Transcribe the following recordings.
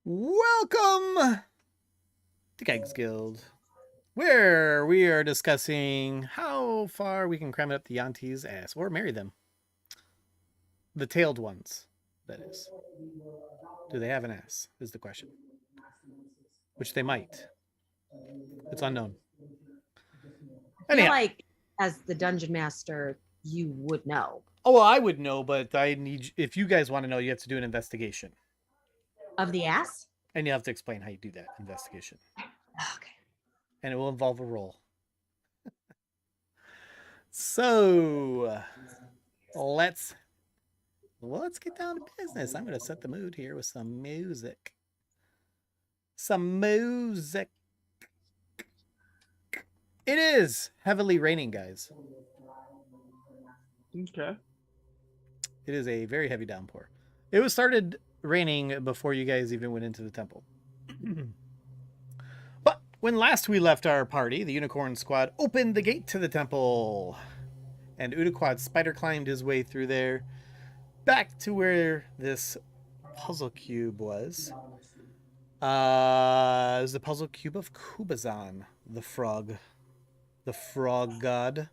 Welcome to Kegs Guild, where we are discussing how far we can cram it up the YUAN-Ti's ass or marry them. The tailed ones, that is. Do they have an ass? Is the question. Which they might. It's unknown. I feel Anyhow. like as the dungeon master, you would know. Oh, well, I would know, but I need. If you guys want to know, you have to do an investigation. Of the ass? And you have to explain how you do that investigation. Okay. And it will involve a roll. So, let's get down to business. I'm going to set the mood here with some music. Some music. It is heavily raining, guys. Okay. It is a very heavy downpour. It was started raining before you guys even went into the temple. But when last we left our party, the unicorn squad opened the gate to the temple. And Udaquad spider climbed his way through there back to where this puzzle cube was. It was the puzzle cube of Kubazan, the frog god.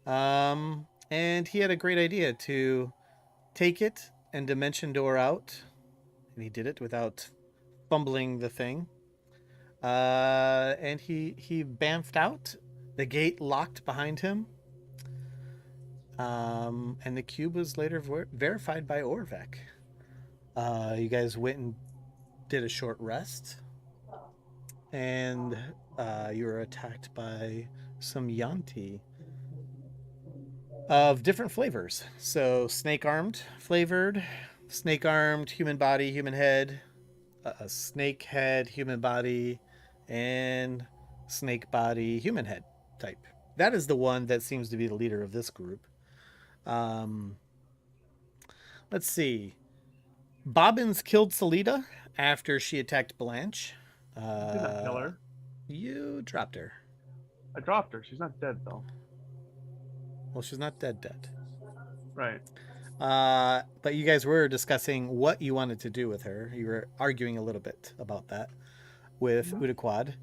And he had a great idea to take it and dimension door out, and he did it without fumbling the thing. And he bamfed out. The gate locked behind him. And the cube was later verified by Orvek. You guys went and did a short rest, and you were attacked by some YUAN-Ti of different flavors. So snake-armed flavored, snake-armed, human body, human head, snake head, human body, and snake body, human head type. That is the one that seems to be the leader of this group. Let's see. Bobbins killed Salida after she attacked Blanche. Did not kill her. You dropped her. I dropped her. She's not dead though. Well, she's not dead. Right. But you guys were discussing what you wanted to do with her. You were arguing a little bit about that with Udaquad.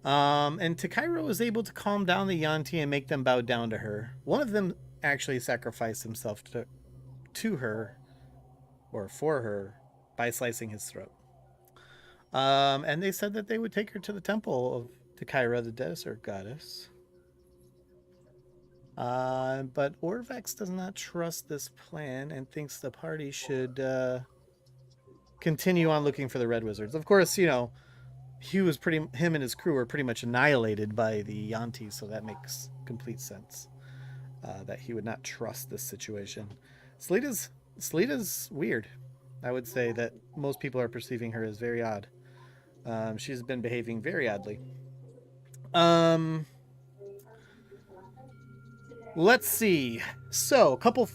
And Takaira was able to calm down the YUAN-Ti and make them bow down to her. One of them actually sacrificed himself to her, or for her, by slicing his throat. And they said that they would take her to the temple of Takaira, the desert goddess. But Orvex does not trust this plan and thinks the party should continue on looking for the Red Wizards. Of course, you know, him and his crew were pretty much annihilated by the YUAN-Ti, so that makes complete sense. That he would not trust this situation. Salida's weird. I would say that most people are perceiving her as very odd. She's been behaving very oddly. Let's see. So, a couple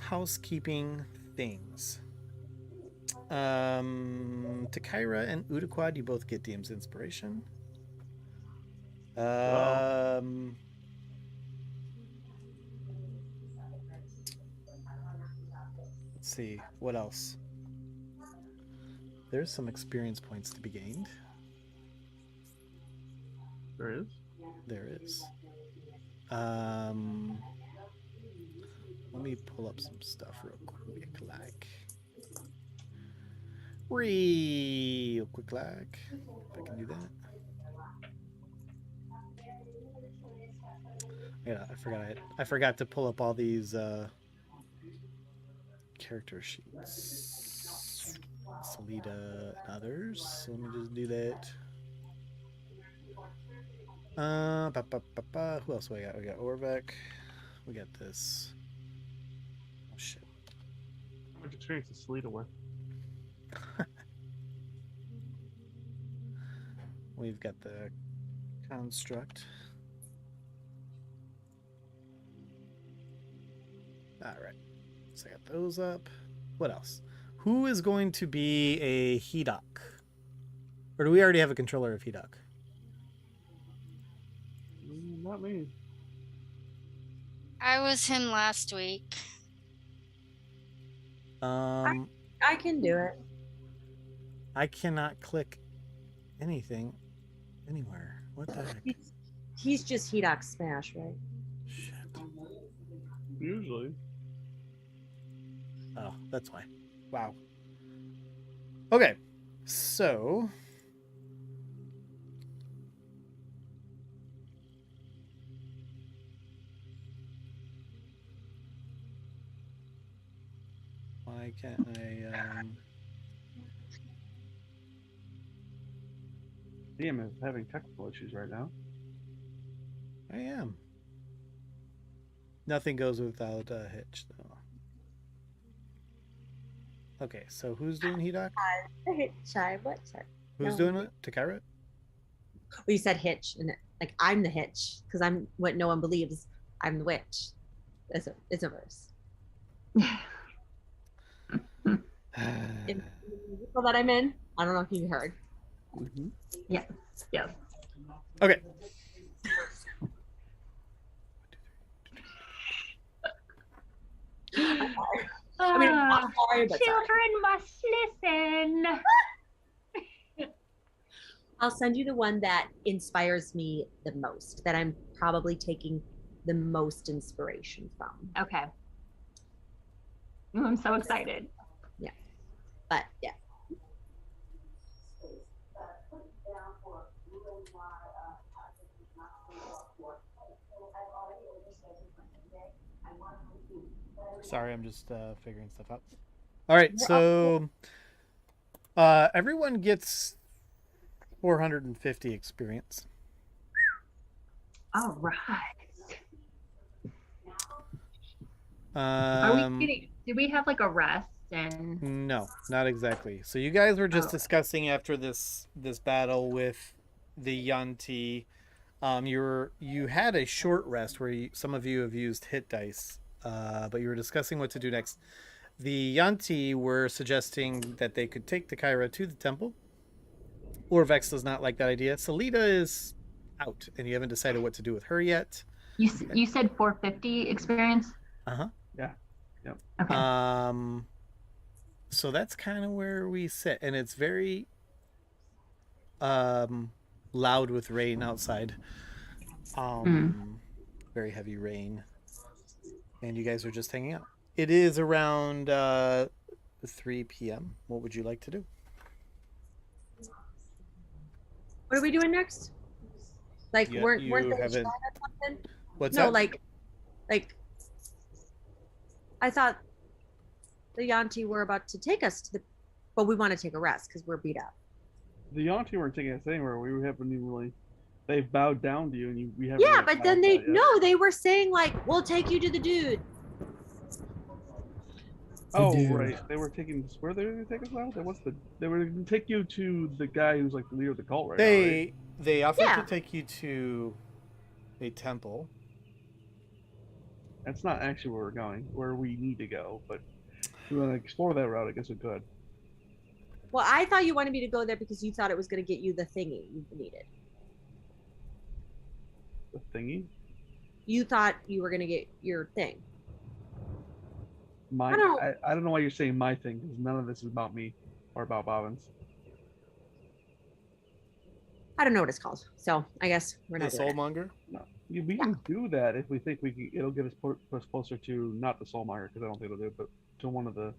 housekeeping things. Takaira and Udaquad, you both get DM's inspiration. Let's see, what else? There's some experience points to be gained. There is? There is. Let me pull up some stuff real quick, if I can do that. Yeah, I forgot to pull up all these character sheets. Salida and others. So let me just do that. Who else do we got? We got Orvek. We got this. Oh shit. How much experience is Salida with? We've got the construct. Alright. So I got those up. What else? Who is going to be a Hedok? Or do we already have a controller of Hedok? Not me. I was him last week. I can do it. I cannot click anything anywhere. What the heck? He's just Hedok Smash, right? Shit. Usually. Oh, that's why. Wow. Okay, so why can't I? DM is having technical issues right now. I am. Nothing goes without a hitch, though. Okay, so who's doing Hedok? Shy, what? Sorry. Who's No. doing it? Takara? Well, you said hitch, and like I'm the hitch because I'm what no one believes. I'm the witch. It's a verse. In the musical that I'm in, I don't know if you heard. Mm-hmm. Yes. Yes. Okay. I mean, I'm not sorry, but sorry. Children must listen. I'll send you the one that inspires me the most, that I'm probably taking the most inspiration from. Okay. Ooh, I'm so excited. But yeah. Sorry, I'm just figuring stuff out. All right, so everyone gets 450 experience. All right. Are we getting? Do we have like a rest and? No, not exactly. So you guys were just Oh. discussing after this battle with the YUAN-TI. You had a short rest where some of you have used hit dice, but you were discussing what to do next. The YUAN-TI were suggesting that they could take Takira to the temple. Orvex does not like that idea. Salida is out, and you haven't decided what to do with her yet. You said 450 experience. Uh-huh. Yeah. Yep. Okay. So that's kind of where we sit, and it's very loud with rain outside. Very heavy rain, and you guys are just hanging out. It is around 3 p.m. What would you like to do? What are we doing next? Like, Yeah, weren't you they haven't- trying or something? What's No, that? like I thought the YUAN-TI were about to take us to the, but we want to take a rest because we're beat up. The YUAN-TI weren't taking us anywhere. We haven't even really. They bowed down to you, and we haven't. Yeah, really but then acknowledged that yet. no, they were saying like, we'll take you to the dude. Oh Dude. right, they were taking us. Where they were taking us now? They were going to take you to the guy who's like the leader of the cult right now, right? They offered Yeah. to take you to a temple. That's not actually where we're going. Where we need to go, but if we want to explore that route, I guess we could. Well, I thought you wanted me to go there because you thought it was going to get you the thingy you needed. The thingy. You thought you were going to get your thing. I I don't- don't know why you're saying my thing, because none of this is about me or about Bobbins. I don't know what it's called, so I guess we're The not doing it. Soulmonger. No, we can do that if we think we can, it'll get us closer to not the Soulmonger, because I don't think it'll do it, but to one of the,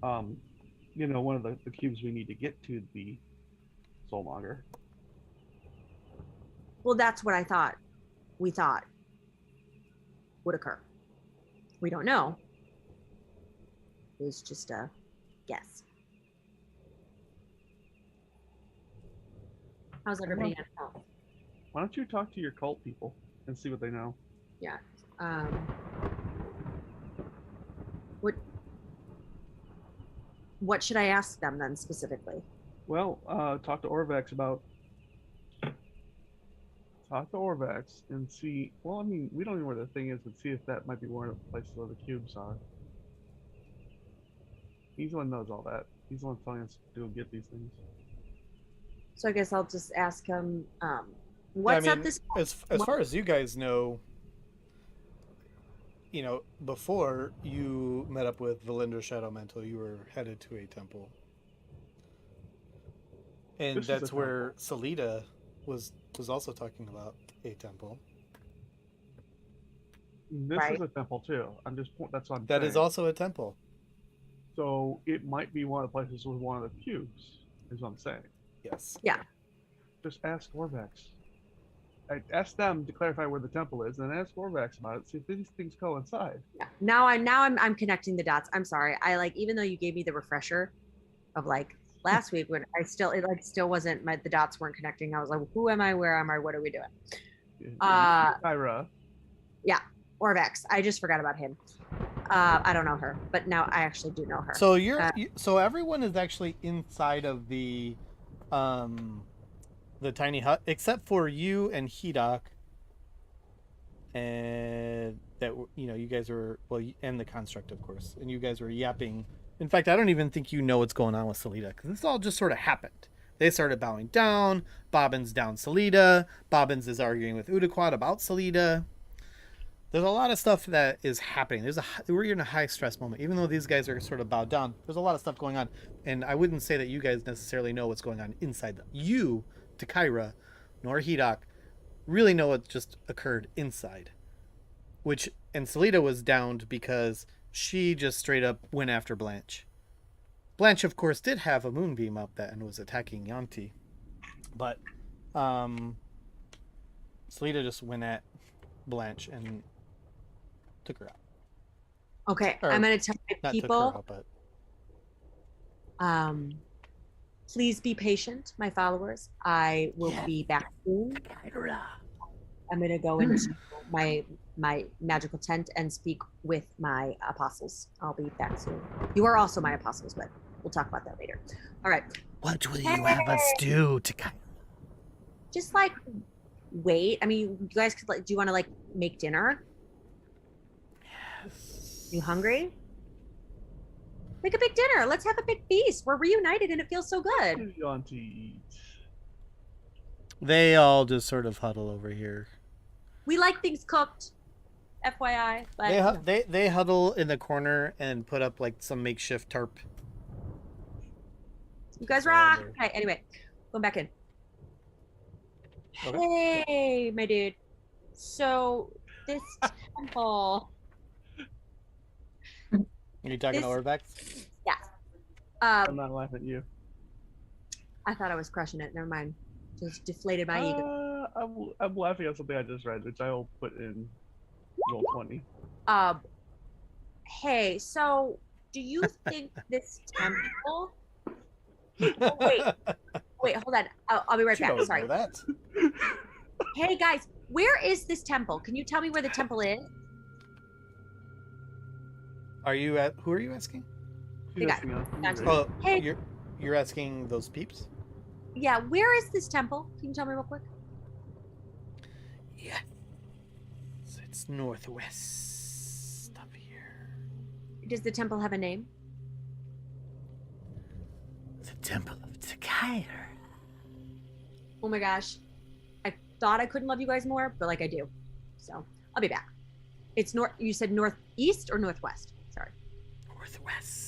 one of the cubes we need to get to the Soulmonger. Well, that's what I thought. We thought would occur. We don't know. It was just a guess. How's everybody at home? Why don't you talk to your cult people and see what they know? Yeah. What should I ask them then specifically? Well, talk to Orvex and see. Well, I mean, we don't know where the thing is, but see if that might be one of the places where the cubes are. He's the one who knows all that. He's the one telling us to go get these things. So I guess I'll just ask him. What's up this? As far as you guys know, before you met up with Valinda Shadowmantle, you were headed to a temple. And This is that's a where Salida was also talking about a temple. This Right. is a temple too. I'm just that's what I'm That saying. is also a temple. So it might be one of the places with one of the cubes. Is what I'm saying. Yes. Yeah. Just ask Orvex. Ask them to clarify where the temple is, and ask Orvex about it. See if these things coincide. Yeah. Now I'm connecting the dots. I'm sorry. I like, even though you gave me the refresher of like last week, when it still wasn't, the dots weren't connecting. I was like, who am I? Where am I? What are we doing? Kyra. Yeah, Orvex. I just forgot about him. I don't know her, but now I actually do know her. So so everyone is actually inside of the tiny hut except for you and Hidok, and that you guys are, well, and the construct, of course, and you guys were yapping. In fact, I don't even think you know what's going on with Salida, because this all just sort of happened. They started bowing down. Bobbins down Salida. Bobbins is arguing with Udaquad about Salida. There's a lot of stuff that is happening. We're in a high stress moment. Even though these guys are sort of bowed down, there's a lot of stuff going on. And I wouldn't say that you guys necessarily know what's going on inside them. You, Takaira, nor Hidok, really know what just occurred inside. And Salida was downed because she just straight up went after Blanche. Blanche, of course, did have a moonbeam up that and was attacking YUAN-TI. But Salida just went at Blanche and took her out. Okay, Or I'm going to tell my Not people. took her out, but Please be patient, my followers. I will be back soon. I'm going to go into my magical tent and speak with my apostles. I'll be back soon. You are also my apostles, but we'll talk about that later. All right. what will you have us do, Takaira? Just like wait. I mean, you guys could do you want to make dinner? Yes. You hungry? Make a big dinner. Let's have a big feast. We're reunited and it feels so good. What do you want to eat? They all just sort of huddle over here. We like things cooked, FYI. But They huddle in the corner and put up some makeshift tarp. you guys rock. Okay, anyway, going back in. Okay. Hey, my dude. So this temple. Are you talking to This- Orvex? Yeah. I'm not laughing at you. I thought I was crushing it. Never mind. Just deflated my ego. I'm laughing at something I just read, which I will put in roll 20. Hey, so do you think this temple? Oh, wait, hold on. I'll be right You back. don't Sorry. know that. Hey guys, where is this temple? Can you tell me where the temple is? Who are you asking? Hey, guys. Gotcha. Oh, Hey. you're asking those peeps? Yeah, where is this temple? Can you tell me real quick? Yeah. So it's northwest of here. Does the temple have a name? The Temple of Takaira. Oh my gosh. I thought I couldn't love you guys more, but I do. So I'll be back. It's you said northeast or northwest? Sorry. Northwest.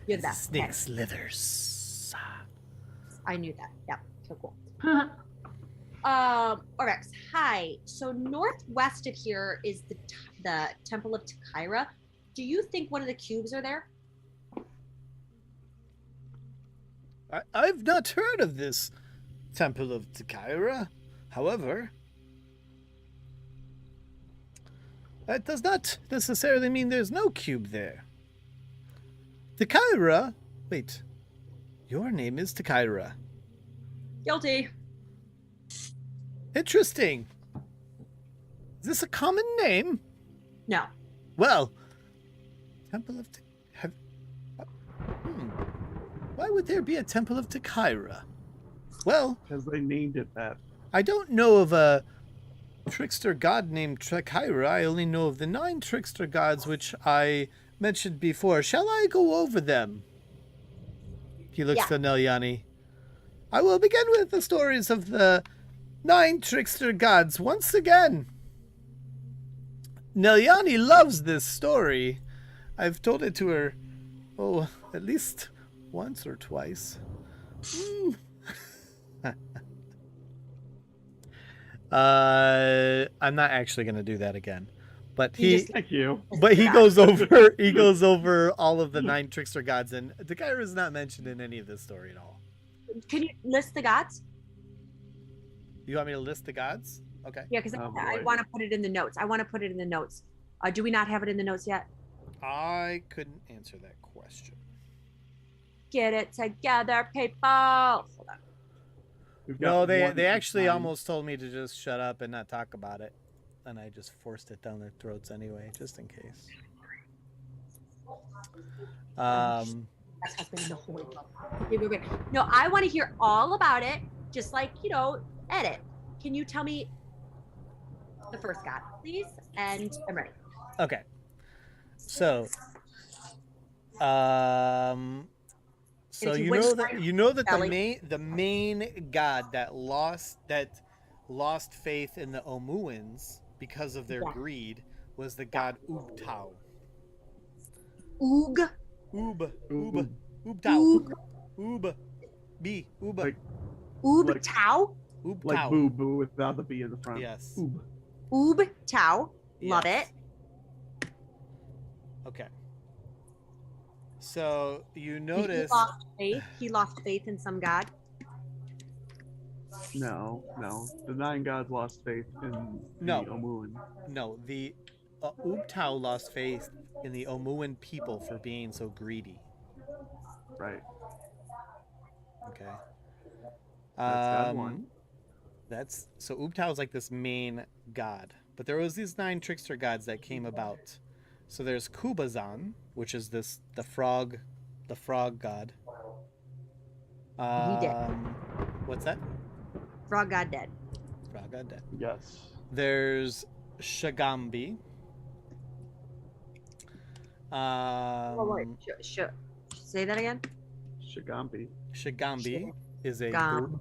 You're the best. Snake Okay. slithers. I knew that. Yeah. So cool. Orvex, hi. So northwest of here is the Temple of Takaira. Do you think one of the cubes are there? I've not heard of this Temple of Takaira. However, that does not necessarily mean there's no cube there. Takaira? Wait. Your name is Takaira. Guilty. Interesting. Is this a common name? No. Well, Temple of Why would there be a Temple of Takaira? Well, Because they named it that. I don't know of a trickster god named Takaira. I only know of the 9 trickster gods which I mentioned before. Shall I go over them? He looks to Nelyani. I will begin with the stories of the 9 trickster gods once again. Nelyani loves this story. I've told it to her, at least once or twice. I'm not actually gonna do that again. But You just- Thank you. but he goes over all of the 9 trickster gods, and Dakaira is not mentioned in any of this story at all. Can you list the gods? You want me to list the gods? Okay. Yeah, because Oh, I boy. want to put it in the notes. Do we not have it in the notes yet? I couldn't answer that question. Get it together, people. Hold on. We've No, got they one actually nine. almost told me to just shut up and not talk about it, and I just forced it down their throats anyway, just in case. That's what's been the whole. Wait. No, I want to hear all about it. Just like edit. Can you tell me the first god, please? And I'm ready. Okay. So, so if you you wouldn't know that Sally. the main god that lost faith in the Omuans because of their Yeah. greed was the god Ubtao. Oog. Ubtao. Ub. Like- Oob Like- Tao. Ubtao. Like boo boo without the B in the front. Yes. Oob. Oob Tao. Love Yes. it. Okay. So you He notice lost faith. He lost faith in some god. No. The 9 gods lost faith in No. the Omuan. no, the Ubtao lost faith in the Omuan people for being so greedy. Right. Okay. That's god 1. That's so Ubtao is like this main god, but there was these 9 trickster gods that came about. So there's Kubazan, which is the frog god. He did. What's that? Frog god dead. Frog god dead. Yes. There's Shagambi. Say that again. Shigambi. Shagambi is a Gam-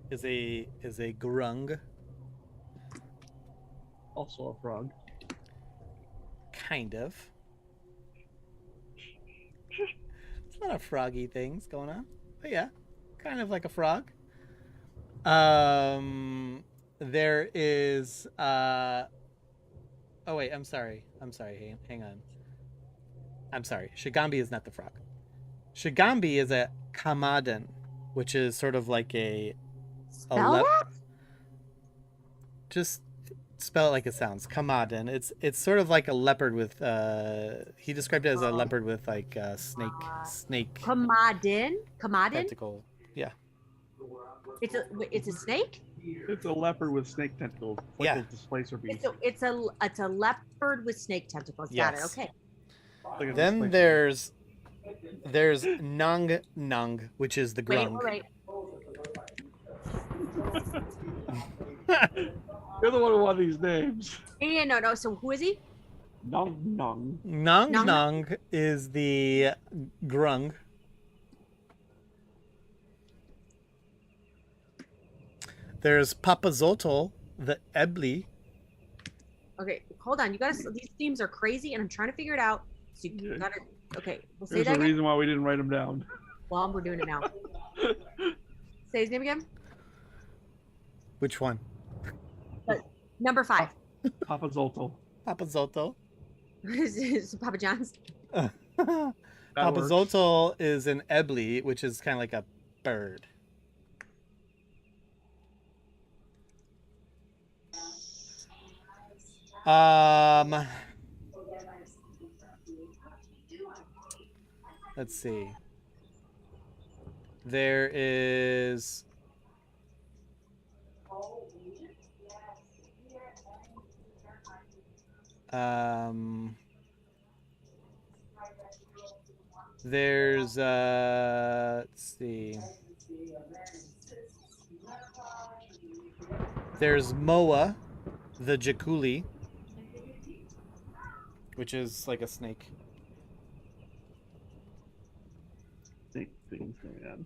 is a grung, Also a frog. kind of. It's a lot of froggy things going on, but yeah, kind of like a frog. There is oh wait, I'm sorry, hang on. I'm sorry, Shigambi is not the frog. Shigambi is a kamadan, which is sort of like a Spell that? just spell it like it sounds. Kamadan. It's sort of like a leopard with he described it as a leopard with like snake Kamadin. tentacle. Yeah. It's a snake. It's a leopard with snake tentacles. Like Yeah. those displacer beasts. It's a leopard with snake tentacles. Got it. Yes. Okay. Like a Then displacer there's Nung, which is the grung. Wait. You're the one who wanted these names. Yeah, no. So who is he? Nung Nung. Nung is the grung. There's Papazotl, the Ebli. Okay, hold on. You gotta. These themes are crazy, and I'm trying to figure it out. So you Yeah. gotta. Okay, we'll say There's that a again. reason why we didn't write them down. Well, we're doing it now. Say his name again. Which one? Number 5. Papa Zolto. Papazotl. Is Papa John's. That works. Papazotl is an Ebli, which is kind of like a bird. Let's see. There is there's let's see. There's Moa, the Jakuli, which is like a snake. Snake things going on.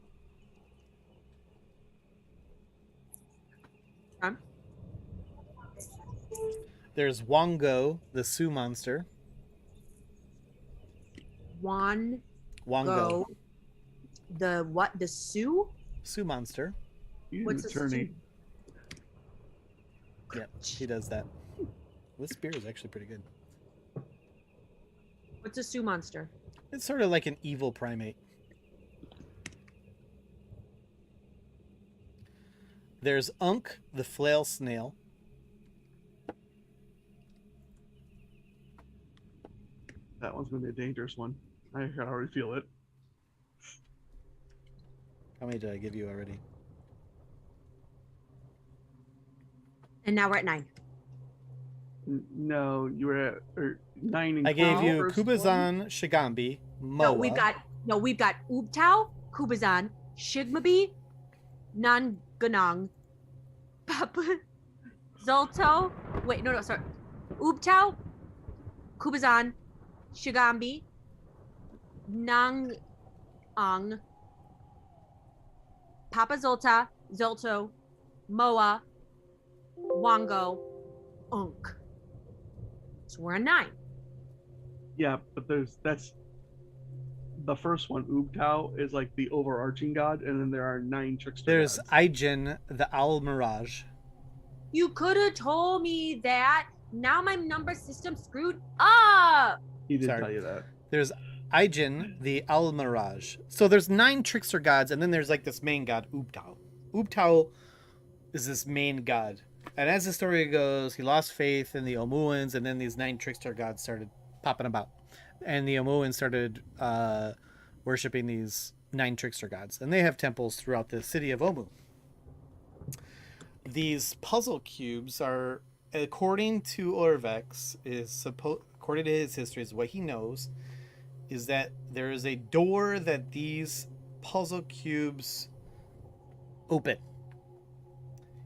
There's Wongo, the Sioux monster. One Wongo. go. the what? The Sioux? Sioux monster. He's What's an a attorney. Yep, he does that. This spear is actually pretty good. What's a Sioux monster? It's sort of like an evil primate. There's Unk, the flail snail. That one's gonna be a dangerous one. I can already feel it. How many did I give you already? And now we're at 9. No, you were at 9 and I gave you first one. Kubazan, Shigambi, Moa. We've got Ubtao, Kubazan, Shigmabi, Nanganang, Papa, Zolto. Wait, no, sorry. Ubtao, Kubazan, Shigambi, Nangang, Papa Zolto, Moa, Wango, Unk. So we're on 9. Yeah, but that's the first one. Ubtao is like the overarching god, and then there are 9 trickster There's gods. Aijin, the owl mirage. You could have told me that. Now my number system's screwed up. He did Sorry. tell you that. There's Aijin, the owl mirage. So there's 9 trickster gods, and then there's like this main god, Ubtao. Ubtao is this main god. And as the story goes, he lost faith in the Omuans, and then these 9 trickster gods started popping about. And the Omuans started worshipping these 9 trickster gods. And they have temples throughout the city of Omu. These puzzle cubes are, according to Orvex, according to his history, is what he knows, is that there is a door that these puzzle cubes open.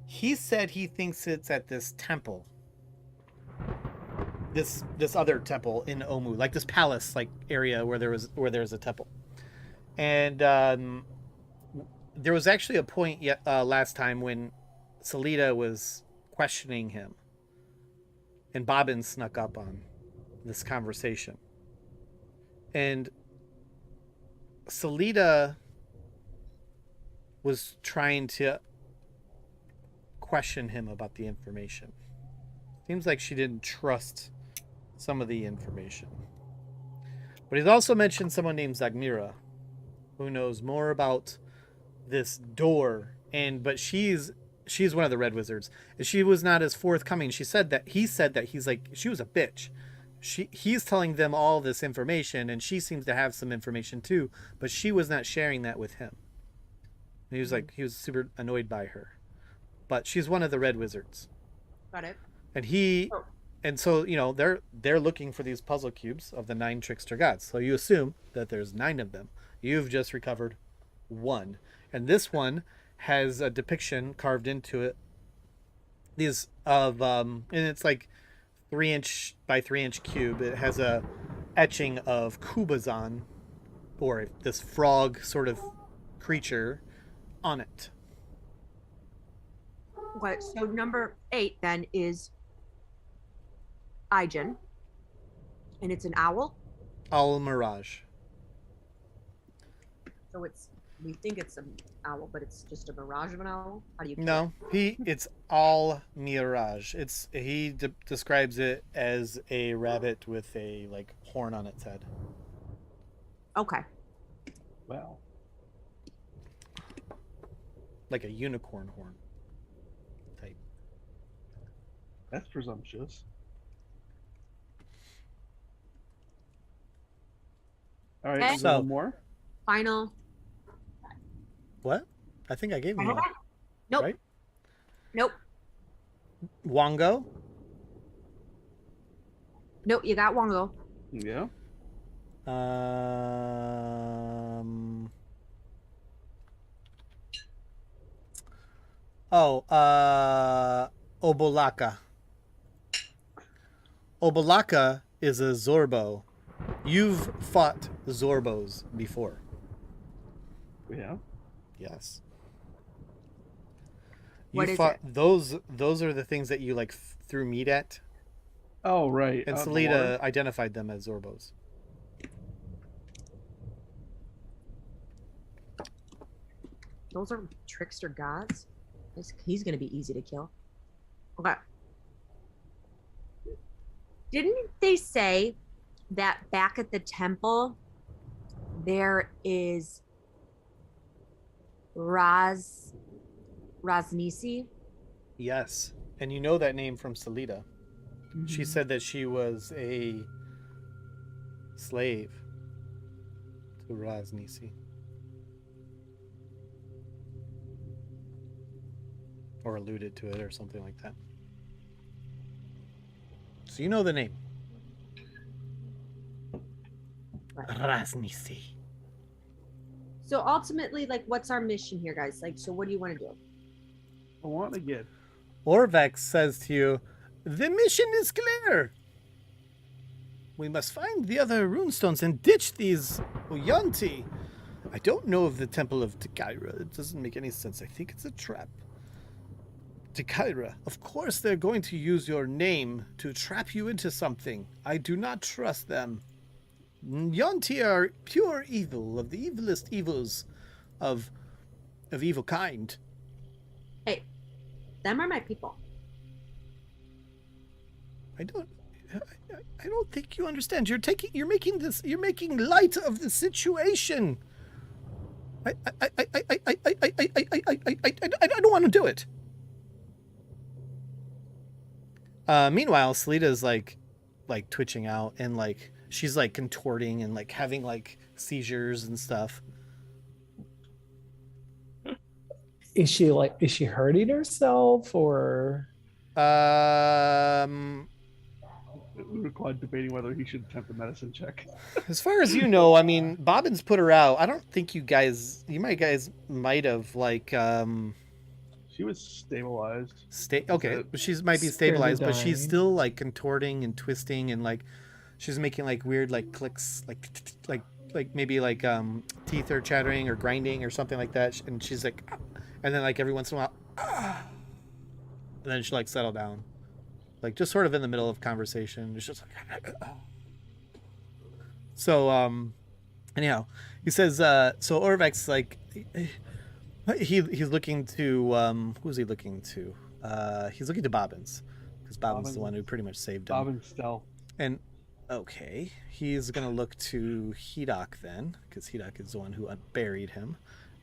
He said he thinks it's at this temple. This other temple in Omu, like this palace like area where there's a temple. And there was actually a point last time when Salida was questioning him, and Bobbin snuck up on this conversation. And Salida was trying to question him about the information. Seems like she didn't trust some of the information. But he's also mentioned someone named Zagmira, who knows more about this door. But she's one of the Red Wizards. And she was not as forthcoming. He said that he's like, she was a bitch. He's telling them all this information, and she seems to have some information too, but she was not sharing that with him. And he was super annoyed by her. But she's one of the Red Wizards. Got it. And so, they're looking for these puzzle cubes of the 9 trickster gods. So you assume that there's 9 of them. You've just recovered 1. And this one has a depiction carved into it. And it's like 3-inch by 3-inch cube. It has a etching of Kubazan, or this frog sort of creature, on it. Okay, so number 8 then is Aijin, and it's an owl. Owl mirage. So we think it's an owl, but it's just a mirage of an owl. How do you? No, it's all mirage. He describes it as a rabbit with a like horn on its head. Okay. Wow. Like a unicorn horn type. That's presumptuous. All right, Okay. So- one more. Final. What? I think I gave you Final. one. Nope. Right? Nope. Wango. Nope. You got Wango. Yeah. Obolaka. Obolaka is a Zorbo. You've fought Zorbos before. Yeah. Yes. What You is fought those are the things that you like threw meat at, Oh, right. and the Salida water. identified them as Zorbos. Those are trickster gods. He's gonna be easy to kill. Okay. Didn't they say that back at the temple there is Raznisi? Yes. And you know that name from Salida. She Mhm. said that she was a slave to Raznisi. Or alluded to it or something like that. So you know the name. Right. Raznisi. So ultimately, like, what's our mission here, guys? Like, so what do you want to do? I want to get. Orvex says to you, the mission is clear. We must find the other runestones and ditch these YUAN-TI. I don't know of the Temple of Takaira. It doesn't make any sense. I think it's a trap. Takaira, of course they're going to use your name to trap you into something. I do not trust them. YUAN-TI are pure evil, of the evilest evils of evil kind. Hey, them are my people. I don't think you understand. You're making light of the situation. I don't want to do it. Meanwhile, Salida's like twitching out and like she's like contorting and like having like seizures and stuff. Is she hurting herself or? We were quite debating whether he should attempt a medicine check. As far as you know, I mean, Bobbin's put her out. I don't think you guys might have like She was stabilized. Okay, she might be Fairly stabilized, but she's dying. still like contorting and twisting and like she's making like weird like clicks, like maybe like teeth are chattering or grinding or something like that. And she's like, and then like every once in a while, and then she like settle down, like just sort of in the middle of conversation. It's just like, so anyhow, he says so Orvex like. He's looking to who's he looking to? He's looking to Bobbins because Bobbins the one who pretty much saved him. Bobbins stealth. And okay, he's gonna look to Hedok then because Hedok is the one who buried him,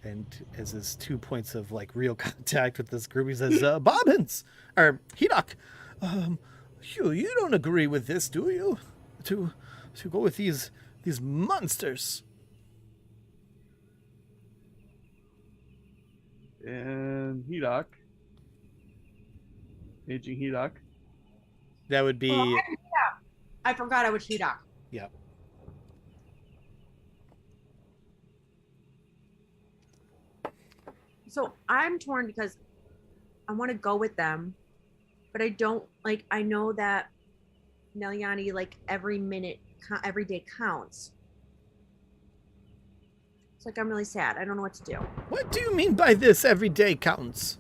and as his 2 points of like real contact with this group, he says, "Bobbins or Hedok, you don't agree with this, do you? To go with these monsters?" And Hedok. Aging Hedok. That would be. Oh, I forgot I was Shidok. Yeah. So I'm torn because I want to go with them, but I don't like. I know that Nelyani, like every minute, every day counts. It's like I'm really sad. I don't know what to do. What do you mean by this? Every day counts.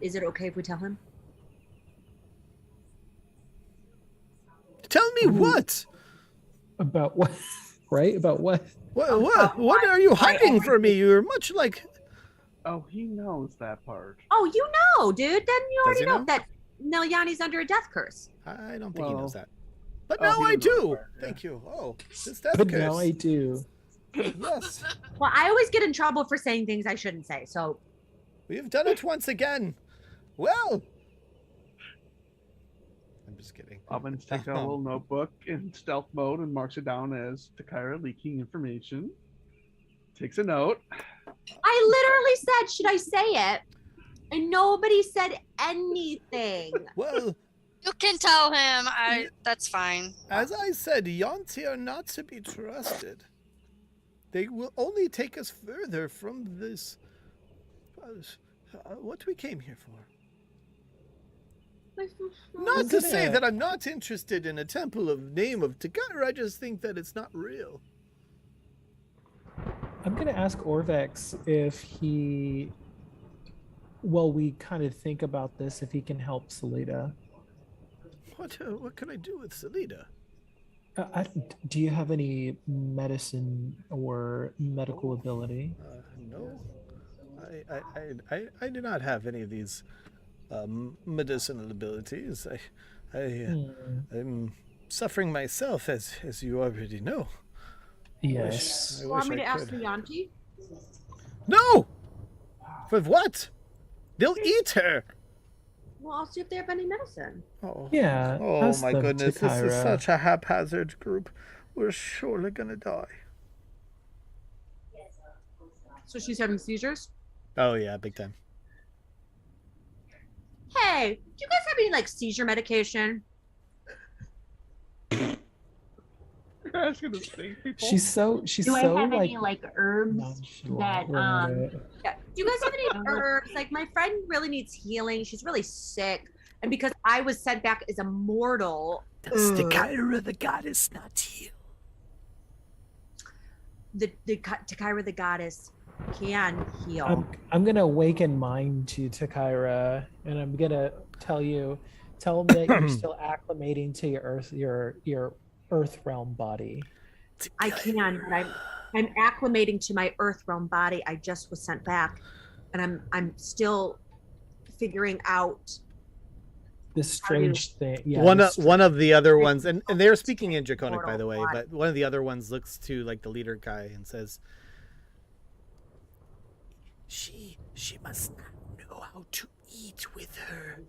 Is it okay if we tell him? Tell me what? About what? Right? About what? What are you hiding from me? You're much like. Oh, he knows that part. Oh, you know, dude. Then you Does already he know know? that Nelyani's under a death curse. I don't think he Well- knows that. But Oh, now he I doesn't know do. that part, yeah. Thank you. Oh, this death But curse. now I do. Yes, Well, I always get in trouble for saying things I shouldn't say. So we've done it once again. Well, I'm just kidding. Bobbins takes out a little notebook in stealth mode and marks it down as Takaira leaking information. Takes a note. I literally said, should I say it? And nobody said anything. Well, You can tell him. That's fine. as I said, YUAN-TI are not to be trusted. They will only take us further from this. What we came here for. Not to say that I'm not interested in a temple of name of Takaira. I just think that it's not real. I'm gonna ask Orvex if he, while we kind of think about this, if he can help Salida. What can I do with Salida? Do you have any medicine or medical ability? No, I do not have any of these medicinal abilities. Hmm. I'm suffering myself, as you already know. Yes. I You want wish me I to ask could. the auntie? No! For what? They'll eat her! Well, I'll see if they have any medicine. Oh, Yeah, oh ask my them to goodness, this is Kyra. such a haphazard group. We're surely gonna die. So she's having seizures? Oh yeah, big time. Hey, do you guys have any like seizure medication? You're asking to sting people? She's Do so I have like any like herbs nonchalant. that Right. Yeah. Do you guys have any herbs? Like my friend really needs healing. She's really sick. And because I was sent back as a mortal, Does the Kyra the goddess not heal? the Takira the goddess can heal. I'm gonna awaken mine to Kyra, and I'm gonna tell them that you're still acclimating to your earth realm body. I can, but I'm acclimating to my earth realm body. I just was sent back, and I'm still figuring out This strange thing. Yeah. One of the other ones, and strange they're speaking in Draconic, by mortal the way, body. but one of the other ones looks to like the leader guy and says, She must not know how to eat with her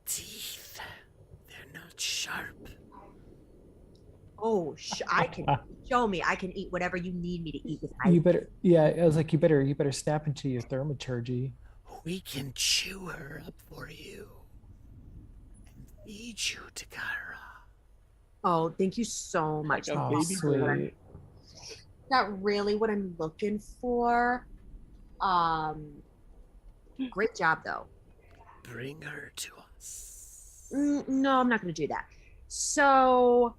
teeth. They're not sharp. Oh, I can show me. I can eat whatever you need me to eat with my. You better. Yeah, I was like, you better snap into your thaumaturgy. We can chew her up for you and feed you to Kara. Oh, thank you so much. Like a Oh, baby bird. sweet. Not really what I'm looking for. Great job though. Bring her to us. No, I'm not going to do that. So,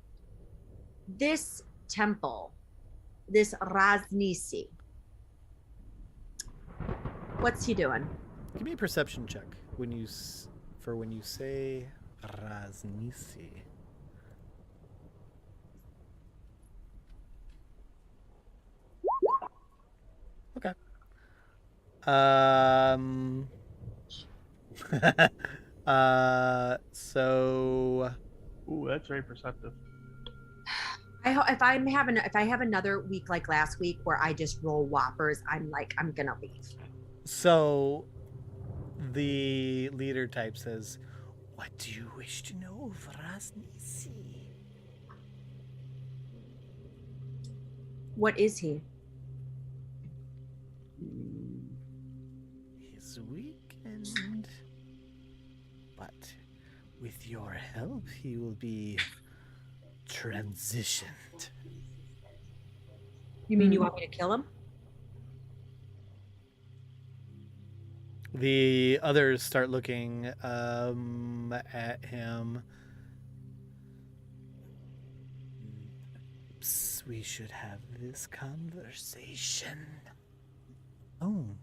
this temple, this Raznisi, what's he doing? Give me a perception check when you say Raznisi. Okay. So Ooh, that's very perceptive. If I have another week like last week where I just roll whoppers, I'm gonna leave. So the leader type says, "What do you wish to know of Raznisi?" What is he? He's weakened, but with your help, he will be transitioned. You mean you want me to kill him? The others start looking at him. Psst, we should have this conversation alone.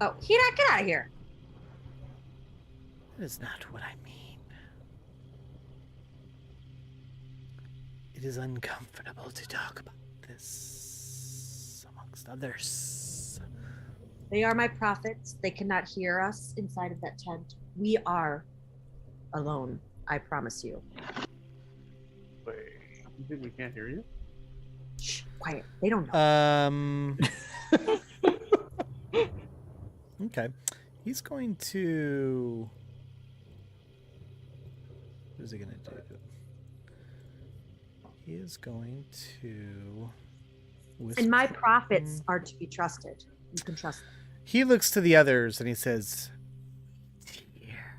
Oh, Hina, get out of here. That is not what I mean. It is uncomfortable to talk about this amongst others. They are my prophets. They cannot hear us inside of that tent. We are alone. I promise you. Wait, you think we can't hear you? Shh, quiet. They don't know. Okay. He's going to... What is he going to do? He is going to... And my prophets are to be trusted. You can trust them. He looks to the others and he says, "Here."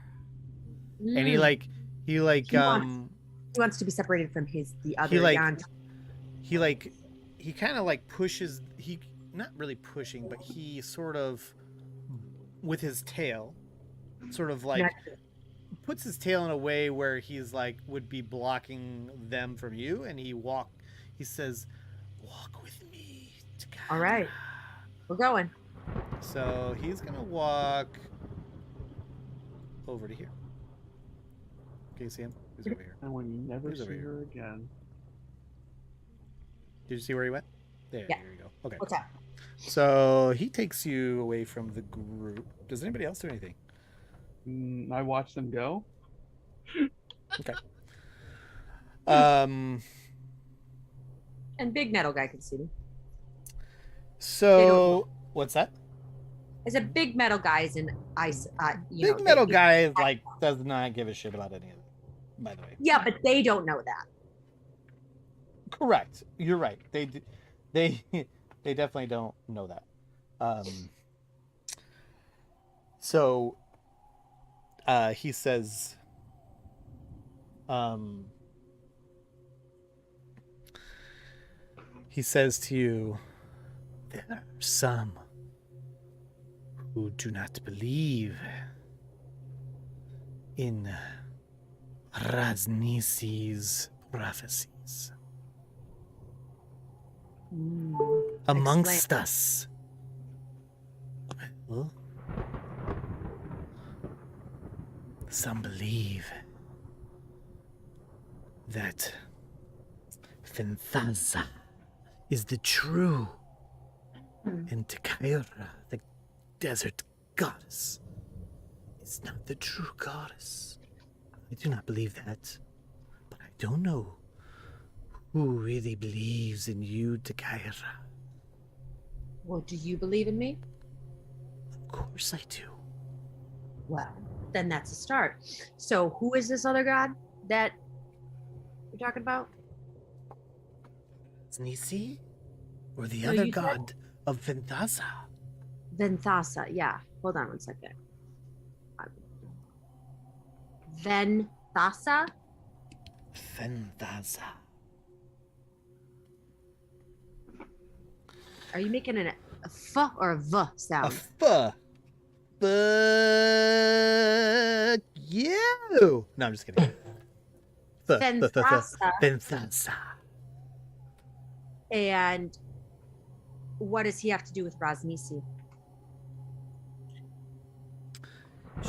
And he He wants to be separated from the other Yuan-Ti. he kind of like pushes, he not really pushing, but he sort of with his tail sort of like puts his tail in a way where he's like would be blocking them from you, and he says, "Walk with me to Ghana." All right, we're going. So he's gonna walk over to here. Do you see him? He's over here. And when you never He's see over here. her again. Did you see where he went? There, Yeah. there you go. Okay. What's up? So he takes you away from the group. Does anybody else do anything? I watched them go. Okay. Um. And big metal guy can see me. So what's that? I said big metal guys in ice. Big metal guy like does not give a shit about any of it. By the way. Yeah, but they don't know that. Correct. You're right. They definitely don't know that. So he says to you, there are some who do not believe in Raznisi's prophecies. Amongst Explain. us. Well, some believe that Fenthaza is the true, and Takaira, the desert goddess, is not the true goddess. I do not believe that, but I don't know who really believes in you, Takaira. Well, do you believe in me? Of course I do. Well, then that's a start. So who is this other god that you're talking about? Nisi? Or the No, other you said- god of Fenthaza? Venthasa. Yeah. Hold on one second. Venthasa? Fenthaza. Are you making a f or a v A sound? fuck you. No, I'm just kidding. Fenthaza. Fenthaza. And what does he have to do with Raznisi?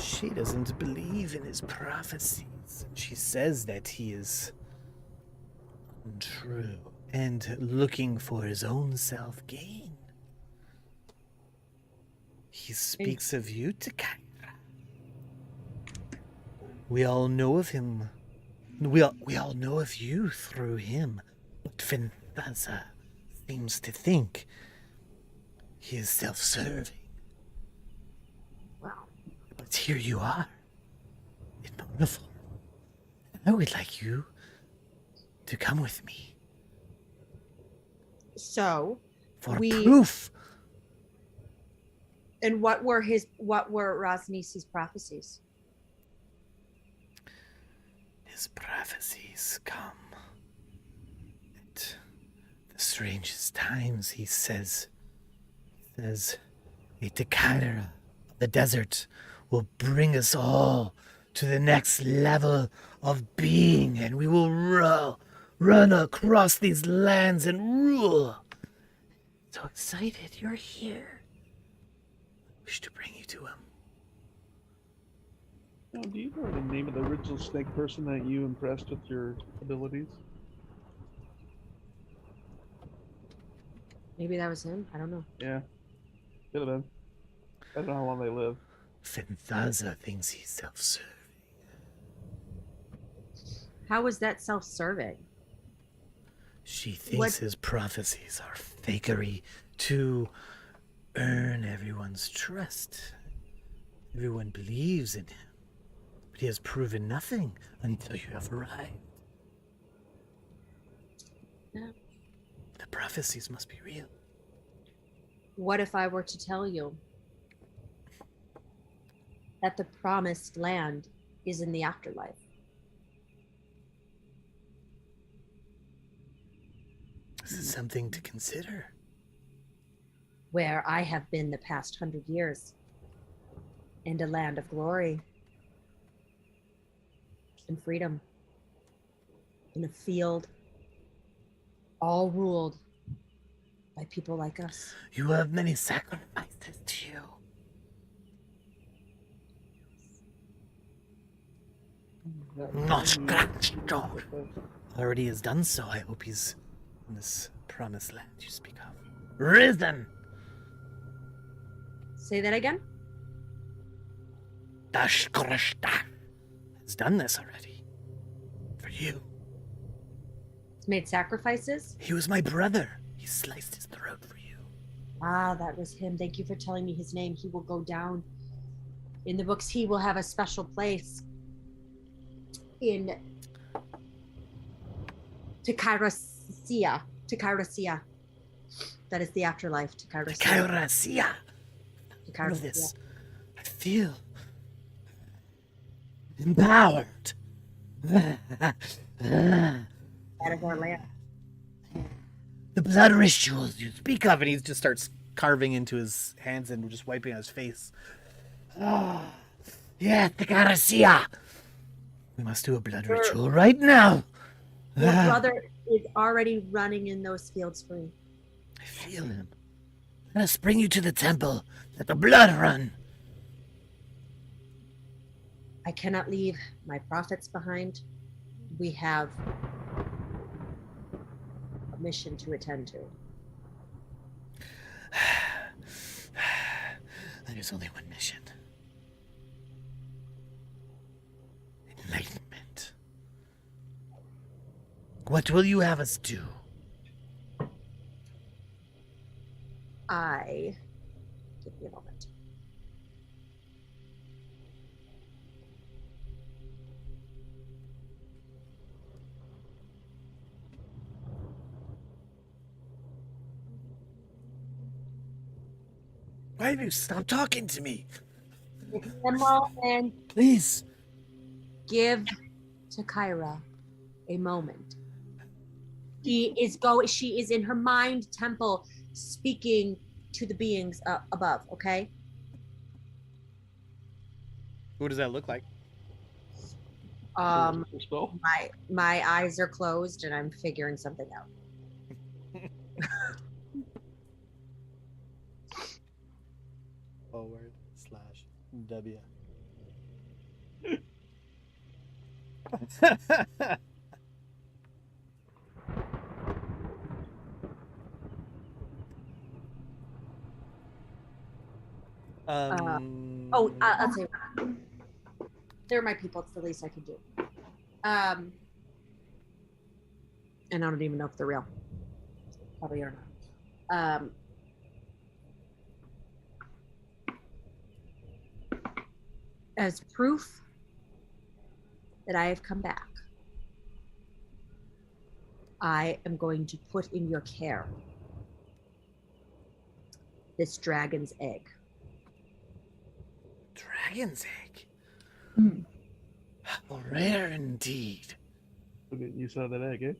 She doesn't believe in his prophecies. She says that he is untrue and looking for his own self-gain. He speaks of you, Takaira. We all know of him. We all know of you through him. But Fenthaza seems to think he is self-serving. Wow. But here you are, in uniform. I would like you to come with me So, for We- proof. and what were Raznisi's prophecies? His prophecies come at the strangest times. He says, a Takaira of the desert will bring us all to the next level of being, and we will run across these lands and rule. So excited you're here. I wish to bring you to him. Now, do you know the name of the original snake person that you impressed with your abilities? Maybe that was him. I don't know. Yeah. Could have been. I don't know how long they live. Fenthaza thinks he's self-serving. How is that self-serving? She thinks What- his prophecies are fakery to earn everyone's trust. Everyone believes in him, but he has proven nothing until you have arrived. Yeah. The prophecies must be real. What if I were to tell you that the promised land is in the afterlife? This is something to consider. Where I have been the past 100 years, in a land of glory and freedom, in a field all ruled by people like us. You have many sacrifices to you. Not already has done so. I hope he's in this promised land you speak of. Risen! Say that again. Dashkrashta has done this already. For you. He's made sacrifices. He was my brother. He sliced his throat for you. Ah, that was him. Thank you for telling me his name. He will go down in the books. He will have a special place in Tikarasia. Tikarasia. That is the afterlife. Tikarasia. Kairasia. All of Tikarasia. this. I feel empowered. That is our land. The blood rituals you speak of, and he just starts carving into his hands and just wiping on his face. Ah, yeah, the Garacia. We must do a blood ritual right now. Your brother is already running in those fields free. I feel him. Let us bring you to the temple. Let the blood run. I cannot leave my prophets behind. We have a mission to attend to. There is only one mission. Enlightenment. What will you have us do? Give me a moment. Why have you stopped talking to me? Emerald and Please. give to Kyra a moment. She is in her mind temple speaking to the beings above, okay? What does that look like? Spell? My eyes are closed and I'm figuring something out. /W. I'll tell you what. They're my people. It's the least I can do. And I don't even know if they're real. Probably are not. As proof that I have come back, I am going to put in your care this dragon's egg. Dragon's egg. Hmm. How rare indeed. Okay, you saw that egg, eh?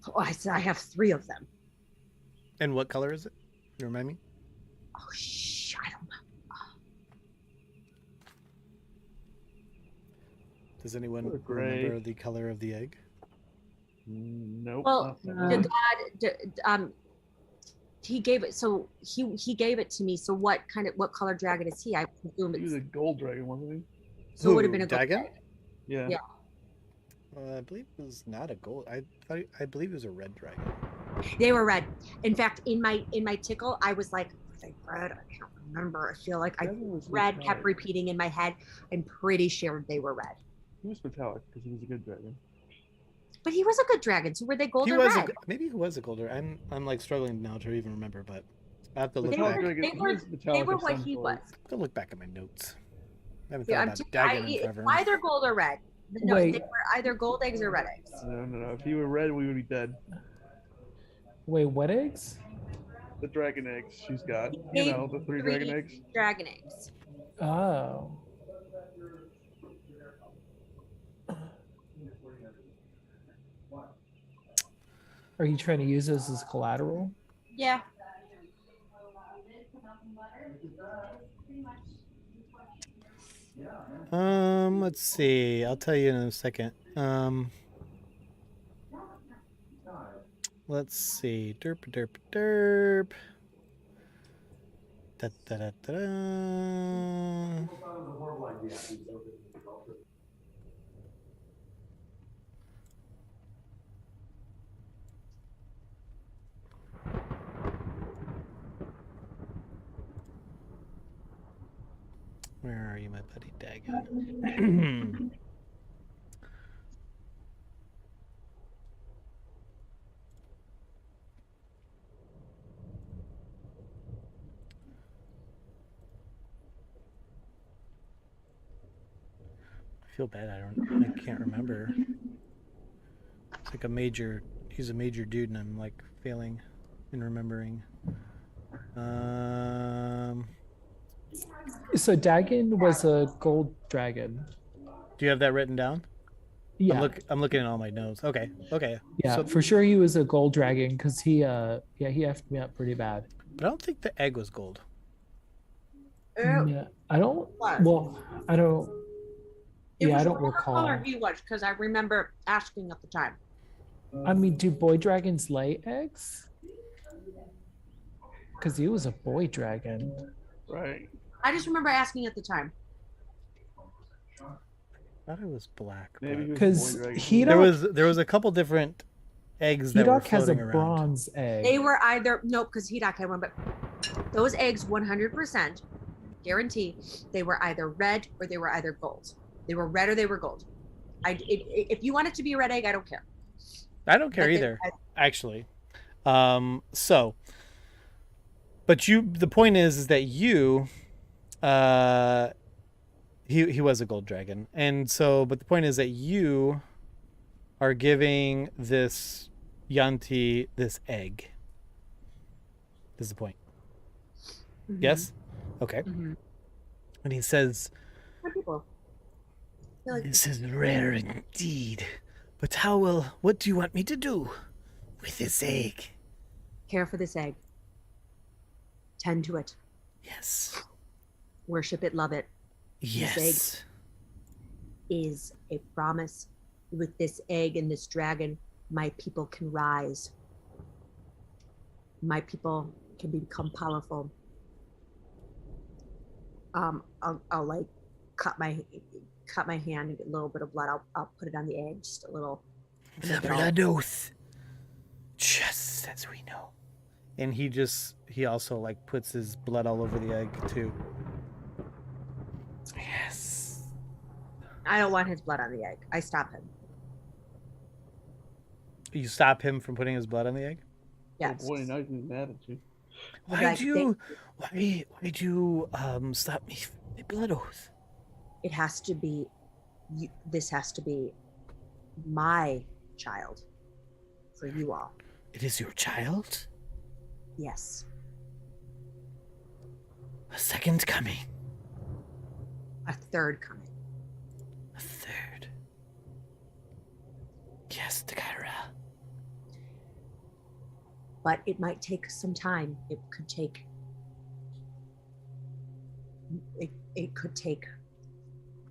Oh, I said I have 3 of them. And what color is it? You remind me? Oh, I don't know. Does anyone They're gray. remember the color of the egg? Nope. Well, not the that. god, he gave it. So he gave it to me. So what color dragon is he? I presume He was it's. a gold dragon, wasn't he? So it would have been a gold dragon? dragon. Yeah. Yeah. I believe it was not a gold. I believe it was a red dragon. They were red. In fact, in my tickle, I was like, "Were they red? I can't remember. I feel like Dragon was red metallic. kept repeating in my head. I'm pretty sure they were red. He was metallic because he was a good dragon. But he was a good dragon. So were they gold He or was red? maybe he was a golder. I'm like struggling now to even remember, but I have to look Metallic back. dragon. they he were- was metallic They were of what some he sort. was. I have to look back at my notes. I haven't Yeah, thought about dagging in forever. either gold or red. No, Wait. they were either gold eggs or red eggs. No. If he were red, we would be dead. Wait, what eggs? The dragon eggs she's got. You Gave know, the 3 dragon eggs. Dragon eggs. Oh. Are you trying to use those as collateral? Yeah. Let's see. I'll tell you in a second. Let's see. Derp derp derp. Da, da, da, da, da. my buddy Dagon. I feel bad. I can't remember. It's like he's a major dude, and I'm like failing in remembering. So Dagon was a gold dragon. Do you have that written down? Yeah, I'm looking at all my notes. Okay. yeah, So, for sure he was a gold dragon because he effed me up pretty bad. but I don't think the egg was gold. Yeah, I don't. Was. Well, I don't. It Yeah, was I don't whatever recall. color he was because I remember asking at the time. I mean, do boy dragons lay eggs? Because he was a boy dragon. Right. I just remember asking at the time. I thought it was black. Maybe he but was a Because boy dragon. there was a couple different eggs that were Hedok has a floating around. bronze egg. They were either nope, because Hedok had one, but those eggs 100% guarantee they were either red or they were either gold. They were red or they were gold. If you want it to be a red egg, I don't care. I don't care But they- either, actually. So, but the point is that you, he was a gold dragon, and so, but the point is that you are giving this YUAN-TI this egg. Is the point? Mhm. Yes. Okay. Mhm. And he says, Some people feel like "This is rare indeed. But what do you want me to do with this egg?" care for this egg. Tend to it. Yes. Worship it, love it. Yes. Is a promise. With this egg and this dragon, my people can rise. My people can become powerful. I'll like cut my hand and get a little bit of blood. I'll put it on the egg, just a little. The blood oath. Just as we know. And he also like puts his blood all over the egg too. Yes. I don't want his blood on the egg. I stop him. You stop him from putting his blood on the egg? Yes. Oh boy, now he's mad at you. Why'd you stop me from the blood oath? It has to be. This has to be my child for you all. It is your child? Yes. A second coming. A third coming. A third. Yes, Takara. But it might take some time. It could take. It could take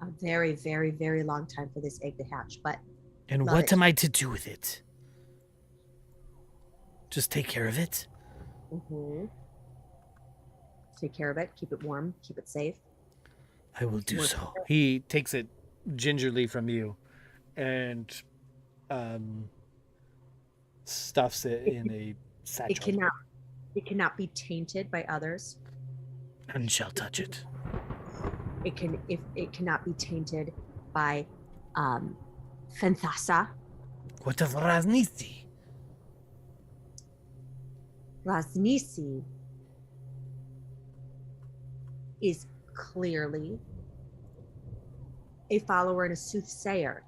a very, very, very long time for this egg to hatch. But And Love what it. am I to do with it? Just take care of it? take care of it, keep it warm, keep it safe. I will do Work so. it. He takes it gingerly from you and stuffs it in a satchel. It cannot be tainted by others. None shall touch it. It cannot be tainted by Fenthasa. What of Raznisi? Raznisi is clearly a follower and a soothsayer,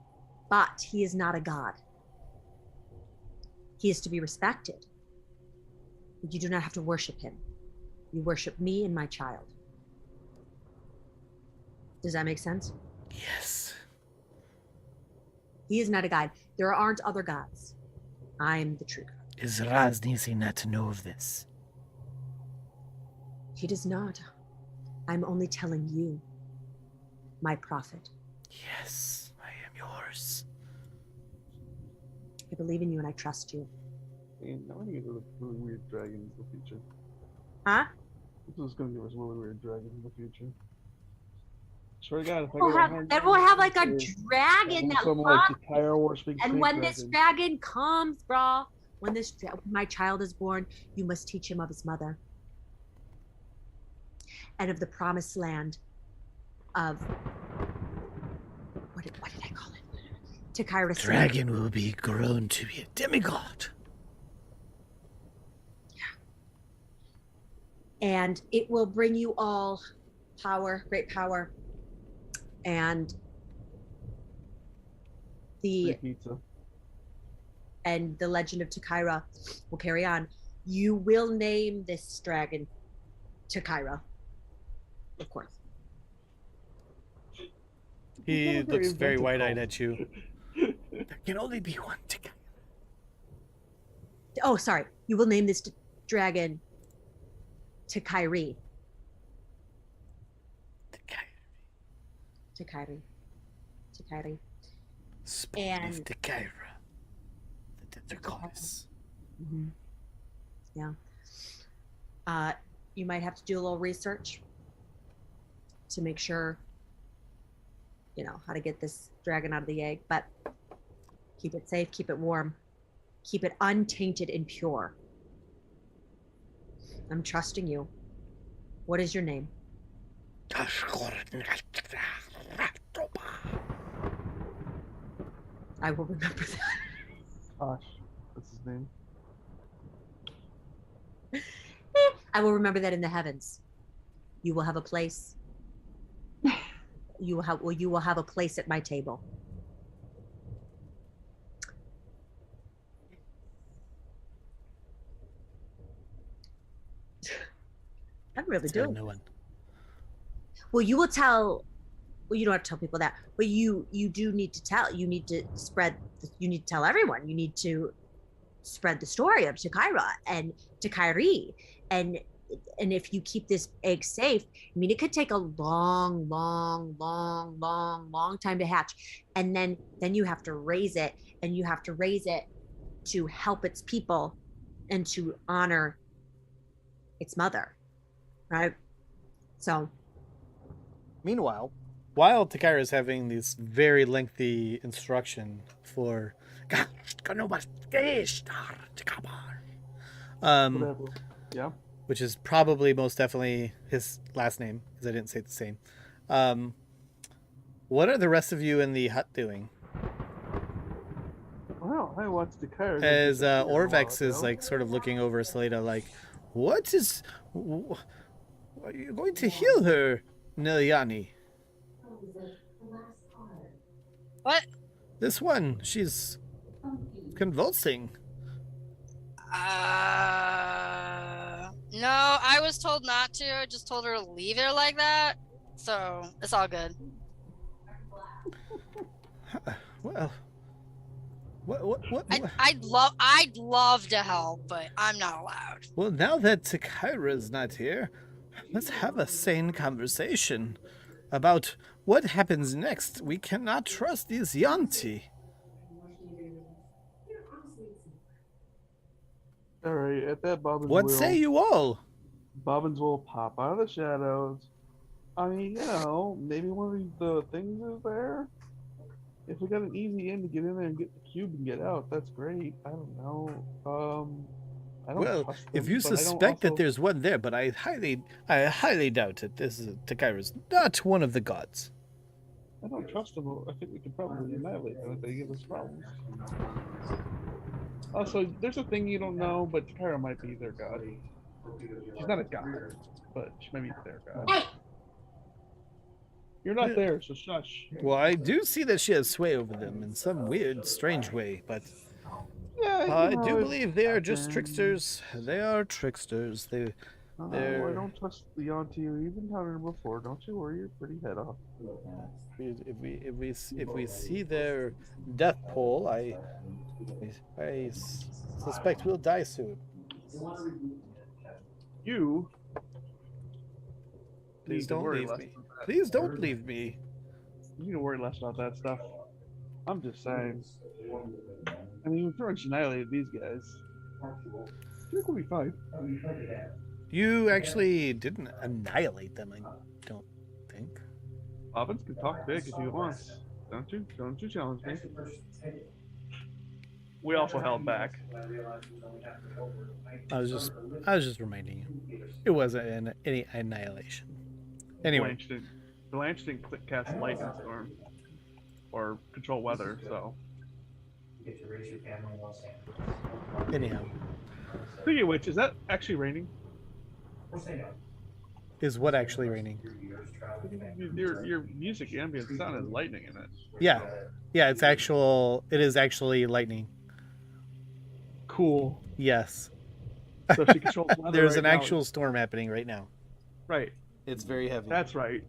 but he is not a god. He is to be respected. But you do not have to worship him. You worship me and my child. Does that make sense? Yes. He is not a god. There aren't other gods. I am the true God. Is Raznisi not to know of this? He does not. I'm only telling you, my prophet. Yes, I am yours. I believe in you and I trust you. And I want to get rid of really weird dragons in the future. Huh? This is going to give us really weird dragons in the future. Swear to God, if I We'll go have, 100 then we'll have like a years, dragon that someone like loves. the Kyra War speaks And snake when this dragon. dragon comes, bro, when my child is born, you must teach him of his mother and of the promised land of what did I call it? Takira said, Dragon will be grown to be a demigod. and it will bring you all power, great power, and Free the pizza. and the legend of Takira will carry on. You will name this dragon Takira, of course. He It's not a looks very inventive wide-eyed cult. at you. There can only be one Takira. Oh, sorry. You will name this dragon Takairi. Takairi. Takairi. Spawn And- of Takira. The Tetragonis. Mm-hmm. Yeah. You might have to do a little research to make sure, you know, how to get this dragon out of the egg, but keep it safe, keep it warm, keep it untainted and pure. I'm trusting you. What is your name? I will remember that. Tosh. That's his name. I will remember that in the heavens. You will have a place. You will have a place at my table. I'm really Tell doing. no one. Well, you will tell. Well, you don't have to tell people that, but you do need to tell. You need to spread. You need to tell everyone. You need to spread the story of Takira and Takairi, and if you keep this egg safe, I mean, it could take a long time to hatch, and then you have to raise it, and you have to raise it to help its people and to honor its mother, right? So. Meanwhile, while Takira is having this very lengthy instruction for Whatever. Yeah. which is probably most definitely his last name, because I didn't say the same. What are the rest of you in the hut doing? Well, I watched the car. As Orvex is like sort of looking over Salida, like, what is? Are you going to heal her, Niliani? What? This one, she's convulsing. No, I was told not to. I just told her to leave it like that. So it's all good. Well, what? I'd love to help, but I'm not allowed. Well, now that Takira's not here, let's have a sane conversation about what happens next. We cannot trust these YUAN-TI. All right, at that Bobbins What will. say you all? Bobbins will pop out of the shadows. I mean, you know, maybe one of the things is there. If we got an easy in to get in there and get the cube and get out, that's great. I don't know. I don't Well, trust if them, you but I don't suspect that also- there's one there, but I highly doubt it. This is Takira's not one of the gods. I don't trust them. I think we can probably annihilate them if they give us problems. Also, there's a thing you don't know, but Takira might be their god. She's not a god, but she might be their god. You're not there, so shush. Well, I do see that she has sway over them in some weird, strange way, but Yeah, I you know, do it believe they are just happens. tricksters. They are tricksters. Oh, I they're- don't trust the YUAN-TI. You've encountered her before. Don't you worry. You're pretty head off. If we see their death toll, I suspect we'll die soon. You. Please need to don't worry leave less me. about that. Please don't leave me. You need to worry less about that stuff. I'm just saying. I mean, we've pretty much annihilated these guys. I think we'll be fine. You actually didn't annihilate them, I don't think. Bobbins can talk big if he wants. Don't you? Don't you challenge me. We also held back. I was just reminding you. It wasn't any annihilation. Anyway, Blanched it. Blanche didn't cast lightning storm or control weather, so. Anyhow, Speaking of which, is that actually raining? is what actually raining? Your music ambient sound has lightning in it. Yeah, yeah. It is actually lightning. Cool. Yes. So she controls weather There's right an now. actual storm happening right now. Right. It's very heavy. That's right.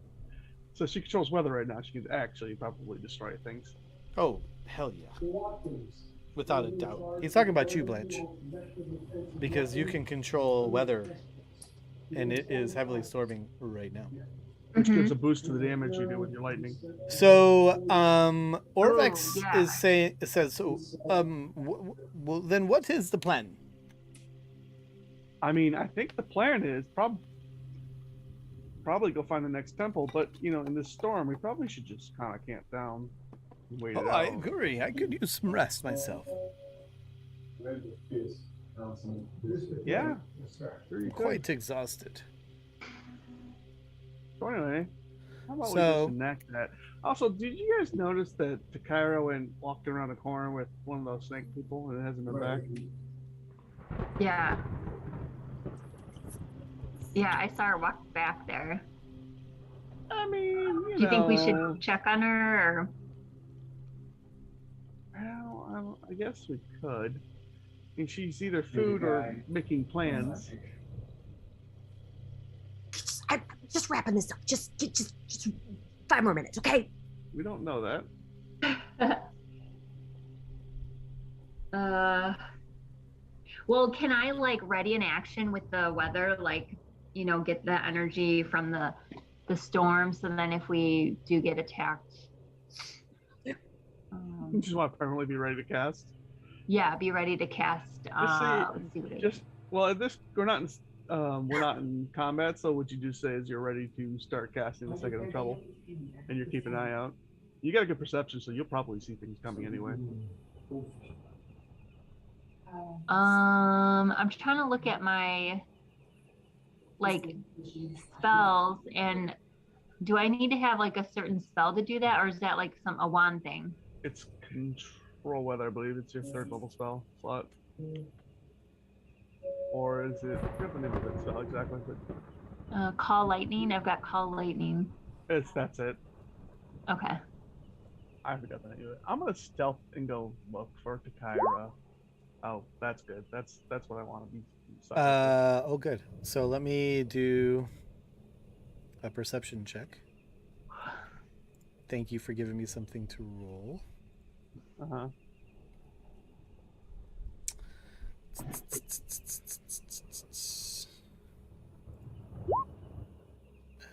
So she controls weather right now. She can actually probably destroy things. Oh, hell yeah. Without a doubt. He's talking about you, Blanche. Because you can control weather, and it is heavily storming right now. Which gives a boost to the damage you do with your lightning. So, Orvex Ooh, yeah. says, so, well, then what is the plan? I mean, I think the plan is probably go find the next temple, but in this storm, we probably should just kind of camp down and wait it Oh, out. I agree. I could use some rest myself. Yeah, sure you I'm could. quite exhausted. So anyway, how about we So- just enact that? Also, did you guys notice that Takara went walking around the corner with one of those snake people and it hasn't been back? Yeah. Yeah, I saw her walk back there. I mean, Do you think we should check on her, or? Well, I guess we could. I mean, she's either food or making plans. I'm just wrapping this up. Just 5 more minutes, okay? We don't know that. Well, can I like ready an action with the weather, like, get the energy from the storm, so then if we do get attacked, You just want to permanently be ready to cast. yeah, be ready to cast. Just say- Let's see what it is. Just at this we're not in combat, so what you just say is you're ready to start casting the second of trouble, and you're keeping an eye out. You got a good perception, so you'll probably see things coming anyway. I'm trying to look at my spells, and do I need to have like a certain spell to do that, or is that like a YUAN thing? It's control weather, I believe. It's your 3rd level spell slot. Or is it? I forget the name of that spell exactly, but Call lightning. I've got call lightning. that's it. Okay. I forgot the name of it. I'm gonna stealth and go look for Takira. Oh, that's good. That's what I want to be. Oh, good. So let me do a perception check. Thank you for giving me something to roll. Uh-huh.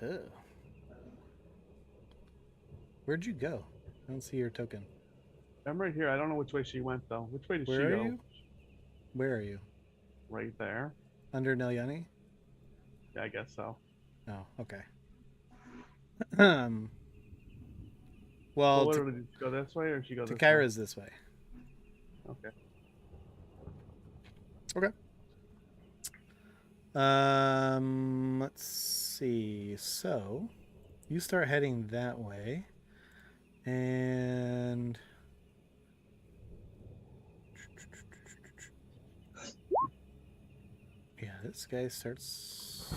Oh. Where'd you go? I don't see your token. I'm right here. I don't know which way she went though. Which way did Where she are go? you? Where are you? Right there. Under Nelyani? Yeah, I guess so. Oh, okay. Well, Well, did she go this way or did she go this way? Takira's this way. Okay. Okay. Let's see. So, you start heading that way, and yeah, this guy starts.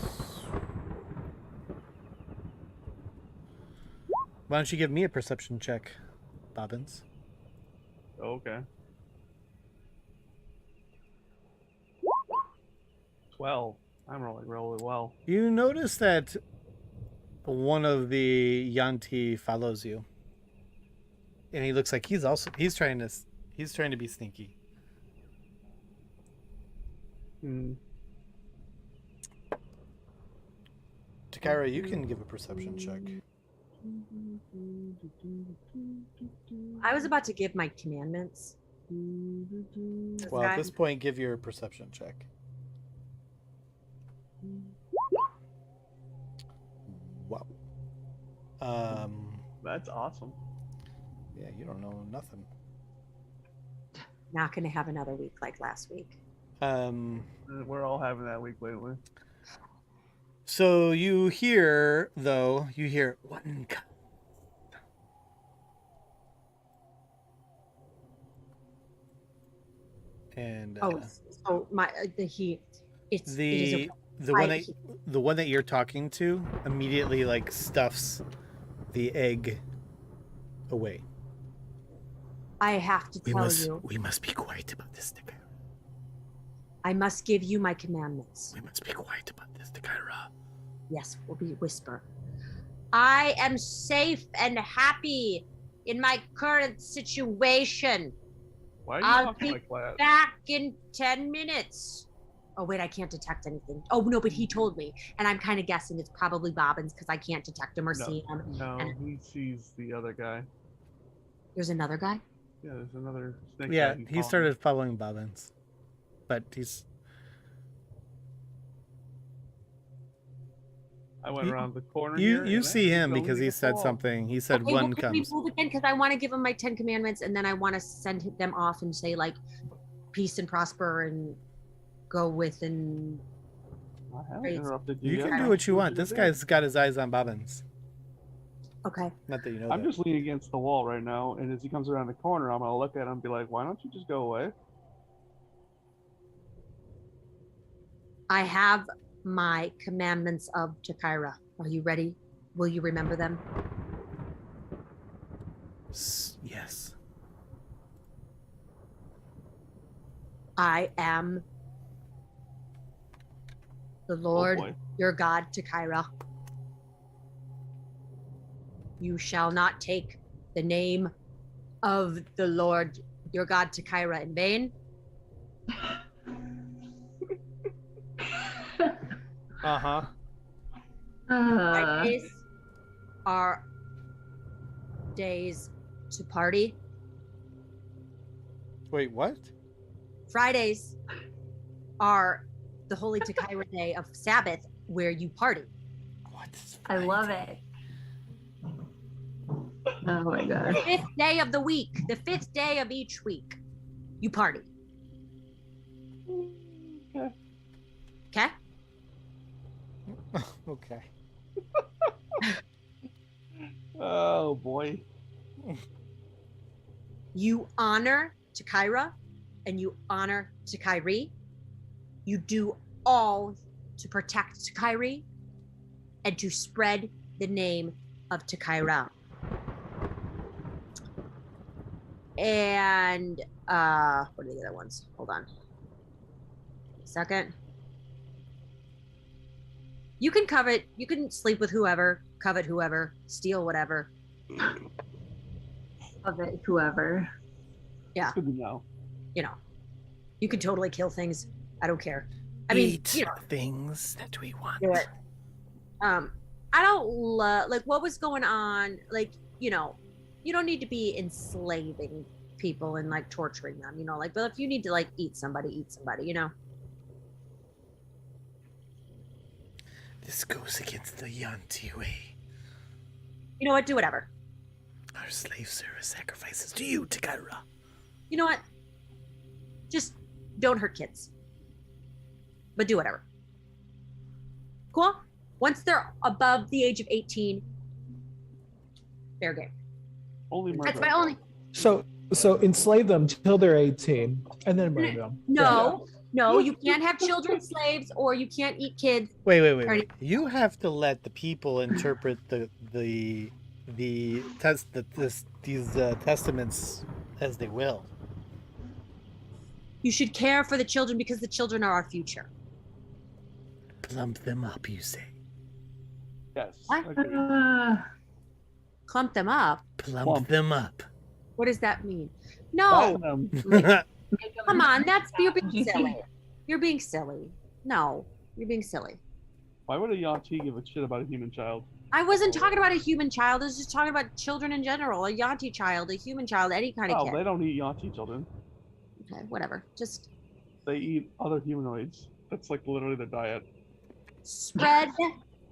Why don't you give me a perception check, Bobbins? Okay. 12. I'm rolling really well. You notice that one of the YUAN-TI follows you, and he looks like he's trying to be sneaky. Hmm. Takira, you can give a perception check. I was about to give my commandments. Well, at this point, give your perception check. Wow. That's awesome. Yeah, you don't know nothing. Not going to have another week like last week. We're all having that week lately. So you hear, though, one cup. And so the heat. It is a the one that you're talking to immediately like stuffs the egg away. I have to tell you. We must be quiet about this, Takara. I must give you my commandments. We must be quiet about this, Takara. Yes, we'll be whisper. I am safe and happy in my current situation. Why are you I'll talking be like that? back in 10 minutes. Oh, wait, I can't detect anything. Oh, no, but he told me. And I'm kind of guessing it's probably Bobbins because I can't detect him or see him. No, And he sees the other guy. there's another guy? Yeah, there's another snake Yeah, guy. he started following Bobbins. But he's... I went around the corner You here. see him because he said something. He said Okay, one can we comes. move again? Because I want to give him my 10 commandments and then I want to send them off and say, like, peace and prosper and go with and... I haven't interrupted you You yet. can do what you want. This guy's got his eyes on Bobbins. Okay. Not that you know I'm that. just leaning against the wall right now, and as he comes around the corner, I'm going to look at him and be like, why don't you just go away? I have my commandments of Takira. Are you ready? Will you remember them? Yes. I am the Lord, boy. your God, Takira. You shall not take the name of the Lord, your God, Takira, in vain. Uh-huh. Fridays are days to party. Wait, what? Fridays are the holy Takira day of Sabbath where you party. What? I love it. Oh my The god. 5th day of the week, the 5th day of each week, you party. Okay. Okay? Okay. Oh, boy. You honor Takira and you honor Takairi. You do all to protect Takairi and to spread the name of Takira. And what are the other ones? Hold on. A second. You can covet, you can sleep with whoever, covet whoever, steal whatever. Of it, whoever. Yeah. Good to know. You know. You can totally kill things. I don't care. I mean, Eat you know, things that we want. do it. I don't love like what was going on, like, you know, you don't need to be enslaving people and like torturing them, you know, like, but if you need to like eat somebody, you know. This goes against the YUAN-TI way. You know what? Do whatever. Our slave service sacrifices to you, Takara. You know what? Just don't hurt kids. But do whatever. Cool? Once they're above the age of 18, fair game. Only murder. That's my only. So enslave them till they're 18 and then murder them. No, you can't have children slaves or you can't eat kids. Wait. You have to let the people interpret these testaments as they will. You should care for the children because the children are our future. Plump them up, you say. Yes. What? Agreed. Clump them up. Plump them up. What does that mean? No, Platinum. come on, you're being silly. You're being silly. No, you're being silly. Why would a YUAN-TI give a shit about a human child? I wasn't talking about a human child. I was just talking about children in general. A YUAN-TI child, a human child, any kind of Oh, kid. they don't eat YUAN-TI children. Okay, whatever. Just They eat other humanoids. That's like literally their diet. spread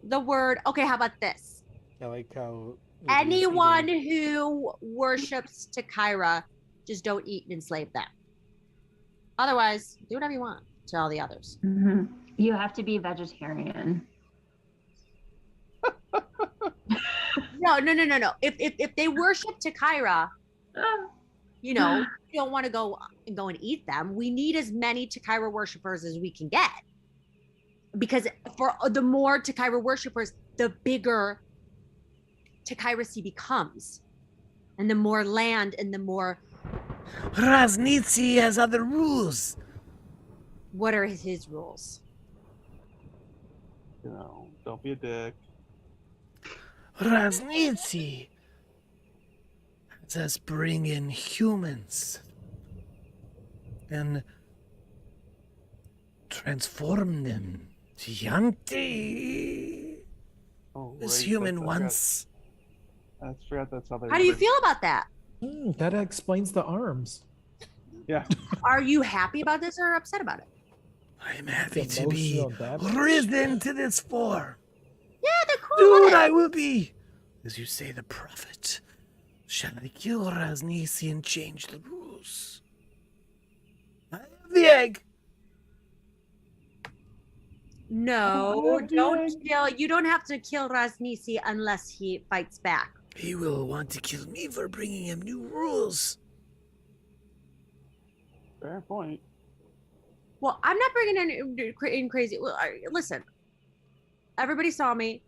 the word. Okay, how about this? I like how Anyone who worships Takira, just don't eat and enslave them. Otherwise, do whatever you want to all the others. Mm-hmm. You have to be vegetarian. No. If they worship Takaira, you don't want to go and eat them. We need as many Takaira worshippers as we can get. Because for the more Takaira worshippers, the bigger Takairacy becomes. And the more land and the more... Raznitsi has other rules. What are his rules? Don't be a dick. Raznitsi has us bring in humans and transform them to YUAN-TI Oh, as right, human I forgot- once. I forgot that's how they. How do you feel about that? That explains the arms. Yeah. Are you happy about this or upset about it? I'm happy to be Emotional damage. risen to this form. Yeah, they're cool Dude, with it. I will be, as you say, the prophet. Shall I kill Raznisi and change the rules? I have the egg. No, don't kill. You don't have to kill Raznisi unless he fights back. He will want to kill me for bringing him new rules. Fair point. Well, I'm not bringing in crazy. Well, listen, everybody saw me.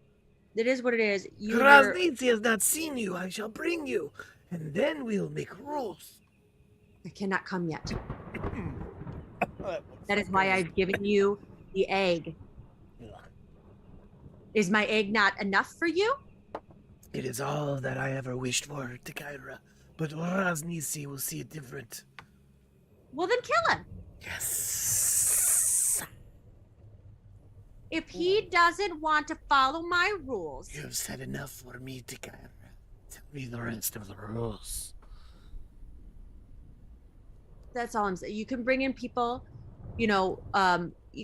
It is what it is. Raznisi has not seen you. I shall bring you, and then we'll make rules. I cannot come yet. That is why I've given you the egg. Is my egg not enough for you? It is all that I ever wished for, Takaira. But Raznisi will see it different. Well, then kill him. Yes. If he doesn't want to follow my rules, You have said enough for me, Takaira. Tell me the rest of the rules. that's all I'm saying. You can bring in people, you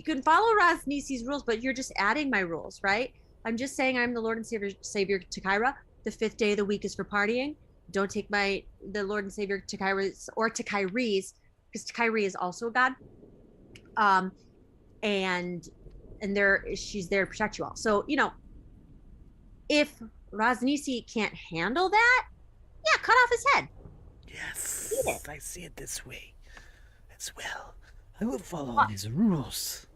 can follow Raznisi's rules, but you're just adding my rules, right? I'm just saying I'm the Lord and Savior Takaira. The 5th day of the week is for partying. Don't take the Lord and Savior Takaira's or Takairi's, because Takairi is also a god. And she's there to protect you all. So, if Raznisi can't handle that, yeah, cut off his head. Yes, I see it this way as well. I will follow these rules.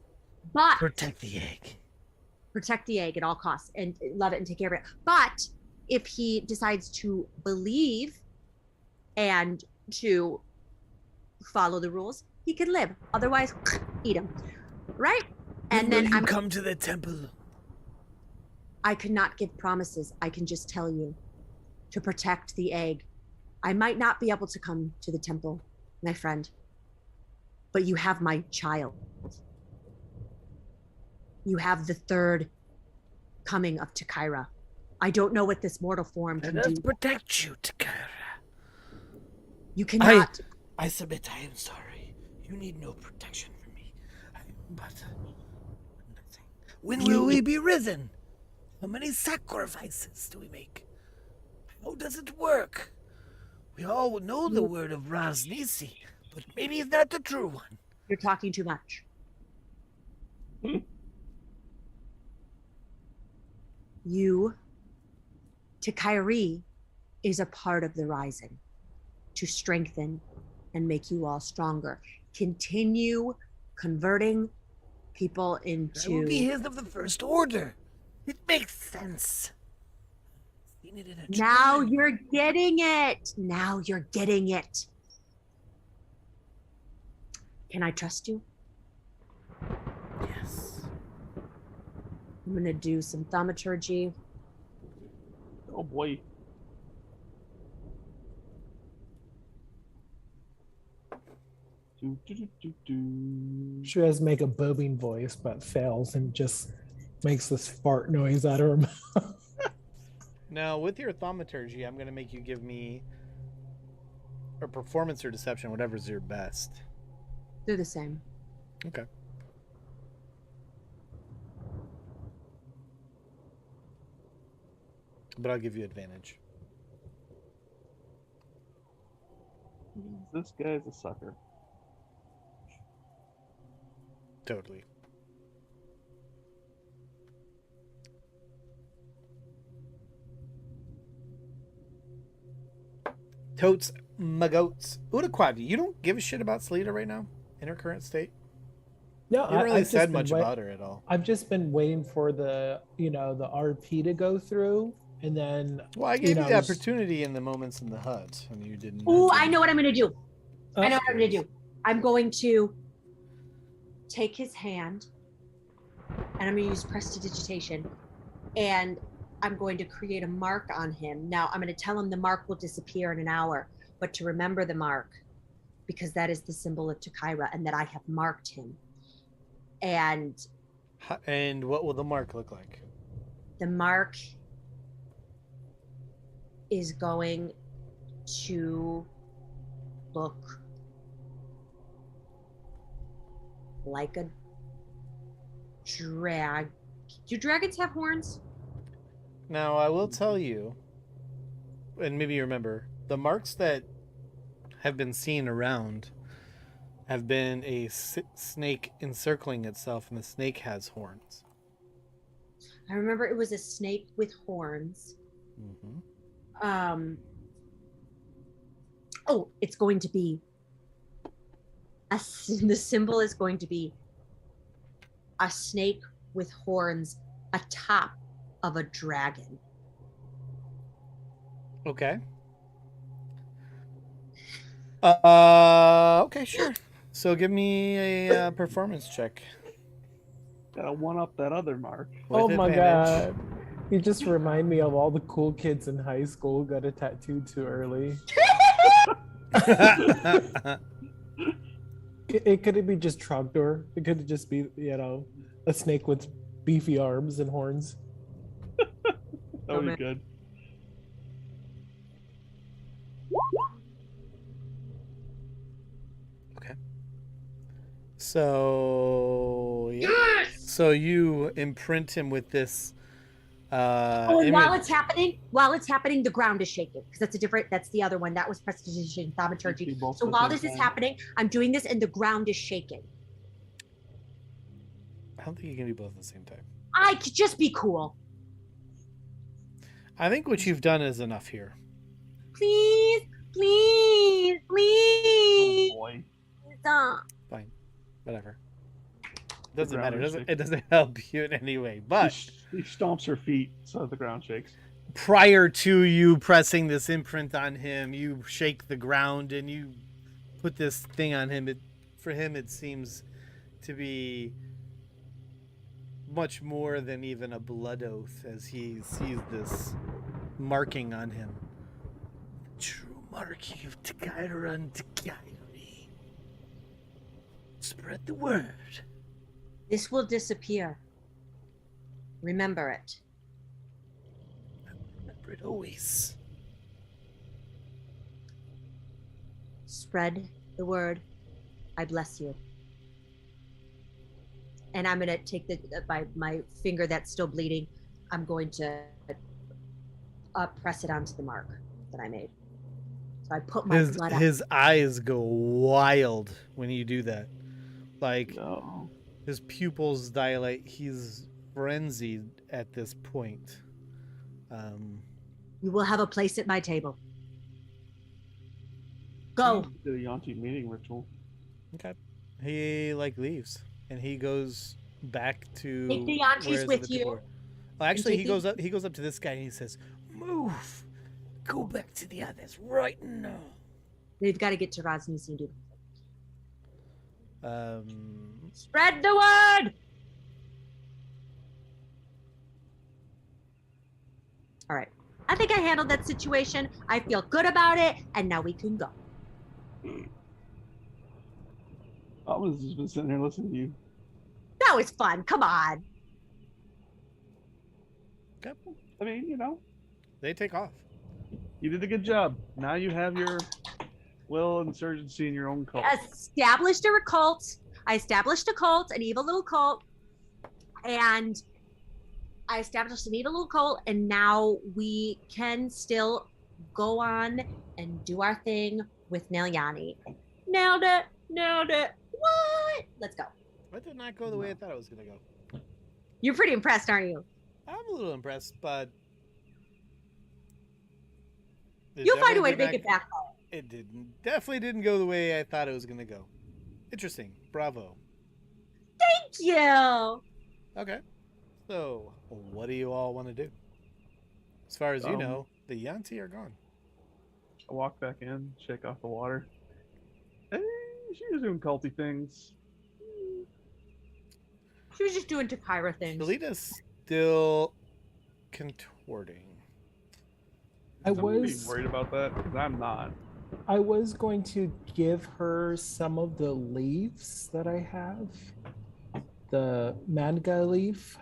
But Protect the egg. protect the egg at all costs and love it and take care of it. But if he decides to believe and to follow the rules, he can live. Otherwise, eat him. Right? And When then will you come to the temple? I cannot give promises. I can just tell you to protect the egg. I might not be able to come to the temple, my friend, but you have my child. You have the 3rd coming of Takaira. I don't know what this mortal form can Let us do. protect you, Takaira. You cannot. I submit I am sorry. You need no protection from me. I am but nothing. When will we be risen? How many sacrifices do we make? How does it work? We all know the word of Raznisi, but maybe it's not the true one. You're talking too much. You, Takairi, is a part of the rising to strengthen and make you all stronger. Continue converting people I will into... be his of the first order. It makes sense. Seen it in a Now dream. you're getting it. Now you're getting it. Can I trust you? Yes. I'm going to do some thaumaturgy. Oh boy. She tries to make a booming voice, but fails and just makes this fart noise out of her mouth. Now, with your thaumaturgy, I'm going to make you give me a performance or deception, whatever's your best. They're the same. Okay. But I'll give you advantage. This guy's a sucker. Totally. Totes Magoats. Udaquad, you don't give a shit about Selena right now in her current state? No, You haven't really I've just said been much about her at all. I've just been waiting for the the RP to go through, and then Well, I gave you the opportunity in the moments in the hut, and you didn't. Oh, I know what I'm going to do. I know what I'm going curious. to do. I'm going to take his hand, and I'm going to use prestidigitation, and I'm going to create a mark on him. Now, I'm going to tell him the mark will disappear in an hour, but to remember the mark, because that is the symbol of Takaira, and that I have marked him. And what will the mark look like? the mark is going to look like a drag. Do dragons have horns? Now, I will tell you, and maybe you remember, the marks that have been seen around have been a snake encircling itself, and the snake has horns. I remember it was a snake with horns. Mm-hmm. Oh, it's going to be the symbol is going to be a snake with horns atop of a dragon. Okay. Okay, sure. So give me a performance check. Gotta one up that other mark. With Oh my advantage. god. You just remind me of all the cool kids in high school who got a tattoo too early. It could be just Trogdor. It could just be, a snake with beefy arms and horns. That would be good. Okay. So yeah. So you imprint him with this. And while it's happening, the ground is shaking because that's the other one. That was prestidigitation, thaumaturgy. So while this is happening, I'm doing this and the ground is shaking. I don't think you can do both at the same time. I could just be cool. I think what you've done is enough here. Please, please, please. Oh boy. Stop. Fine. Whatever. Doesn't ground matter. is It doesn't help you in any way. But He stomps her feet so the ground shakes. prior to you pressing this imprint on him, you shake the ground and you put this thing on him. For him, it seems to be much more than even a blood oath as he sees this marking on him. True marking of Takaira and Takairi. Spread the word. This will disappear. Remember it. Remember it always. Spread the word. I bless you. And I'm going to take my finger that's still bleeding. I'm going to press it onto the mark that I made. So I put my blood out. His eyes go wild when you do that. Like, No. his pupils dilate. He's frenzied at this point. You will have a place at my table. Go. Did a YUAN-TI meeting ritual. Okay. He leaves and he goes back to Take the YUAN-TIs with you. Well, actually, he take goes up. He goes up to this guy and he says, "Move, go back to the others right now." They've got to get to Rasmussen. Spread the word. All right. I think I handled that situation. I feel good about it, and now we can go. I was just been sitting here listening to you. That was fun. Come on. Okay. I mean, They take off. you did a good job. Now you have your insurgency in your own cult. I established a cult, an evil little cult, and now we can still go on and do our thing with Nelyani. Nailed it. What? Let's go. That did not go the way I thought it was going to go. You're pretty impressed, aren't you? I'm a little impressed, but You'll find a way to definitely make it back. It definitely didn't go the way I thought it was going to go. Interesting. Bravo. Thank you. Okay. So, what do you all want to do? As far as you know, the YUAN-TI are gone. I walk back in, shake off the water. Hey, she was doing culty things. She was just doing Takira things. Shalita's still contorting. I Somebody was worried about that because I'm not. I was going to give her some of the leaves that I have, the manga leaf,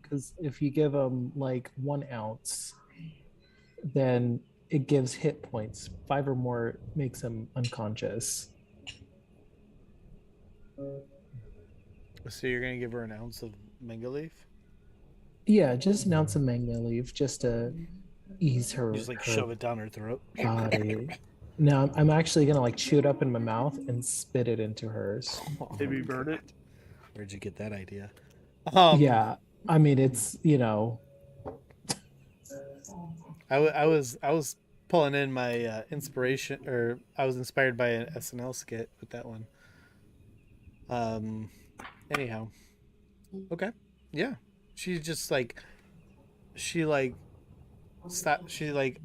because if you give them like 1 ounce, then it gives hit points. 5 or more makes them unconscious. So you're going to give her an ounce of mango leaf? Yeah, just an ounce of manga leaf just to ease her. Just like her shove it down her throat. body. Now I'm actually gonna like chew it up in my mouth and spit it into hers. Maybe burn it. Where'd you get that idea? Yeah, I mean it's I was pulling in my inspiration, or I was inspired by an SNL skit with that one. Anyhow, okay, yeah. She just like she like stop. She like.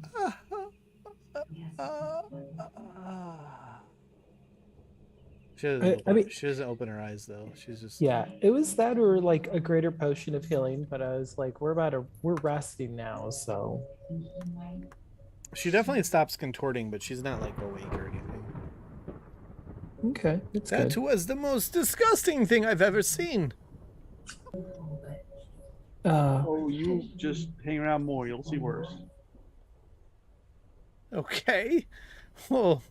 She doesn't open her eyes though. She's just it was that or like a greater potion of healing, but I was like, we're resting now, so She definitely stops contorting, but she's not like awake or anything. okay, that's That good. was the most disgusting thing I've ever seen. Oh, you just hang around more. You'll see worse. Okay. Well,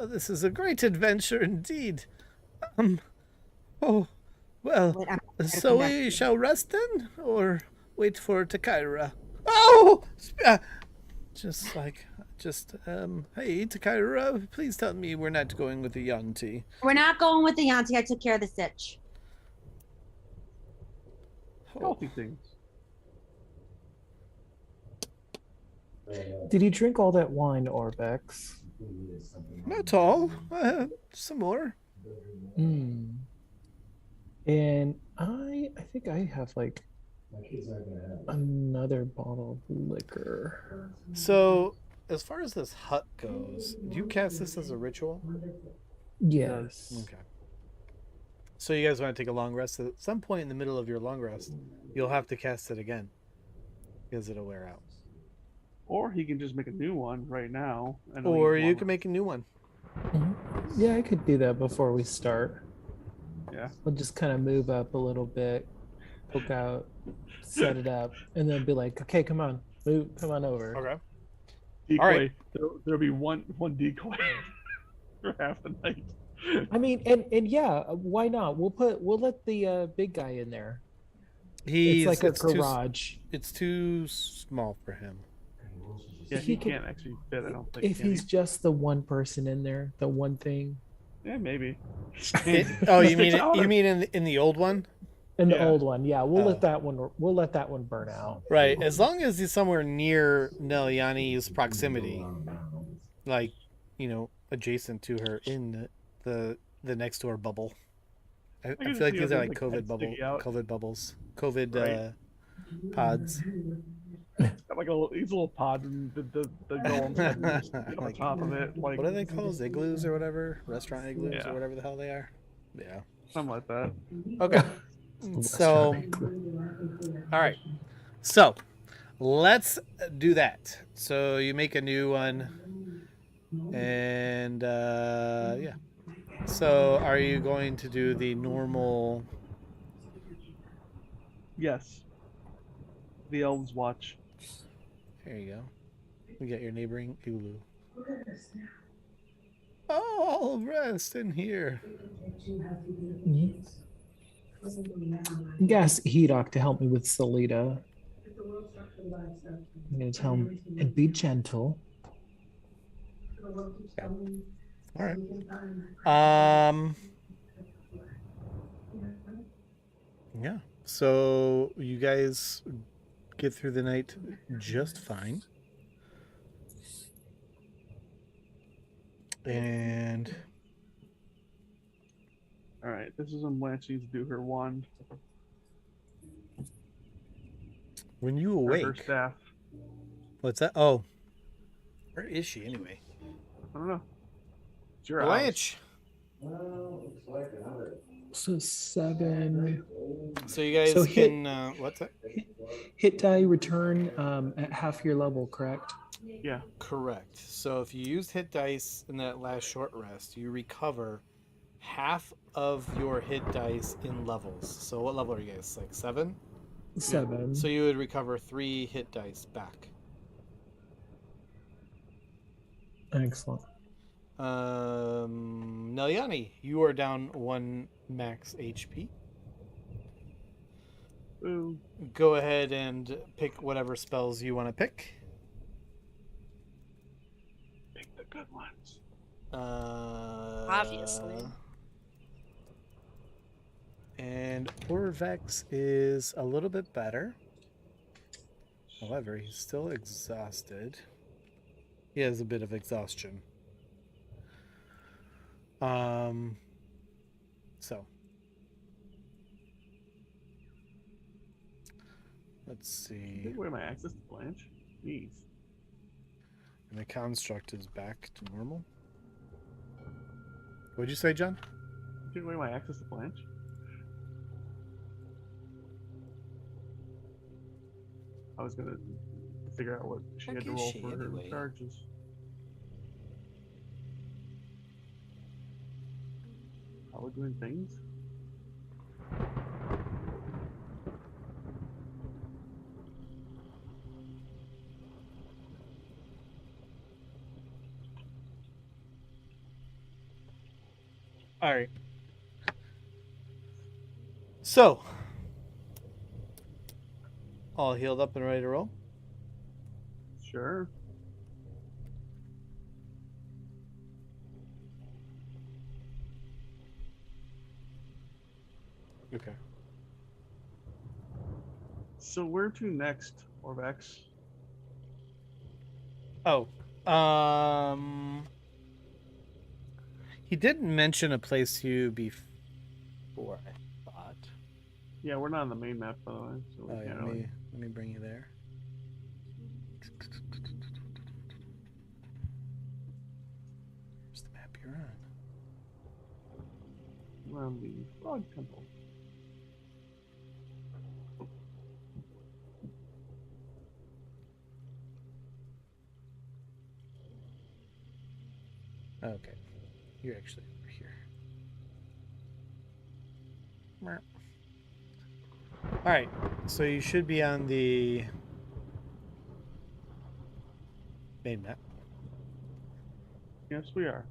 this is a great adventure indeed. Oh, well, Wait, I'm so we shall rest then, or wait for Takira? Oh! Hey, Takira, please tell me we're not going with the YUAN-TI. We're not going with the auntie. I took care of the sitch. Healthy things. Did you drink all that wine, Orbex? Not all. Some more. And I think I have like another bottle of liquor. So, as far as this hut goes, do you cast this as a ritual? Yes. Okay. So you guys want to take a long rest? At some point in the middle of your long rest, you'll have to cast it again because it'll wear out. Or he can just make a new one right now. Or you can make a new one. Yeah, I could do that before we start. Yeah. We'll just kind of move up a little bit, poke out, set it up, and then be like, okay, come on over. Okay. Decoy. All right. There'll be one decoy for half the night. I mean, and yeah, why not? We'll let the big guy in there. It's like a garage. It's too small for him. Yeah, he can't actually fit. I don't think. If he's just the one person in there, the one thing. Yeah, maybe. You mean in the old one? In the old one, yeah. We'll let that one burn out. Right, as long as he's somewhere near Nelyani's proximity, like adjacent to her in the next door bubble. I feel like these are like COVID bubbles, COVID pods. Got like these little pods and the golems on top of it. Like, what are they called? Igloos or whatever? Restaurant igloos or whatever the hell they are. Yeah. Something like that. Okay. So, all right. So, let's do that. So you make a new one, and yeah. So, are you going to do the normal? Yes. The elves watch. There you go. We got your neighboring igloo. I'll rest in here. Yes, Hedok to help me with Salida. I'm gonna tell him and be gentle. Yeah. All right. Yeah. So you guys get through the night just fine. And All right, this is when Blanche needs to do her wand when you or her awake, staff. what's that? Oh, where is she anyway? I don't know. It's your house. Blanche. So 7. So you guys So can. What's that? Hit die return at half your level, correct? Yeah. Correct. So if you used hit dice in that last short rest, you recover half of your hit dice in levels. So what level are you guys? Like 7? 7. So you would recover 3 hit dice back. Excellent. Nelyani, you are down 1 max HP. Ooh. Go ahead and pick whatever spells you want to pick. Pick the good ones. Obviously. And Orvex is a little bit better. However, he's still exhausted. He has a bit of exhaustion. So let's see. Take away my access to Blanche. Jeez. And the construct is back to normal. What'd you say, John? Take away my access to Blanche. I was gonna figure out what she What had to is roll she for anyway? her charges. Probably doing things. All right. So, all healed up and ready to roll? Sure. Okay. So where to next, Orvex? Oh, he didn't mention a place to before, I thought. Yeah, we're not on the main map, by the way. So we Oh yeah, can't let really... me bring you there. Where's the map you're on? We're on the Frog Temple. Okay, you're actually over here. All right, so you should be on the main map. Yes, we are.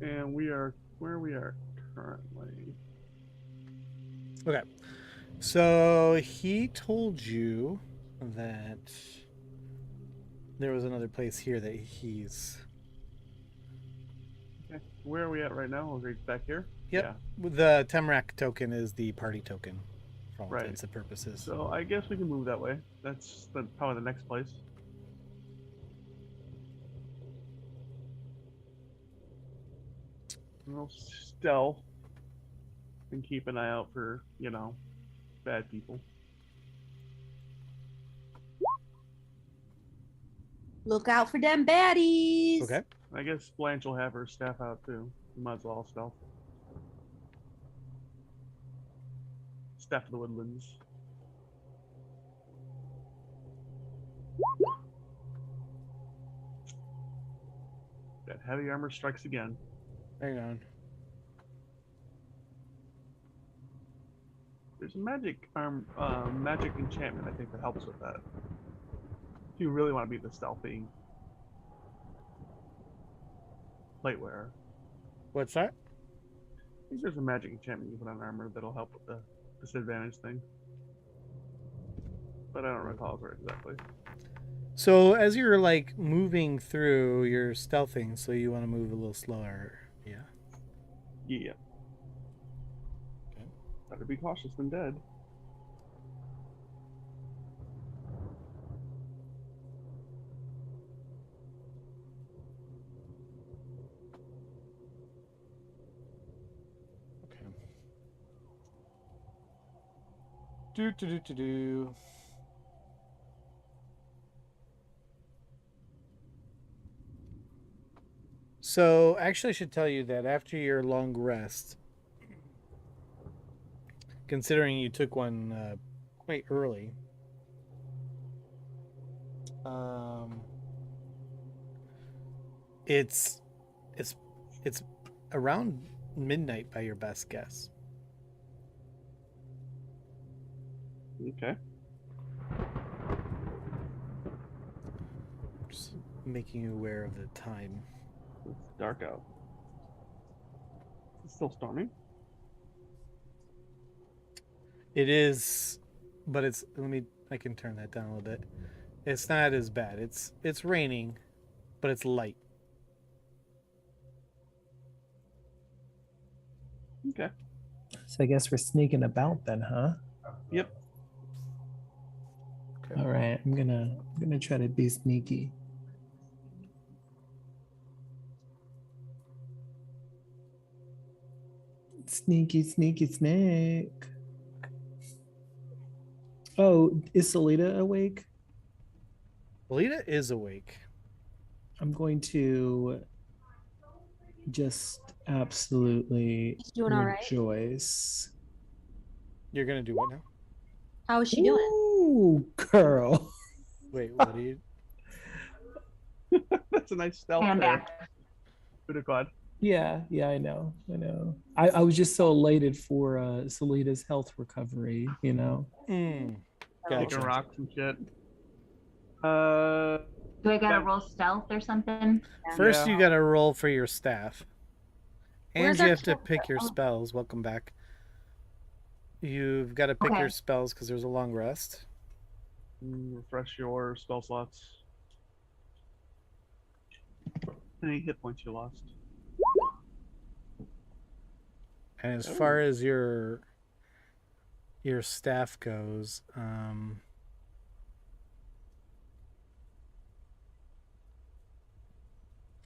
And we are where we are currently. Okay, so he told you that there was another place here that he's. Okay. Where are we at right now? Are we back here? Yep. Yeah. The Temrak token is the party token for all Right. intents and purposes. So I guess we can move that way. That's probably the next place. We'll stealth and keep an eye out for, bad people. Look out for them baddies. Okay. I guess Blanche will have her staff out too. We might as well all stealth. Staff of the Woodlands. That heavy armor strikes again. Hang on. There's a magic enchantment I think that helps with that. If you really want to be the stealthy plate wearer. What's that? I think there's a magic enchantment you put on armor that'll help with the disadvantage thing. But I don't recall where exactly. So as you're like moving through, you're stealthing, so you want to move a little slower. Yeah. Yeah. Okay. Better be cautious than dead. Do do do do do. So, actually, I should tell you that after your long rest, considering you took one quite early, um, it's it's it's around midnight by your best guess. Okay. Just making you aware of the time. It's dark out. It's still storming. It is, but it's. I can turn that down a little bit. It's not as bad. It's raining, but it's light. Okay. So I guess we're sneaking about then, huh? Yep. Okay. All right, I'm gonna try to be sneaky. Sneaky, sneaky, snake. Oh, is Salita awake? Lita is awake. I'm going to just absolutely She's doing all right. rejoice. You're gonna do what now? How is she doing? Ooh, girl. Wait, what do you? That's a nice stealth Stand there. back. Budokwad. Yeah, I know. I was just so elated for Salita's health recovery, you know. Taking Gotcha. rocks and shit. Do I gotta roll stealth or something? First, Yeah. you gotta roll for your staff, and Where's you our have to staff? pick your spells. Welcome back. You've got to pick Okay. your spells because there's a long rest. Refresh your spell slots. Any hit points you lost? And as far as your staff goes,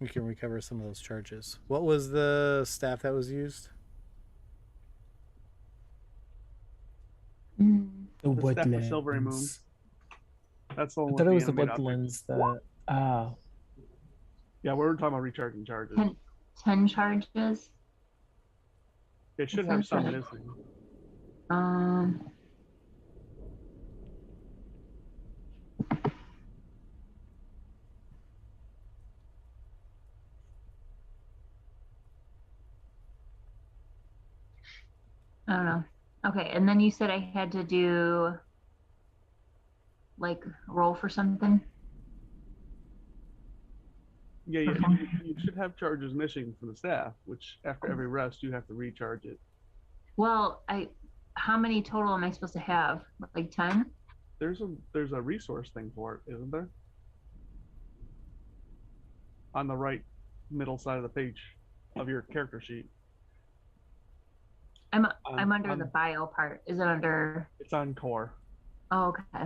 you can recover some of those charges. What was the staff that was used? The The staff of Silvery Moon. woodlands. That's the I one. thought it was the animate object. woodlands that Yeah, we were talking about recharging charges. 10 charges. It should have some missing. I don't know. Okay, and then you said I had to do like roll for something. Yeah, you should have charges missing from the staff, which after every rest you have to recharge it. Well, how many total am I supposed to have? Like 10? There's a resource thing for it, isn't there? On the right middle side of the page of your character sheet. I'm under the bio part. Is it under? It's on core. Oh, okay.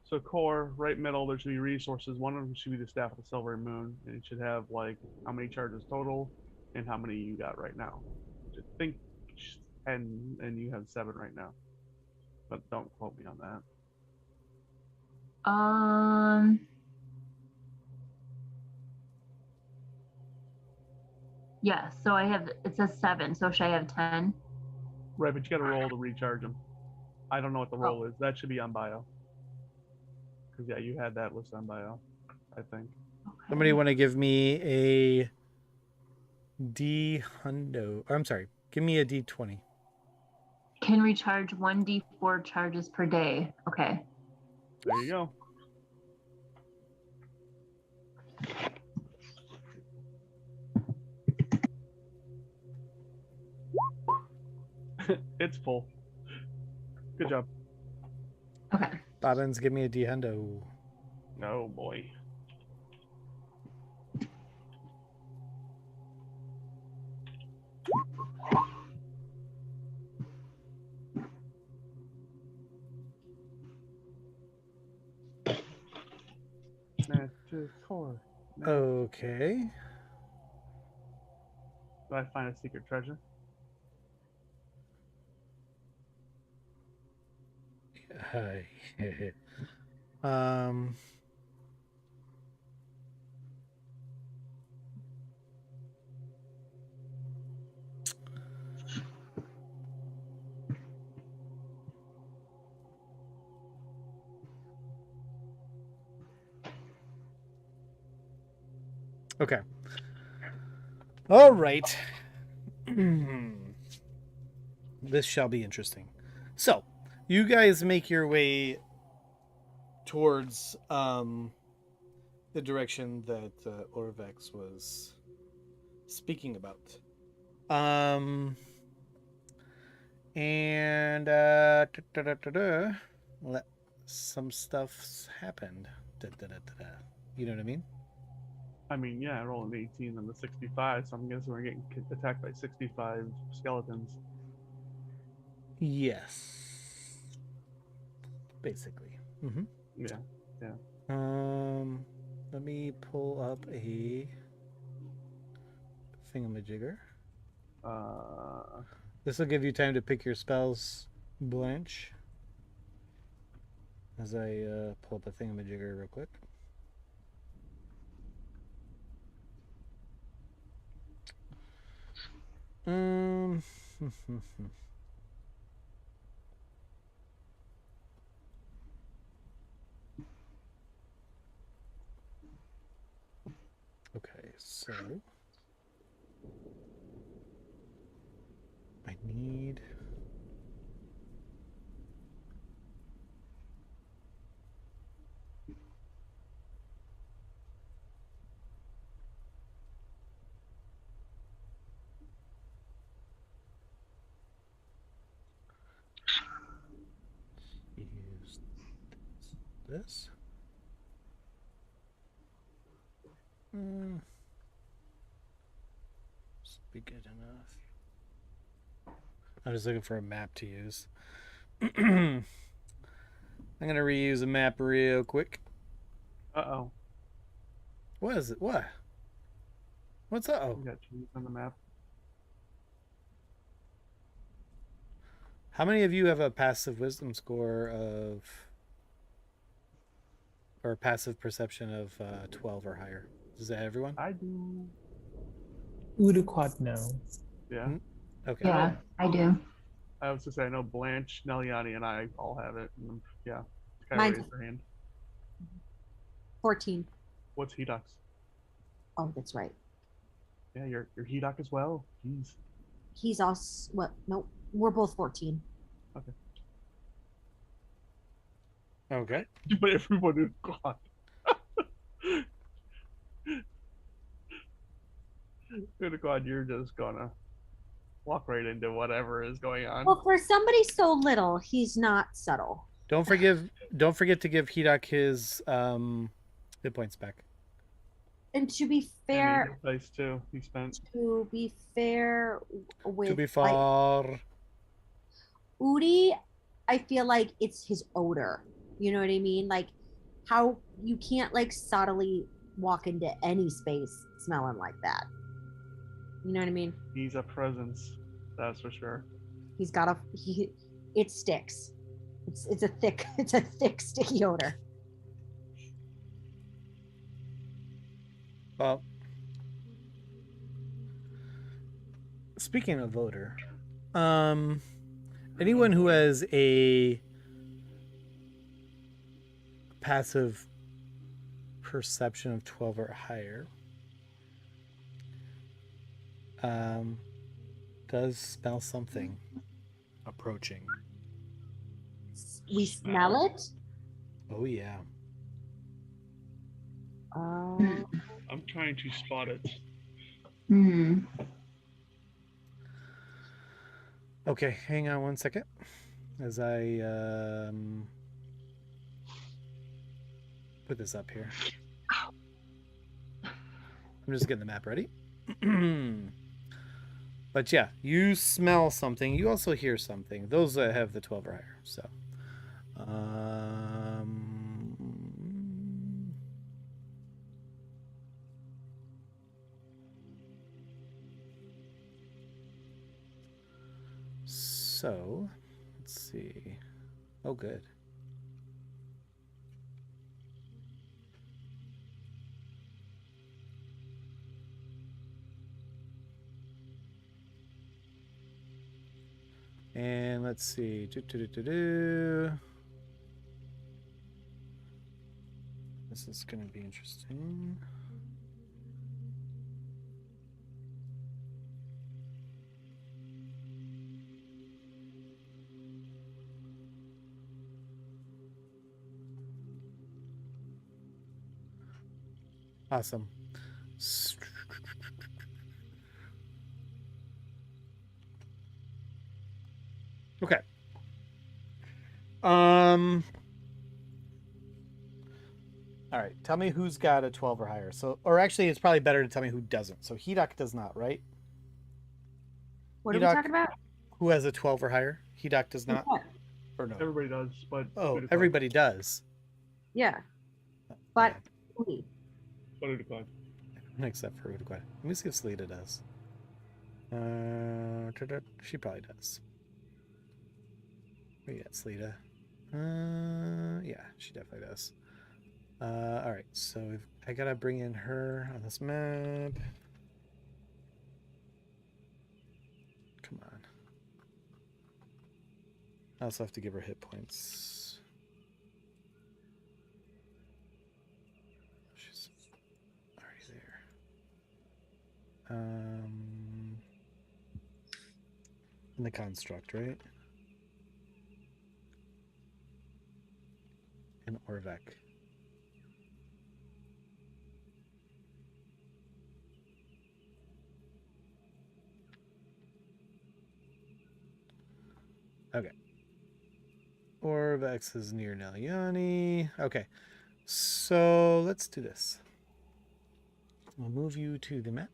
So core, right middle, there should be resources. One of them should be the Staff of the Silvery Moon, and it should have like how many charges total and how many you got right now. I think 10, and you have 7 right now. But don't quote me on that. Yeah, so I have, it says 7, so should I have 10? Right, but you got to roll to recharge them. I don't know what the roll is. That should be on bio. Because yeah, you had that listed on bio, I think. Okay. Somebody want to give me a D hundo? Or, I'm sorry, give me a D20. Can recharge 1d4 charges per day. Okay. There you go. It's full. Good job. Okay. Bobbins, give me a D hundo. Oh boy. Core. Okay. Do I find a secret treasure? um. Okay. All right. This shall be interesting. So, you guys make your way towards the direction that Orvex was speaking about. And some stuff's happened. You know what I mean? I mean, yeah, I rolled an 18 on the 65, so I'm guessing we're getting attacked by 65 skeletons. Yes. Basically. Mm-hmm. Yeah, yeah. Let me pull up a thingamajigger. This will give you time to pick your spells, Blanche. As I pull up a thingamajigger real quick. Okay, so I need use this. This be good enough. I'm just looking for a map to use. I'm gonna reuse a map real quick. Uh-oh. What is it? What? What's uh-oh? We got trees on the map. How many of you have a passive wisdom score of or passive perception of 12 or higher? Is that everyone? I do. Udaquad, no. Yeah. Okay. Yeah, I do. I was to say, I know Blanche, Neliani, and I all have it. And, yeah. Kind of Mine's- raised her hand. 14. What's Hedok's? Oh, that's right. Yeah, you're Hedok as well. Jeez. He's also what? No, we're both 14. Okay. But everyone is gone. God, you're just gonna walk right into whatever is going on. Well, for somebody so little, he's not subtle. Don't forget to give Hedok his hit points back. And to be fair, And he hit dice too. He spent. to be fair with To be like, fair. Udi, I feel like it's his odor. You know what I mean? Like how you can't like subtly walk into any space smelling like that. You know what I mean? He's a presence. That's for sure. He's got it sticks. It's a thick sticky odor. Well, speaking of odor, anyone who has a passive perception of 12 or higher does smell something approaching. We smell it. Oh yeah. I'm trying to spot it. Hmm. Okay, hang on one second as I put this up here. I'm just getting the map ready. But yeah, you smell something. You also hear something. Those that have the 12 or higher. So, so let's see. Oh, good. And let's see. This is going to be interesting. Awesome. Okay. All right. Tell me who's got a 12 or higher. So, or actually, it's probably better to tell me who doesn't. So, Hedok does not, right? What are we Hedok, talking about? who has a 12 or higher? Hedok does not, Yeah. or no? Everybody does, but Oh, Udacod. everybody does. Yeah. But Okay. me. But Udacod. Except for Uruguay. Let me see if Selita does. She probably does. We got Selita. Yeah, she definitely does. All right, so I gotta bring in her on this map. Come on. I also have to give her hit points. She's already there. In the construct, right? In Orvek. Okay. Orvex is near Naliani. Okay. So let's do this. We'll move you to the map.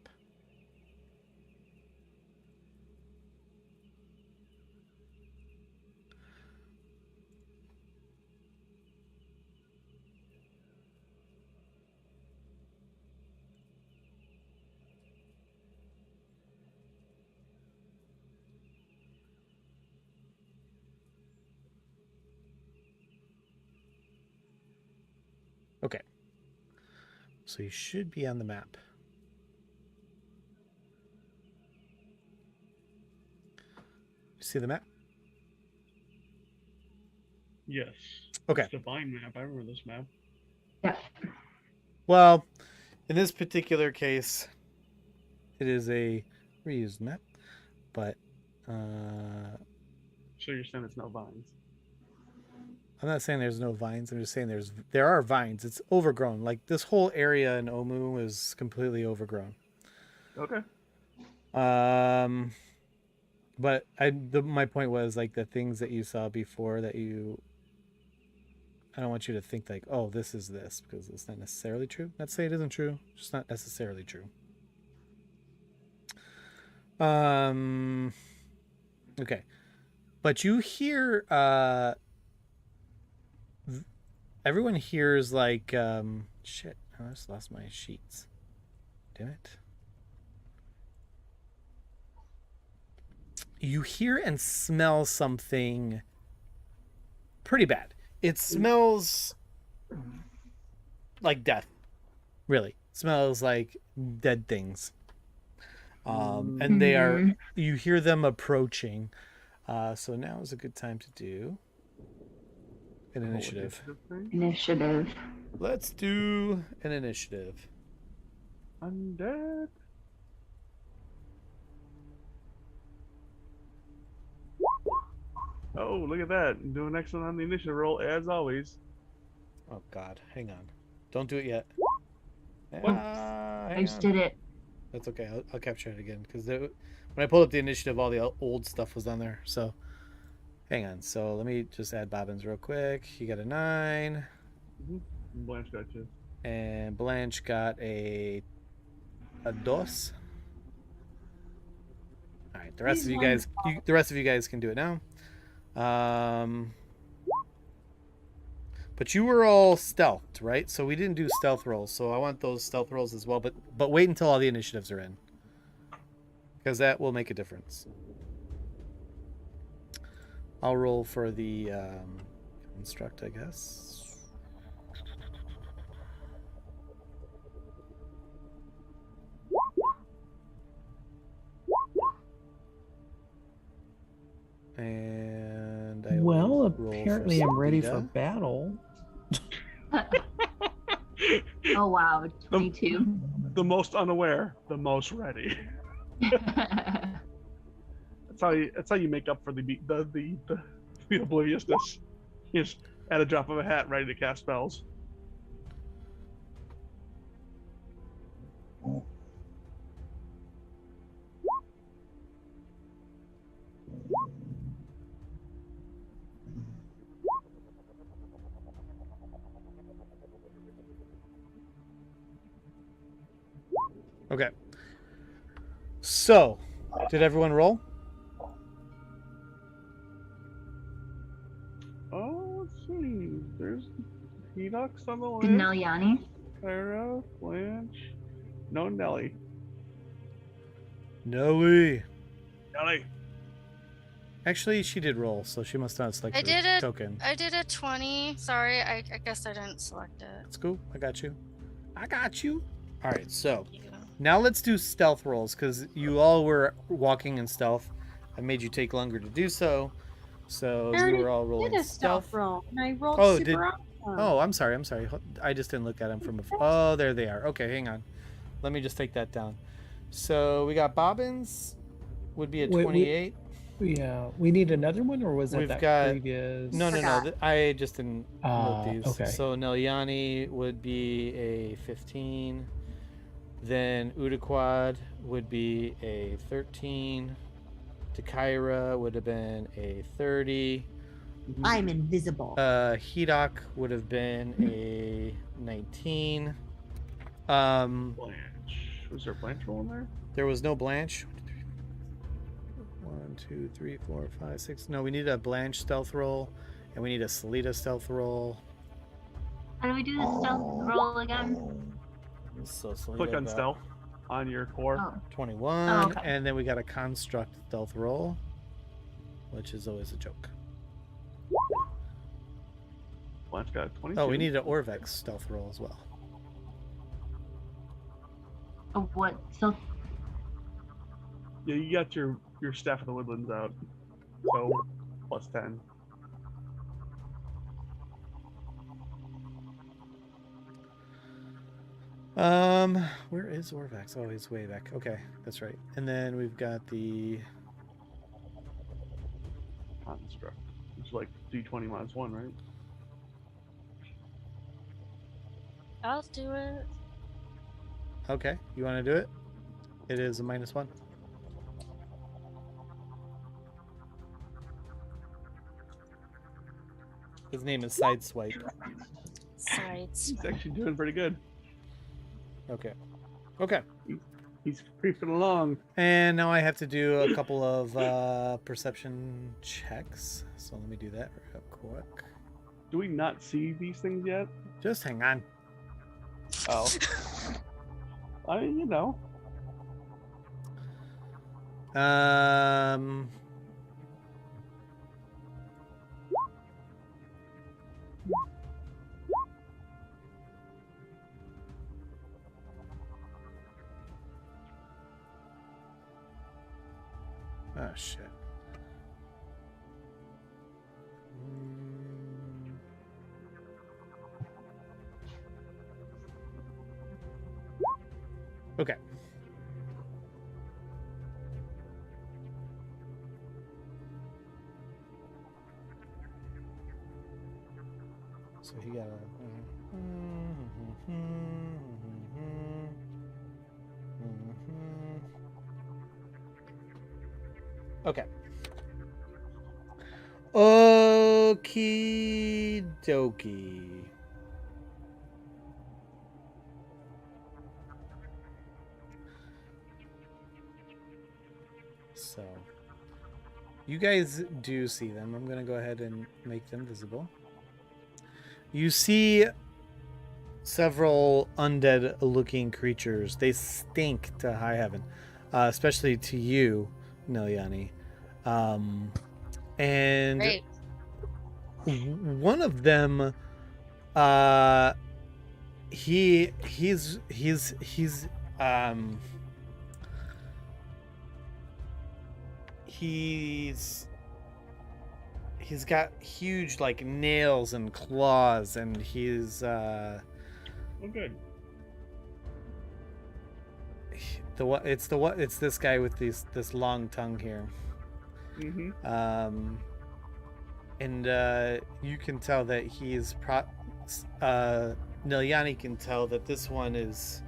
Okay. So you should be on the map. You see the map? Yes. Okay. It's Divine map. I remember this map. Yeah. Well, in this particular case, it is a reused map, but So you're saying it's no vines? I'm not saying there's no vines. I'm just saying there are vines. It's overgrown. Like this whole area in Omu is completely overgrown. Okay. But my point was like the things that you saw before that I don't want you to think like, oh, this is this, because it's not necessarily true. Not to say it isn't true, just not necessarily true. Okay. But you hear everyone hears like shit, I just lost my sheets. Damn it. You hear and smell something pretty bad. It smells like death. Really. It smells like dead things. And they are, you hear them approaching. So now is a good time to do an initiative. Initiative. Let's do an initiative. Undead. Oh, look at that. Doing excellent on the initiative roll, as always. Oh, God. Hang on. Don't do it yet. I just did it. That's okay. I'll capture it again. Because when I pulled up the initiative, all the old stuff was on there. So, hang on. So, let me just add Bobbins real quick. He got a 9. Blanche got you. And Blanche got a dos. All right. The rest of you guys can do it now. But you were all stealthed, right? So we didn't do stealth rolls. So I want those stealth rolls as well. But wait until all the initiatives are in, because that will make a difference. I'll roll for the construct, I guess. And I Well, will roll for apparently I'm ready for Sabita. battle. Oh wow, 22. The most unaware, the most ready. That's how you make up for the obliviousness. You just at a drop of a hat, ready to cast spells. Okay. So, did everyone roll? Oh, let's see. There's Hedux on the list. Did Nelyani? Clara, Blanche. No Nelly. Nelly. Nelly. Actually, she did roll, so she must not have selected a token. I did a 20. Sorry, I guess I didn't select it. That's cool. I got you. I got you. All right, so Yeah. now let's do stealth rolls because you all were walking in stealth. I made you take longer to do so. So you were all rolling did a stealth roll, and I rolled Oh, super did- awesome. Oh, I'm sorry. I just didn't look at them from before. Oh, there they are. Okay, hang on. Let me just take that down. So we got Bobbins would be a Wait, 28. Yeah, we need another one, or was that We've that got- previous? No. Forgot. I just didn't note these. Okay. So Nelyani would be a 15. Then Udaquad would be a 13. Takaira would have been a 30. I'm invisible. Hedok would have been a 19. Blanche. Was there Blanche roll in there? There was no Blanche. 1, 2, 3, 4, 5, 6. No, we need a Blanche stealth roll, and we need a Salita stealth roll. How do we do the stealth roll again? So Salita Click on got stealth on your core. Oh, 21, Oh, okay. and then we got a construct stealth roll, which is always a joke. Blanche got a 22. Oh, we need an Orvex stealth roll as well. oh what? So Yeah, you got your Staff of the Woodlands out. So plus 10. Where is Orvex? Oh, he's way back. Okay, that's right. And then we've got the Construct. It's like D20 minus 1, right? I'll do it. Okay, you want to do it? It is a -1. His name is Sideswipe. Sides. He's actually doing pretty good. Okay. Okay. He's creeping along. And now I have to do a couple of perception checks. So let me do that real quick. Do we not see these things yet? Just hang on. Oh. I mean, you know. Oh shit. Mm. Okay. So he got a. Okay. Okie dokie. So, you guys do see them. I'm going to go ahead and make them visible. You see several undead looking creatures. They stink to high heaven, especially to you, Nelyani. And Great. one of them, he's he's got huge like nails and claws, and he's Oh, good. it's this guy with this long tongue here. Mm-hmm. And you can tell that he's Nilyani can tell that this one is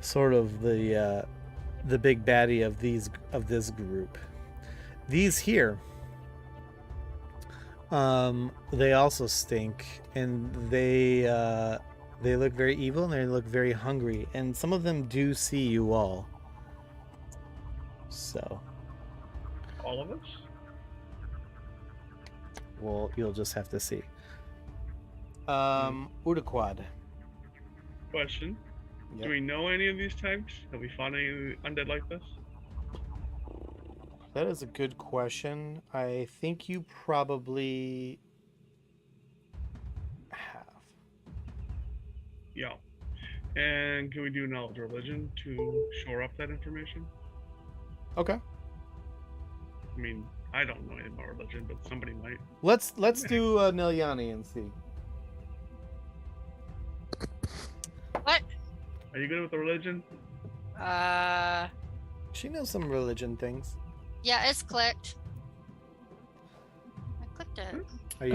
sort of the big baddie of this group. These here, they also stink, and they look very evil, and they look very hungry, and some of them do see you all. So, All of us? well, you'll just have to see. Udaquad. Question. Yep. Do we know any of these types? Have we found any undead like this? That is a good question. I think you probably have. Yeah. And can we do knowledge religion to shore up that information? Okay. I mean, I don't know anything about religion, but somebody might. Let's do Nilyani and see. What? Are you good with the religion? She knows some religion things. Yeah, it's clicked. I clicked it.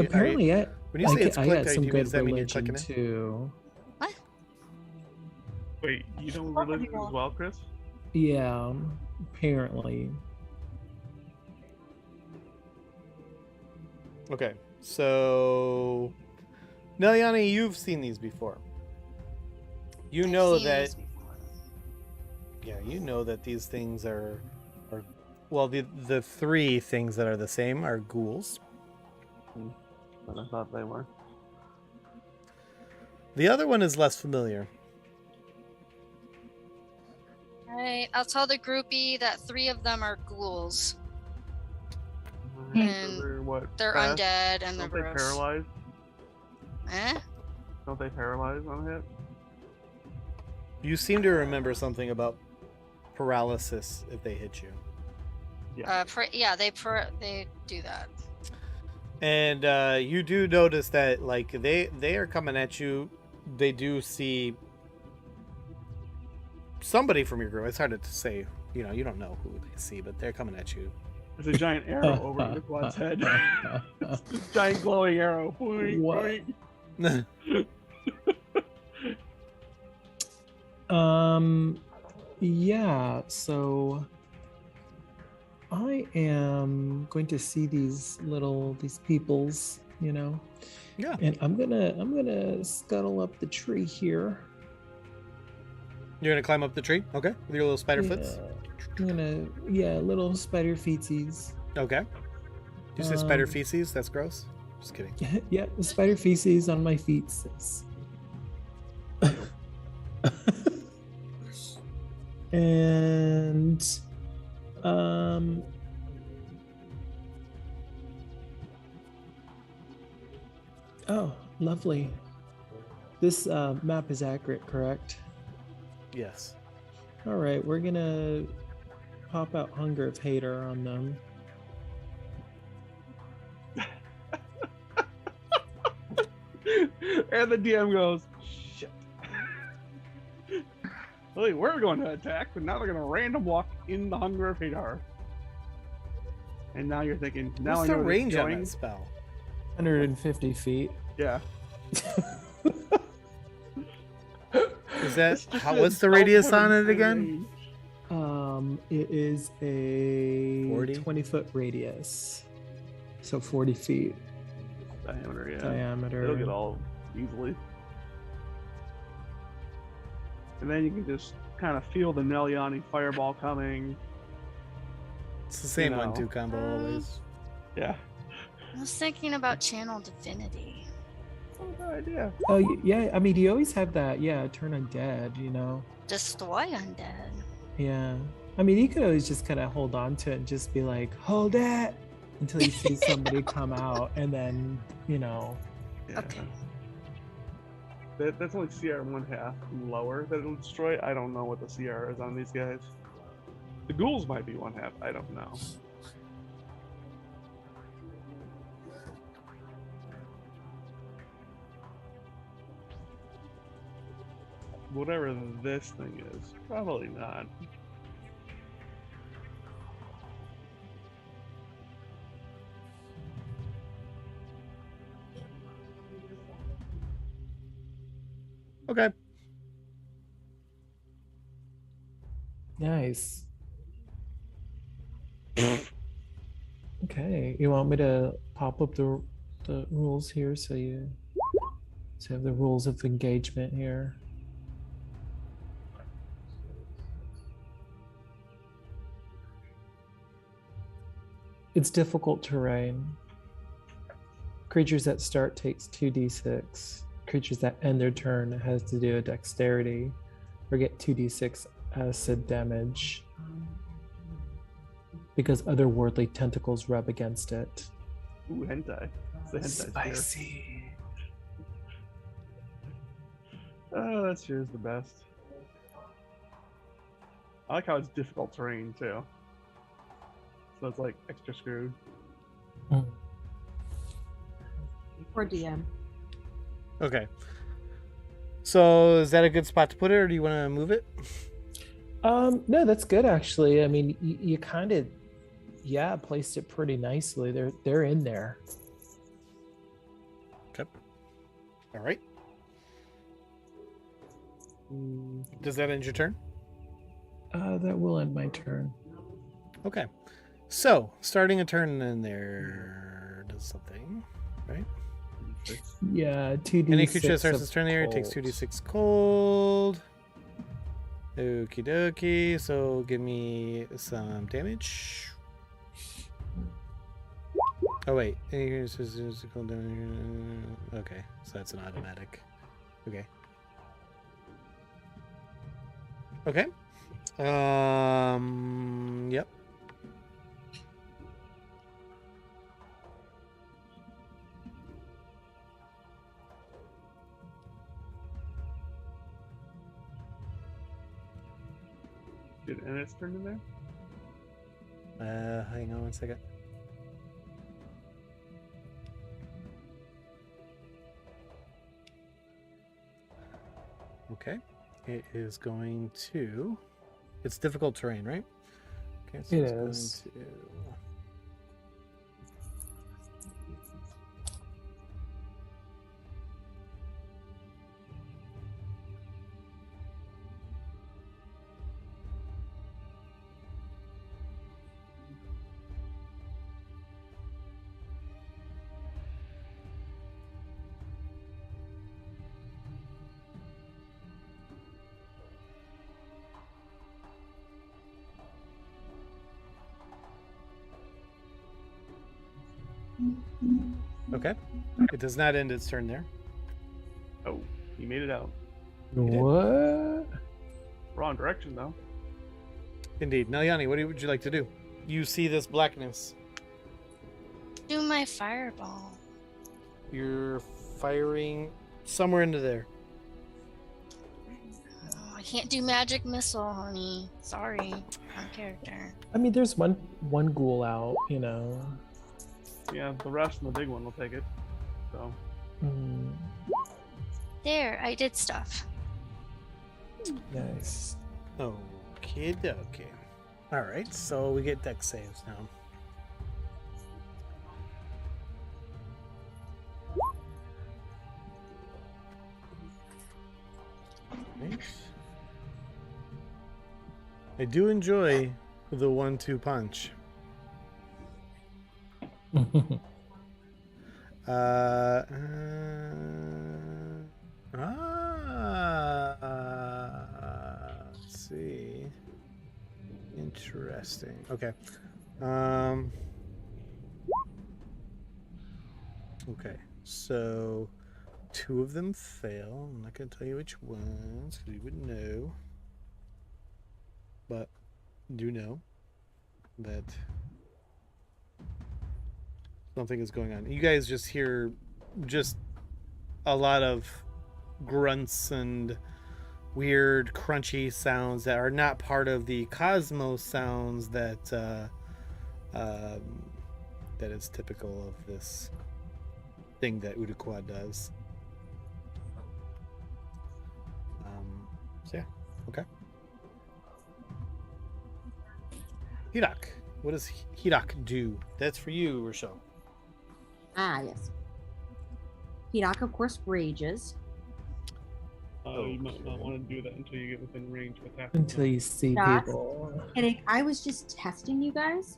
Apparently, when you say it's I clicked, got some does good that mean you're religion clicking it? too. Wait, you know religion as well, Chris? Yeah, apparently. Okay, so Nilyani, you've seen these before. You know Seen that. this before. Yeah, you know that these things are well, the three things that are the same are ghouls. But I thought they were. The other one is less familiar. Alright, I'll tell the groupie that 3 of them are ghouls. So they're what? They're fast? undead and they're Don't they gross. paralyze? Eh? Don't they paralyze on hit? You seem to remember something about paralysis if they hit you. Yeah, they do that. And you do notice that like they are coming at you. They do see somebody from your group. It's hard to say. You know, you don't know who they see, but they're coming at you. There's a giant arrow over Udaquad's head. Giant glowing arrow. Boing, What? boing. Yeah, so I am going to see these peoples, you know. Yeah. And I'm gonna scuttle up the tree here. You're gonna climb up the tree, okay? With your little spider Yeah, foots. I'm gonna little spider feetsies. Okay. You say spider feces? That's gross. Just kidding. Yeah, the spider feces on my feet, sis. And oh, lovely. This map is accurate, correct? Yes. All right, we're gonna pop out Hunger of Hater on them. And the DM goes, shit. Well, they were going to attack, but now they're going to random walk in the Hunger of Hadar. And now you're thinking, now What's I the know range on going. that spell? 150 feet. Yeah. Is that what's the radius on it again? It is a 40? 20-foot radius, so 40 feet Diameter, yeah. diameter. It'll get all easily. And then you can just kind of feel the Nelyani fireball coming. It's the same You know. 1-2 combo always. Yeah. I was thinking about Channel Divinity. Oh, good idea. Oh yeah, I mean you always have that. Yeah, turn undead. You know. Destroy undead. Yeah. I mean, you could always just kind of hold on to it and just be like, hold it until you see somebody come out, and then you know. Yeah. Okay. That's only CR 1/2 lower that it'll destroy. I don't know what the CR is on these guys. The ghouls might be 1/2. I don't know. whatever this thing is. Probably not. Okay. Nice. Okay, you want me to pop up the rules here so you have the rules of engagement here. It's difficult terrain. Creatures that start takes 2d6. Creatures that end their turn has to do a dexterity or get 2d6 acid damage because otherworldly tentacles rub against it. Ooh, hentai. It's the hentai sphere. Spicy. Oh, that sphere is the best. I like how it's difficult terrain too. So it's like extra screwed. Or DM. Okay. So is that a good spot to put it, or do you want to move it? No, that's good actually. I mean, you kind of, placed it pretty nicely. They're in there. Okay. All right. Does that end your turn? That will end my turn. Okay. So starting a turn in there does something, right? Yeah, 2d6. Any creature that starts of its turn there takes cold. 2d6 cold. Okie dokie. So give me some damage. Oh wait. Okay, so that's an automatic. Okay. Okay. Yep. Did it end its turn in there? Hang on one second. Okay. It is going to. It's difficult terrain, right? Okay, so It it's is. going to. Okay. It does not end its turn there. Oh, he made it out. did. What? Wrong direction though. Indeed. Now, Yanni, what would you like to do? You see this blackness. Do my fireball. You're firing somewhere into there. Oh, I can't do magic missile, honey. Sorry, on character. I mean, there's one ghoul out, you know. Yeah, the rest and the big one will take it. So There, I did stuff. Nice. Okay, okay. All right, so we get dex saves now. Right. I do enjoy the 1-2 punch. Let's see. Interesting. Okay. Okay. So 2 of them fail. I'm not gonna tell you which ones, because you would know. But do know that something is going on. You guys just hear just a lot of grunts and weird crunchy sounds that are not part of the cosmos sounds that that is typical of this thing that Uduquad does. So yeah, okay. Hirak, what does Hirak do? That's for you, Rochelle. Ah, yes. Hirak, of course, rages. You might not want to do that until you get within range of attacking. Until you see Doc? people. Kidding. I was just testing you guys.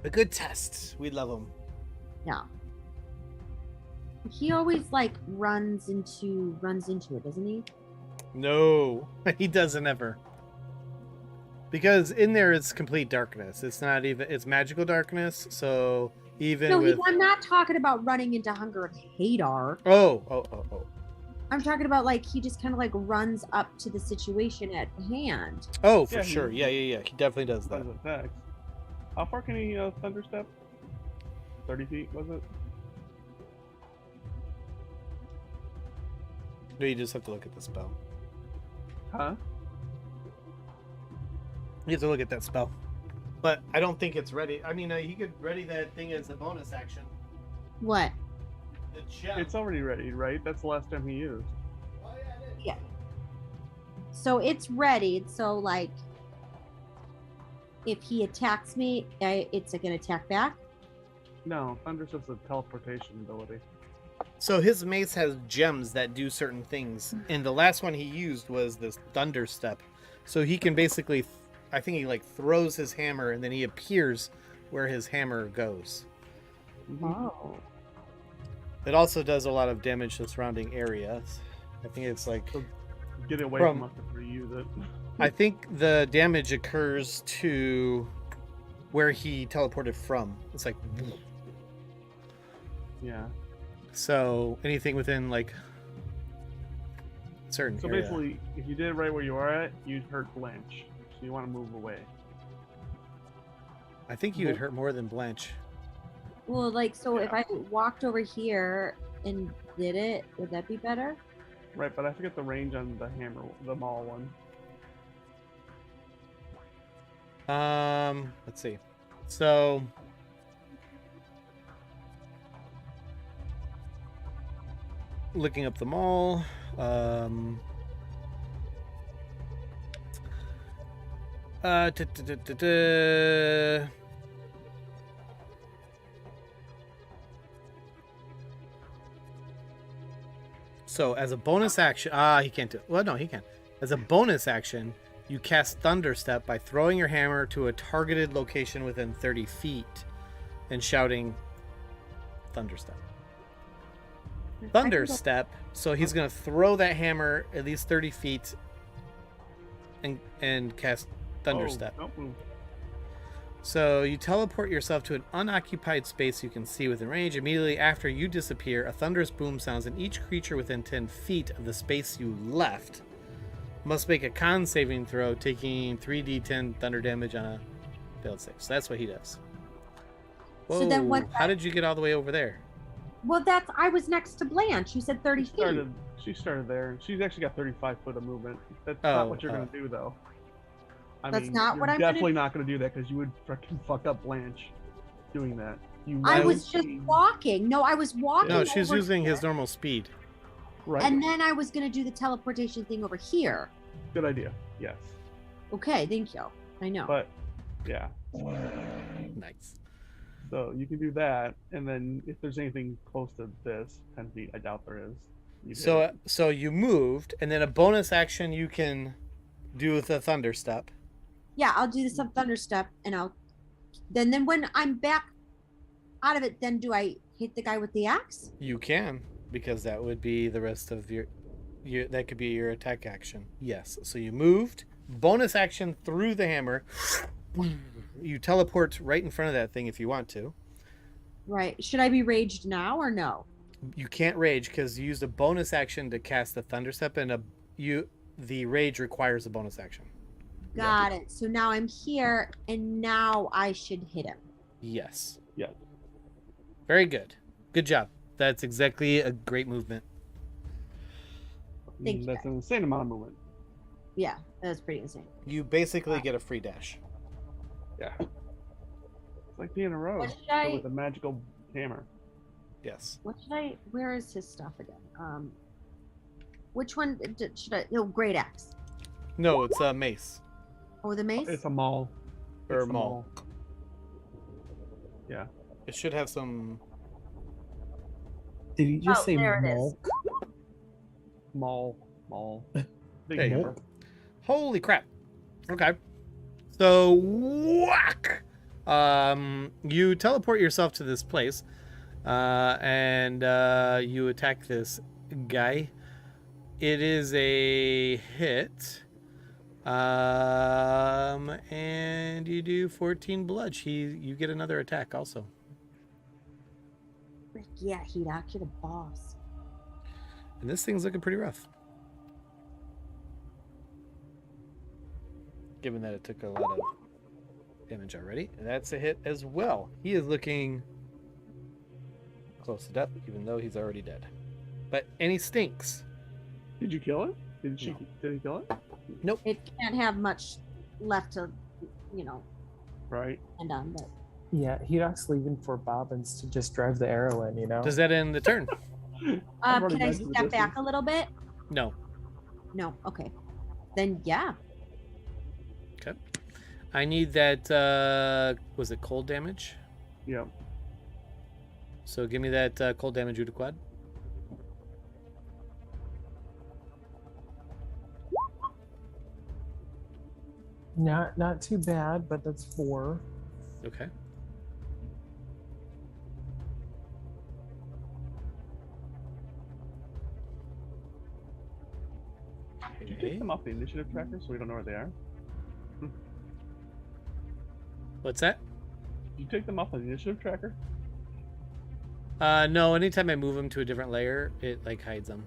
A good test. We love them. Yeah. He always like runs into it, doesn't he? No, he doesn't ever. Because in there it's complete darkness. It's not even. It's magical darkness. So even No, with. I'm not talking about running into Hunger of Hadar. Oh. I'm talking about like he just kind of like runs up to the situation at hand. Oh, for Yeah, sure. Yeah. He definitely does that. Attacks. How far can he thunder step? 30 feet, was it? No, you just have to look at the spell. Huh? You have to look at that spell. But I don't think it's ready. I mean, he could ready that thing as a bonus action. What? The gem. It's already ready, right? That's the last time he used. Oh, yeah, it is. Yeah. So it's ready. So like, if he attacks me, it's gonna attack back. No, Thunder's just a teleportation ability. So his mace has gems that do certain things, and the last one he used was this thunder step. So he can basically, I think he like throws his hammer, and then he appears where his hammer goes. Oh. It also does a lot of damage to surrounding areas. I think it's like, So get away From- from us if we use it. I think the damage occurs to where he teleported from. It's like, Yeah. so anything within like certain So area. basically, if you did it right where you are at, you'd hurt Blanche. So you want to move away. I think you would hurt more than Blanche. Well, like, so if I walked over here and did it, would that be better? Right, but I forget the range on the hammer, the maul one. Let's see. So looking up the mall. Da, da, da, da, da. So as a bonus action, he can't do it. Well, no, he can. As a bonus action, you cast Thunder Step by throwing your hammer to a targeted location within 30 feet and shouting Thunder Step. Thunder Step, so he's going to throw that hammer at least 30 feet and cast Thunder Step. Don't move. So you teleport yourself to an unoccupied space you can see within range. Immediately after you disappear, a thunderous boom sounds, and each creature within 10 feet of the space you left must make a con saving throw, taking 3d10 thunder damage on a failed save. So that's what he does. Whoa, So then what- how did you get all the way over there? Well, I was next to Blanche. You said 30 feet. She started there. She's actually got 35 foot of movement. That's Oh, not what you're going to do, though. That's not you're what I'm gonna definitely not going to do that because you would freaking fuck up Blanche doing that. I was just walking. No, I was walking. No, she's over using here, his normal speed. Right. And then I was going to do the teleportation thing over here. Good idea. Yes. Okay, thank you. I know. But, yeah. Nice. So you can do that, and then if there's anything close to this 10 feet, I doubt there is. You hit it. So you moved, and then a bonus action you can do with a Thunder Step. Yeah, I'll do some thunder step, and I'll. Then when I'm back out of it, then do I hit the guy with the axe? You can, because that would be the rest of your that could be your attack action. Yes. So you moved, bonus action through the hammer. You teleport right in front of that thing if you want to. Right. Should I be raged now or no? You can't rage because you used a bonus action to cast the Thunder Step, and the rage requires a bonus action. Got it. So now I'm here, and now I should hit him. Yes. Yeah. Very good. Good job. That's exactly a great movement. Thank you, That's an insane amount of movement. Yeah, that was pretty insane. You basically get a free dash. Yeah. It's like being a rogue What should I- with a magical hammer. Yes. Where is his stuff again? Which one should I? No, great axe. No, it's a mace. Oh, the mace. It's a maul. Or It's the maul. Yeah. It should have some. Did you just Oh, say there it is. mulk? Maul. Big There you hammer. go. Holy crap. Okay. So whack. You teleport yourself to this place, and you attack this guy. It is a hit. And you do 14 bludge. You get another attack also. Frick yeah, Hedok, you're the boss. And this thing's looking pretty rough. Given that it took a lot of damage already. And that's a hit as well. He is looking close to death, even though he's already dead. And he stinks. Did you kill it? Did he kill it? Nope. It can't have much left to, Right. end on. But Yeah, Hedok's leaving for Bobbins to just drive the arrow in, you know? Does that end the turn? I've already can I measured the step back distance. a little bit? No. No. Okay. Then yeah. Okay. I need that, was it cold damage? Yep. So give me that cold damage Udaquad. Not too bad, but that's 4. Okay. Did you take them off the initiative tracker so we don't know where they are? What's that? Did you take them off the initiative tracker? No, anytime I move them to a different layer, it like hides them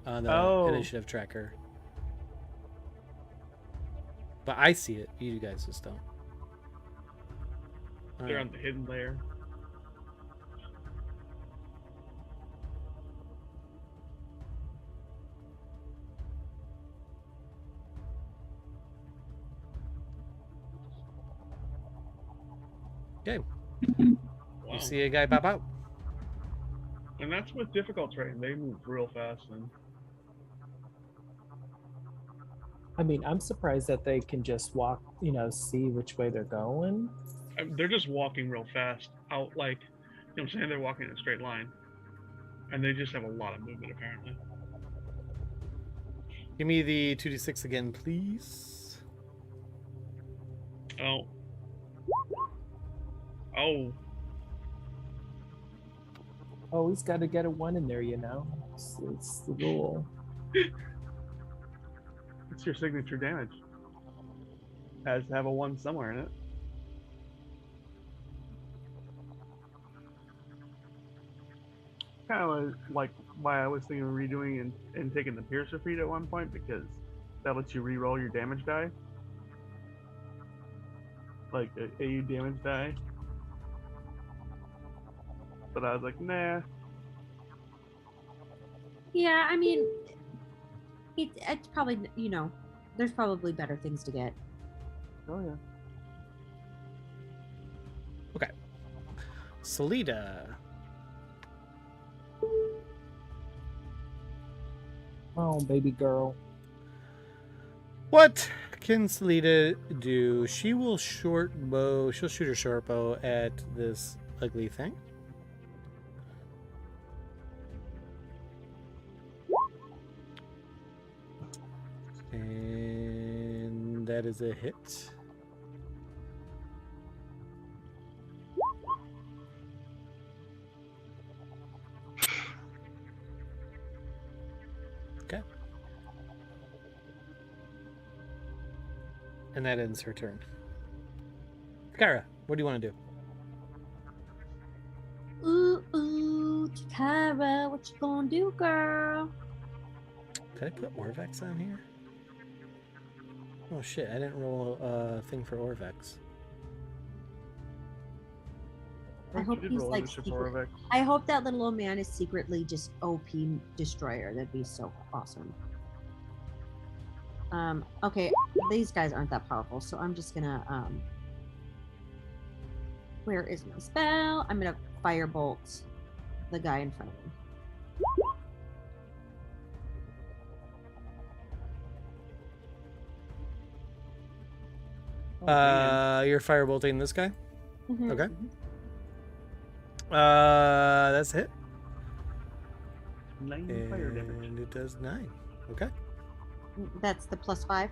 on the Oh. initiative tracker. But I see it. You guys just don't. They're on the hidden layer. Okay. Wow. You see a guy pop out. And that's with difficult terrain. They move real fast and I mean, I'm surprised that they can just walk, see which way they're going. they're just walking real fast out like, you know what I'm saying? They're walking in a straight line. And they just have a lot of movement apparently. Give me the 2d6 again, please. Oh. Oh. Always got to get a 1 in there, It's the rule. It's your signature damage. Has to have a 1 somewhere in it. Kind of like why I was thinking of redoing and taking the Piercer feat at one point, because that lets you re-roll your damage die. Like a AU damage die. But I was like, nah. Yeah, I mean, it's probably, there's probably better things to get. Oh yeah. Salida. Oh, baby girl. What can Salida do? She will she'll shoot her short bow at this ugly thing. And that is a hit. Okay. And that ends her turn. Kara, what do you want to do? Ooh, Takara, what you gonna do, girl? Did I put Orvex on here? Oh shit, I didn't roll a thing for Orvex. I hope You did he's roll like initiative secret- for Orvex. I hope that little old man is secretly just OP destroyer. That'd be so awesome. Okay, these guys aren't that powerful, so I'm just gonna where is my spell? I'm gonna firebolt the guy in front of me. Oh, man. You're firebolting this guy. Mhm. Okay. That's a hit. 9 fire damage. And it does 9. Okay. That's the +5.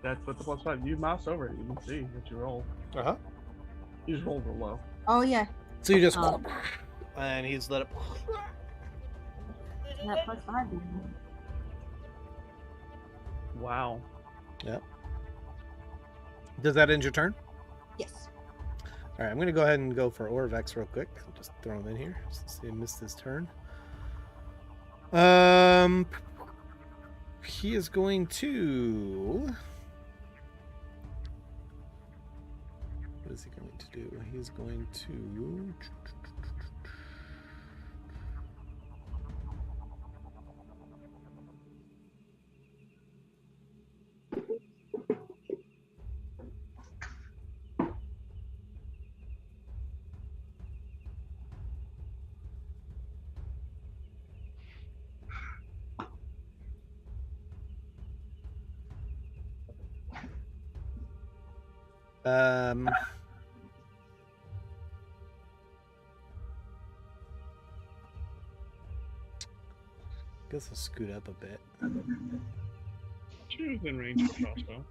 That's what the +5. You mouse over it. You can see what you roll. Uh-huh. You just rolled real low. Oh yeah. So you just Um, and he's let up. that +5. Wow. Yep. Does that end your turn? Yes. All right, I'm going to go ahead and go for Orvex real quick. I'll just throw him in here since he missed his turn. He is going to... What is he going to do? He's going to... guess I'll scoot up a bit. You're within range of a crossbow.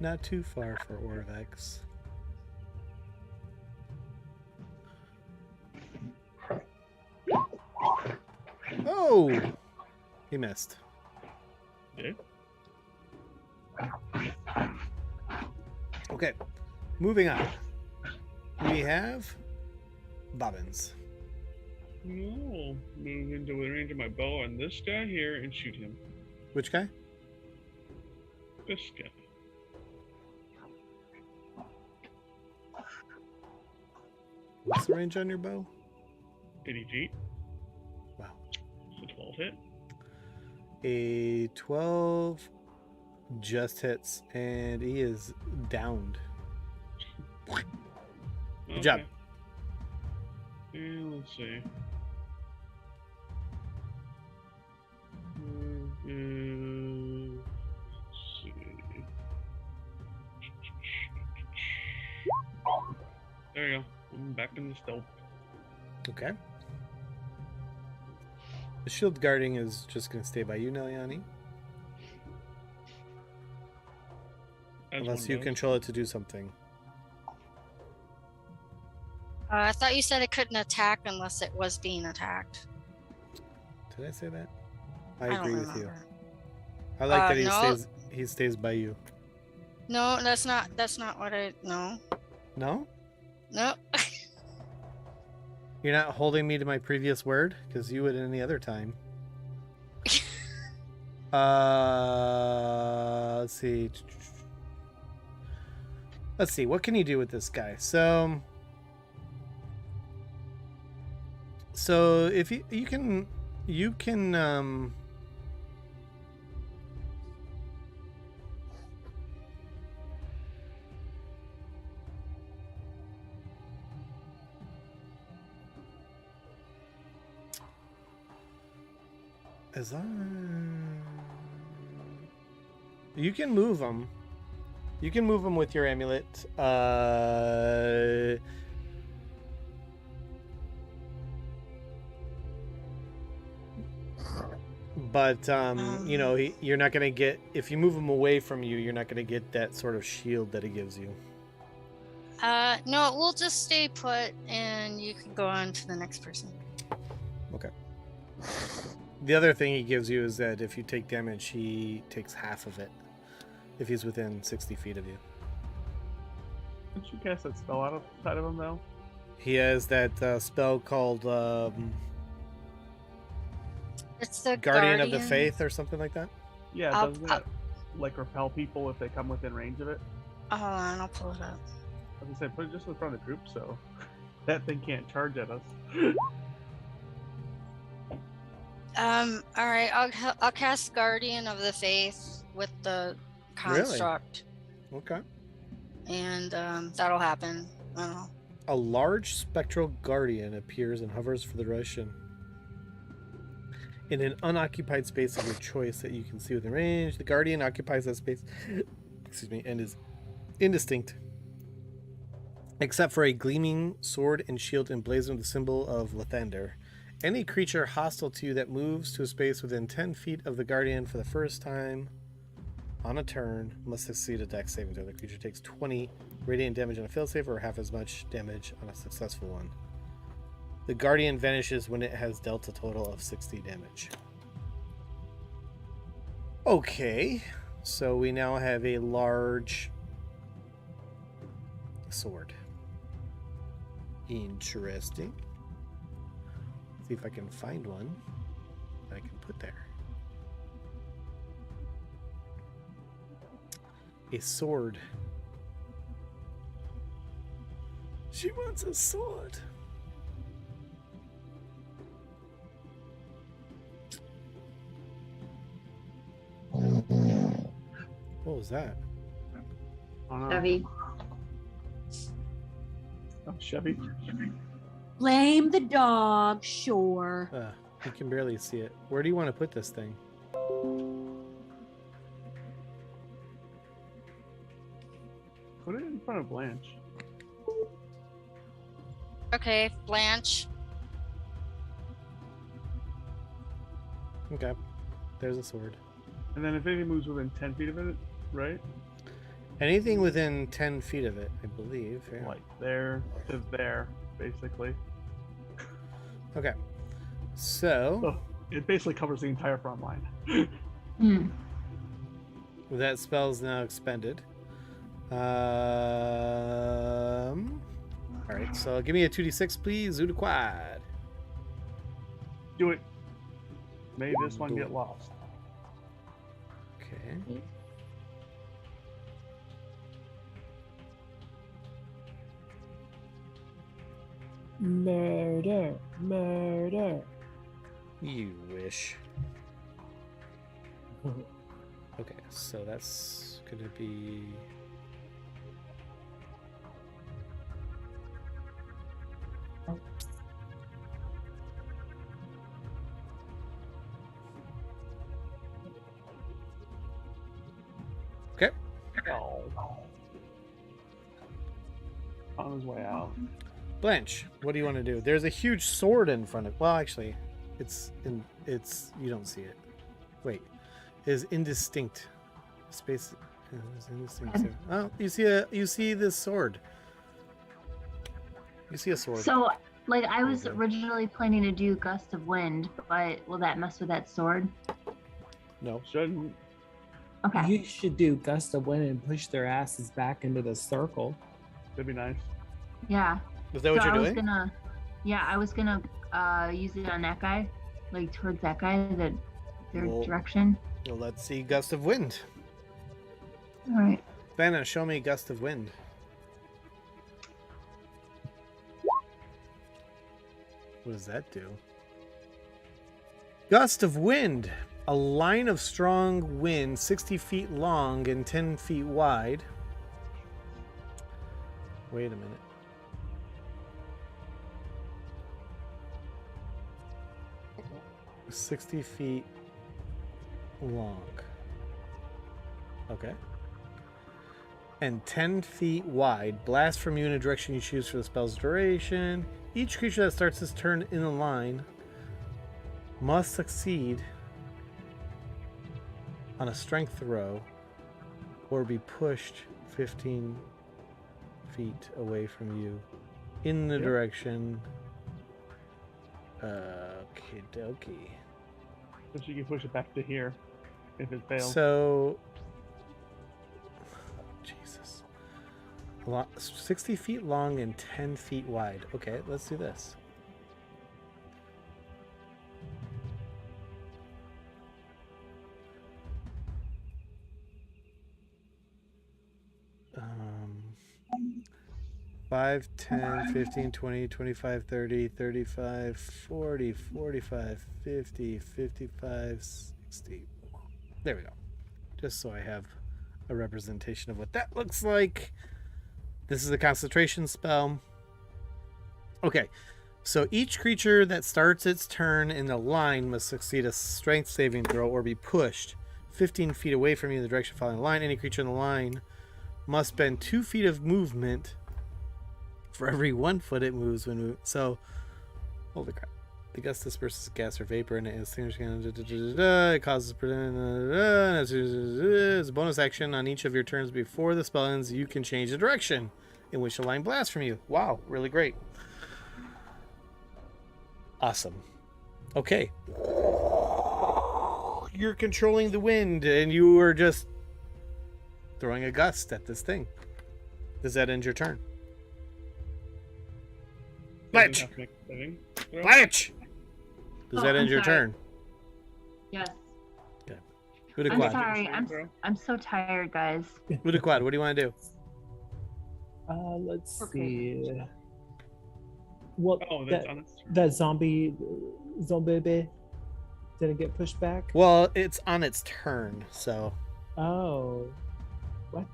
Not too far for Orvex. Oh! He missed. Okay. Okay, moving on. We have Bobbins. No. Move into the range of my bow on this guy here and shoot him. Which guy? This guy. What's the range on your bow? 80 feet. Wow. So 12 hit. A 12 just hits, and he is downed. Good job. And let's see. Let's see. There you go. I'm back in the stealth. Okay. The shield guarding is just going to stay by you, Neliani. As Unless one you does. control it to do something. I thought you said it couldn't attack unless it was being attacked. Did I say that? I don't agree with you. remember. I like that no. he stays by you. No, that's not what I no. No? No. You're not holding me to my previous word? Because you would any other time. Let's see. Let's see. What can you do with this guy? So if you can you can move them. You can move them with your amulet. But you know, you're not gonna get, if you move him away from you, you're not gonna get that sort of shield that it gives you. No, we'll just stay put and you can go on to the next person. Okay. The other thing he gives you is that if you take damage, he takes half of it if he's within 60 feet of you. Didn't you cast that spell outside of him, though? He has that spell called It's the Guardian of the Faith or something like that. Yeah, I'll- doesn't that like repel people if they come within range of it? Hold on, I'll pull it up. As I said, put it just in front of the group so that thing can't charge at us. All right, I'll cast Guardian of the Faith with the construct, Okay. and that'll happen. I don't know. A large spectral guardian appears and hovers for the duration. in an unoccupied space of your choice that you can see within range. The guardian occupies that space, excuse me, and is indistinct, except for a gleaming sword and shield emblazoned with the symbol of Lathander. Any creature hostile to you that moves to a space within 10 feet of the guardian for the first time on a turn must succeed a dex saving throw. The creature takes 20 radiant damage on a failsafe or half as much damage on a successful one. The guardian vanishes when it has dealt a total of 60 damage. Okay, so we now have a large sword. Interesting. See if I can find one that I can put there. A sword. She wants a sword. What was that? Chevy. Oh, Chevy. Blame the dog, sure. You can barely see it. Where do you want to put this thing? Put it in front of Blanche. Okay, Blanche. Okay. There's a sword. And then if anything moves within 10 feet of it, right? Anything within 10 feet of it, I believe. Yeah. Like there to there, basically. Okay. So, So it basically covers the entire front line. Hmm. that spell's now expended. Alright, so give me a 2d6, please. Zudaquad. Do it. May this one get lost. Okay. Murder, murder. You wish. Okay, so that's gonna be... Okay. Oh. On his way out. Blanche, what do you want to do? There's a huge sword in front of... Well, actually, it's you don't see it. Wait. It is indistinct. Space is indistinct. Too. Oh, you see this sword. You see a sword. So, like, I was Okay. originally planning to do Gust of Wind, but will that mess with that sword? No. Shouldn't. Okay. You should do Gust of Wind and push their asses back into the circle. That'd be nice. Yeah. Is that what so you're I was doing? gonna, I was gonna use it on that guy, like towards that guy, their Well- direction. Well, let's see Gust of Wind. All right. Vanna, show me Gust of Wind. What does that do? Gust of Wind. A line of strong wind 60 feet long and 10 feet wide. Wait a minute. "60 feet long. Okay. And 10 feet wide. Blast from you in a direction you choose for the spell's duration. Each creature that starts this turn in a line must succeed on a strength throw or be pushed 15 feet away from you in the Yep. direction. Okie dokie. So she can push it back to here if it fails. So, Jesus. 60 feet long and 10 feet wide. Okay, let's do this. Um, 5, 10, 15, 20, 25, 30, 35, 40, 45, 50, 55, 60. There we go. Just so I have a representation of what that looks like. This is a concentration spell. Okay. So each creature that starts its turn in a line must succeed a strength saving throw or be pushed 15 feet away from you in the direction following the line. Any creature in the line must spend 2 feet of movement for every 1 foot it moves when moving. So, holy crap. The gust disperses gas or vapor and it extinguishes. It causes. As a bonus action on each of your turns before the spell ends, you can change the direction in which the line blasts from you. Wow, really great. Awesome. Okay. You're controlling the wind and you are just throwing a gust at this thing. Does that end your turn? Blanche! Blanche! Does that I'm end your sorry. turn? Yes. Udaquad. I'm sorry. I'm so tired, guys. Udaquad, what do you want to do? Let's Okay. see. Well, Oh, that's on its turn. that zombie didn't get pushed back. Well, it's on its turn, so. Oh, what?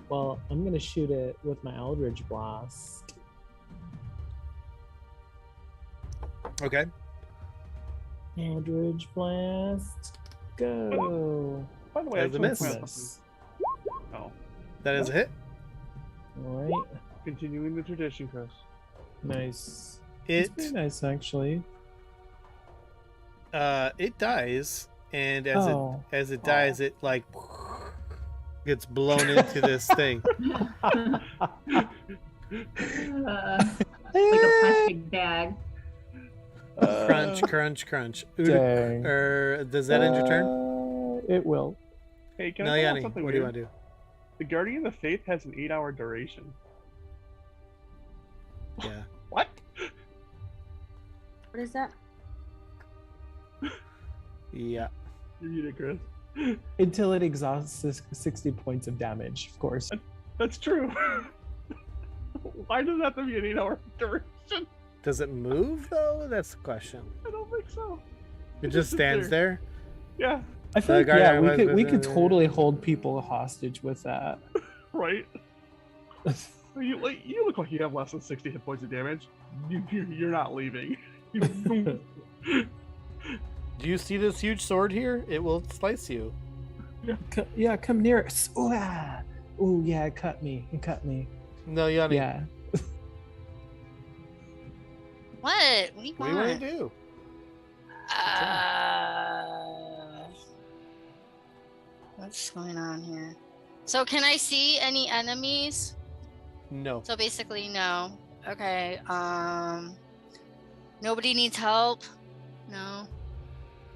Well, I'm gonna shoot it with my Eldritch Blast. Okay. Eldritch Blast, go! By the way, I That's a just miss. wanna point out something. Oh, That is a hit. All right, continuing the tradition, Chris. nice. It It's pretty nice, actually. it dies, and as Oh. it dies, it like gets blown into this thing. Like a plastic bag. Crunch, crunch, crunch. Dang. Does that end your turn? It will. Hey, can I point out Nayani, something what do you weird? want to do? The Guardian of Faith has an 8-hour duration. Yeah. What? What is that? Yeah. You need it, Chris. Until it exhausts 60 points of damage, of course. That's true. Why does it have to be an 8-hour duration? Does it move though? That's the question. I don't think so. It just sits stands there. Yeah, I feel like, Guardian yeah, was- we could totally hold people hostage with that. right. You look like you have less than 60 hit points of damage. You're not leaving. Do you see this huge sword here? It will slice you. Yeah, come near us. Ooh, ah. Ooh, yeah, it cut me. It cut me. No, Yanni. Yeah. What? What do you What do you want? want to do? What's going on here? So can I see any enemies? No. So basically, no. Okay. Nobody needs help. No.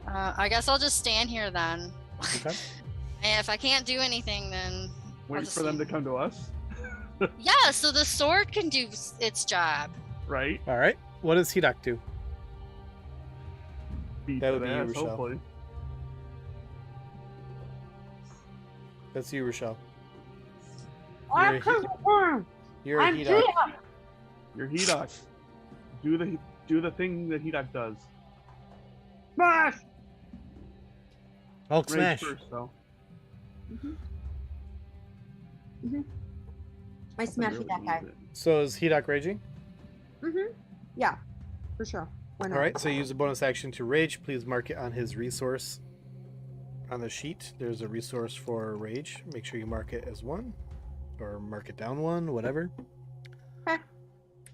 I guess I'll just stand here then. Okay. And if I can't do anything, then I'll Wait just for them to stand. come to us, Yeah. So the sword can do its job. right? All right. What does Hidak do? Beat That would that be you, ass, Rochelle. hopefully. That's you, Rochelle. I'm You're a coming for him. You're a I'm Hidak. here. Your Hedok. Do the thing that Hedok does. Smash! Hulk Rage smash. first, though. I smashed that guy. So is Hidak raging? Yeah, for sure. Why not? All right. So use a bonus action to rage. Please mark it on his resource. On the sheet, there's a resource for rage. Make sure you mark it as 1, or mark it down 1, whatever.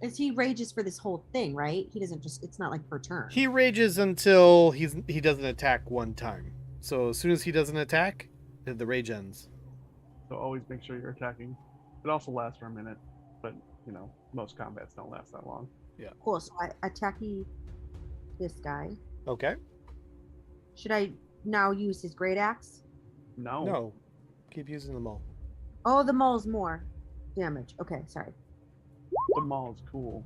Is he rages for this whole thing, right? He doesn't just. It's not like per turn. He rages until he doesn't attack 1 time. So as soon as he doesn't attack, the rage ends. So always make sure you're attacking. It also lasts for a minute, but most combats don't last that long. Cool. So I attacky this guy. Okay. Should I now use his great axe? No. No. Keep using them all. Oh, the maul's more damage. Okay, sorry. The mall is cool.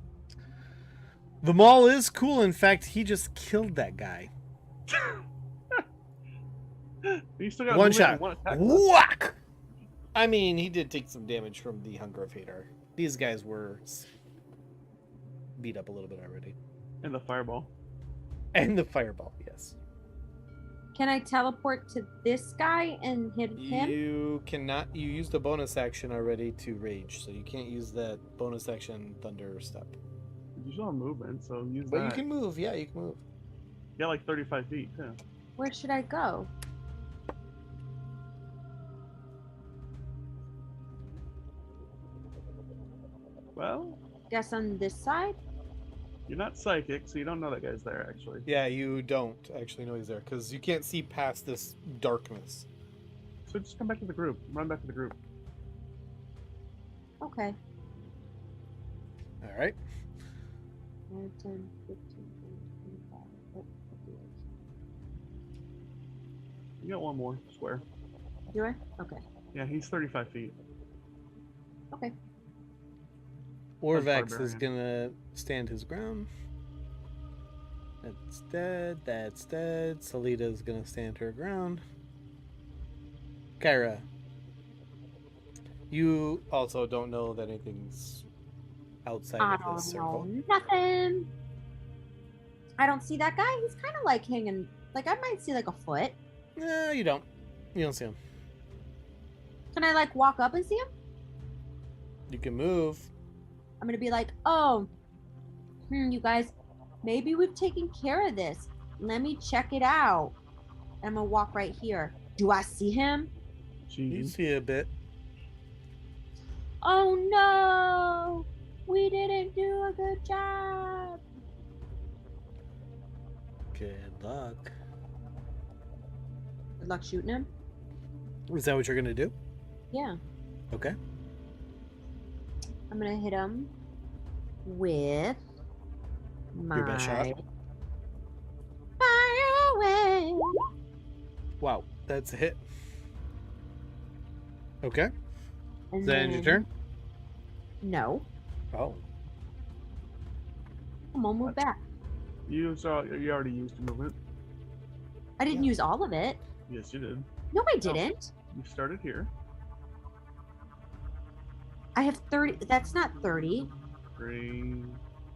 The maul is cool. In fact, he just killed that guy. You still got 1 shot. One attack. Whack! I mean, he did take some damage from the Hunger of Hadar. These guys were beat up a little bit already. And the fireball. And the fireball, yes. Can I teleport to this guy and hit him? You cannot. You used a bonus action already to rage, so you can't use that bonus action thunder step. Did You still have movement, so use But that. you can move. Yeah, you can move. Yeah, like 35 feet. Yeah. Where should I go? Well, Guess on this side? you're not psychic, so you don't know that guy's there, actually. Yeah, you don't actually know he's there because you can't see past this darkness. So just come back to the group. Run back to the group. Okay. All right. 9, 10, 15, 25. Oh, You got one more square. do I? Okay. Yeah, he's 35 feet. Okay. Orvax is barbarian. gonna stand his ground. That's dead. That's dead. Salita's gonna stand her ground. Kyra, you also don't know that anything's outside I of don't this know circle. nothing. I don't see that guy. He's kind of like hanging. Like I might see like a foot. No, you don't. You don't see him. Can I like walk up and see him? You can move. I'm gonna be like, oh, you guys, maybe we've taken care of this. Let me check it out. I'm gonna walk right here. Do I see him? You Jeez. see a bit. Oh no, we didn't do a good job. Good luck. Good luck shooting him. Is that what you're gonna do? Yeah, Okay. I'm gonna hit him with my Your best shot? fire away. Wow, that's a hit. Okay. And Is that end your turn? No, Oh. I'm gonna move back. You already used your movement. I didn't use all of it. Yes, you did. No, I didn't. You started here. I have 30. That's not 30. 3,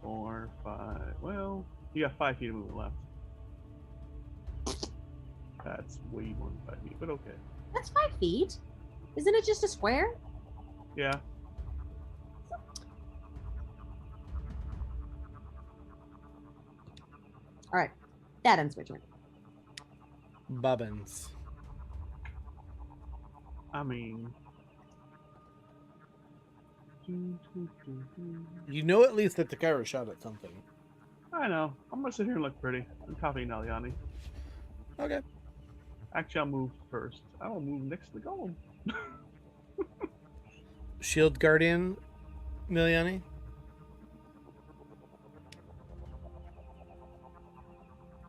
4, 5. Well, you got 5 feet of movement left. That's way more than 5 feet, but okay. That's 5 feet. Isn't it just a square? Yeah. All right, that ends my turn. Bobbins. I mean. You know at least that Takara shot at something. I know. I'm gonna sit here and look pretty. I'm copying Naliani. Okay. Actually, I'll move first. I will move next to the golem. Shield Guardian, Miliani.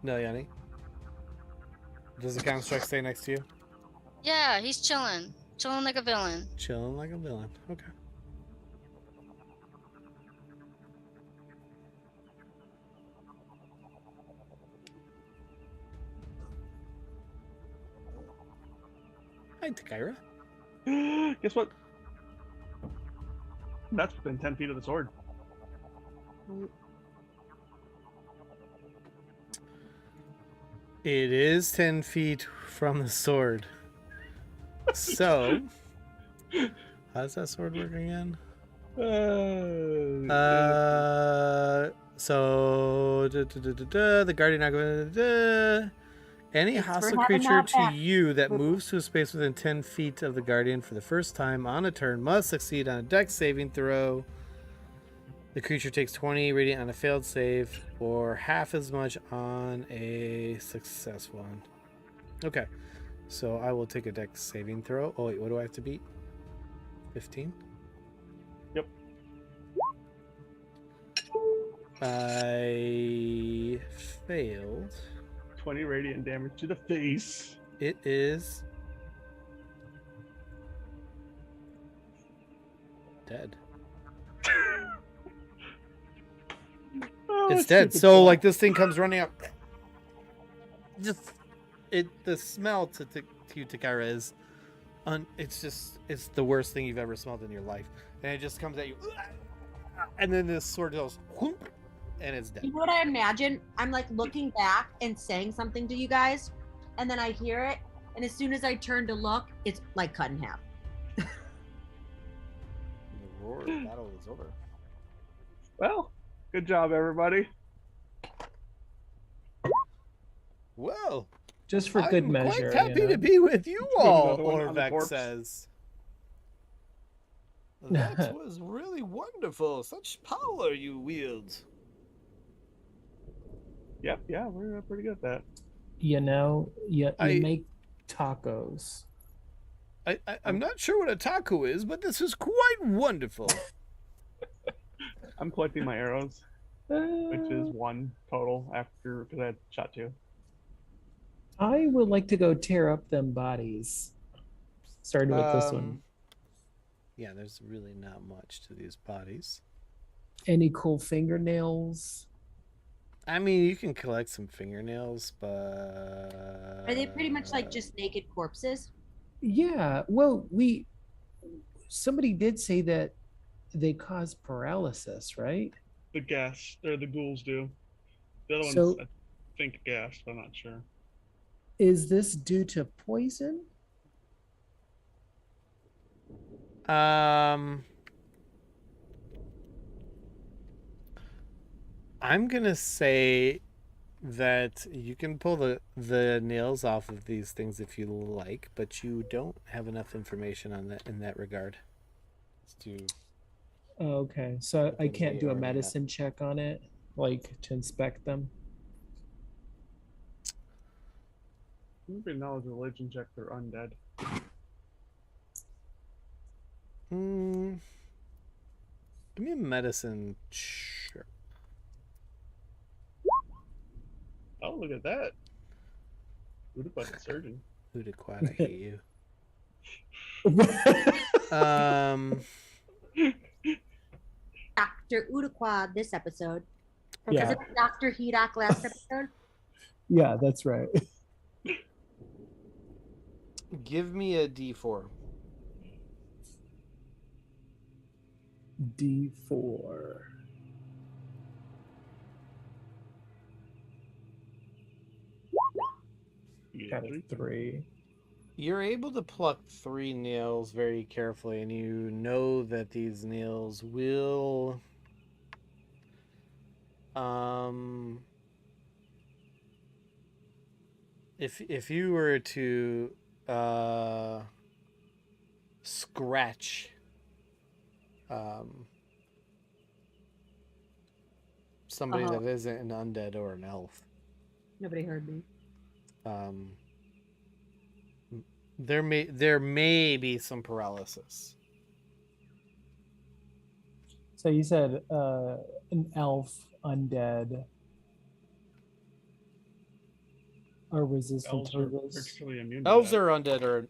Miliani. Does the construct stay next to you? Yeah, he's chilling. Chilling like a villain. Chilling like a villain. Okay. Hi, Takira. Guess what? That's within 10 feet of the sword. It is 10 feet from the sword. So, how does that sword work again? The guardian. Any Thanks for hostile having creature that to back. you that moves to a space within 10 feet of the guardian for the first time on a turn must succeed on a dex saving throw. The creature takes 20 radiant on a failed save, or half as much on a successful one. Okay, so I will take a dex saving throw. Oh wait, what do I have to beat? 15? Yep. I failed. 20 radiant damage to the face. It is dead. Oh, It's that's dead. stupid So shot. like this thing comes running up. Just the smell to you, Takara, is it's the worst thing you've ever smelled in your life. And it just comes at you, and then this sword goes whoop, and it's dead. You know what I imagine? I'm like looking back and saying something to you guys, and then I hear it, and as soon as I turn to look, it's like cut in half. The roar of battle is over. Well, Good job, everybody. Well, Just for good I'm measure. quite happy you know? to be with you Throw all, another one on the Orvek corpse. says. That was really wonderful. Such power you wield. Yep, yeah, we're pretty good at that. You know, you I- make tacos. I'm not sure what a taco is, but this is quite wonderful. I'm collecting my arrows, which is Uh, 1 total after because I had shot 2. I would like to go tear up them bodies. Starting with this one. Yeah, there's really not much to these bodies. Any cool fingernails? I mean, you can collect some fingernails, but Are they pretty much like just naked corpses? Yeah. Well, somebody did say that they cause paralysis, right? The gas, or the ghouls do. The other So- ones, I think, gassed, but I'm not sure. Is this due to poison? I'm gonna say that you can pull the nails off of these things if you like, but you don't have enough information on that in that regard. To Oh, okay. So I think can't they do a already have- medicine check on it, like to inspect them. Maybe knowledge religion check they're undead. Give me a medicine. Sure. Oh, look at that. Who'd have put a surgeon? Who did quad? I hate you. Dr. Udaquad this episode. Okay. Yeah. Was it Dr. Hedok last episode? Yeah, that's right. Give me a D4. D4. You Got get a 3. 3. You're able to pluck 3 nails very carefully, and you know that these nails will if you were to scratch somebody Uh-huh. that isn't an undead or an elf, Nobody heard me. there may be some paralysis. So you said an elf undead are resistant Elves to are this. particularly immune to Elves that. are undead or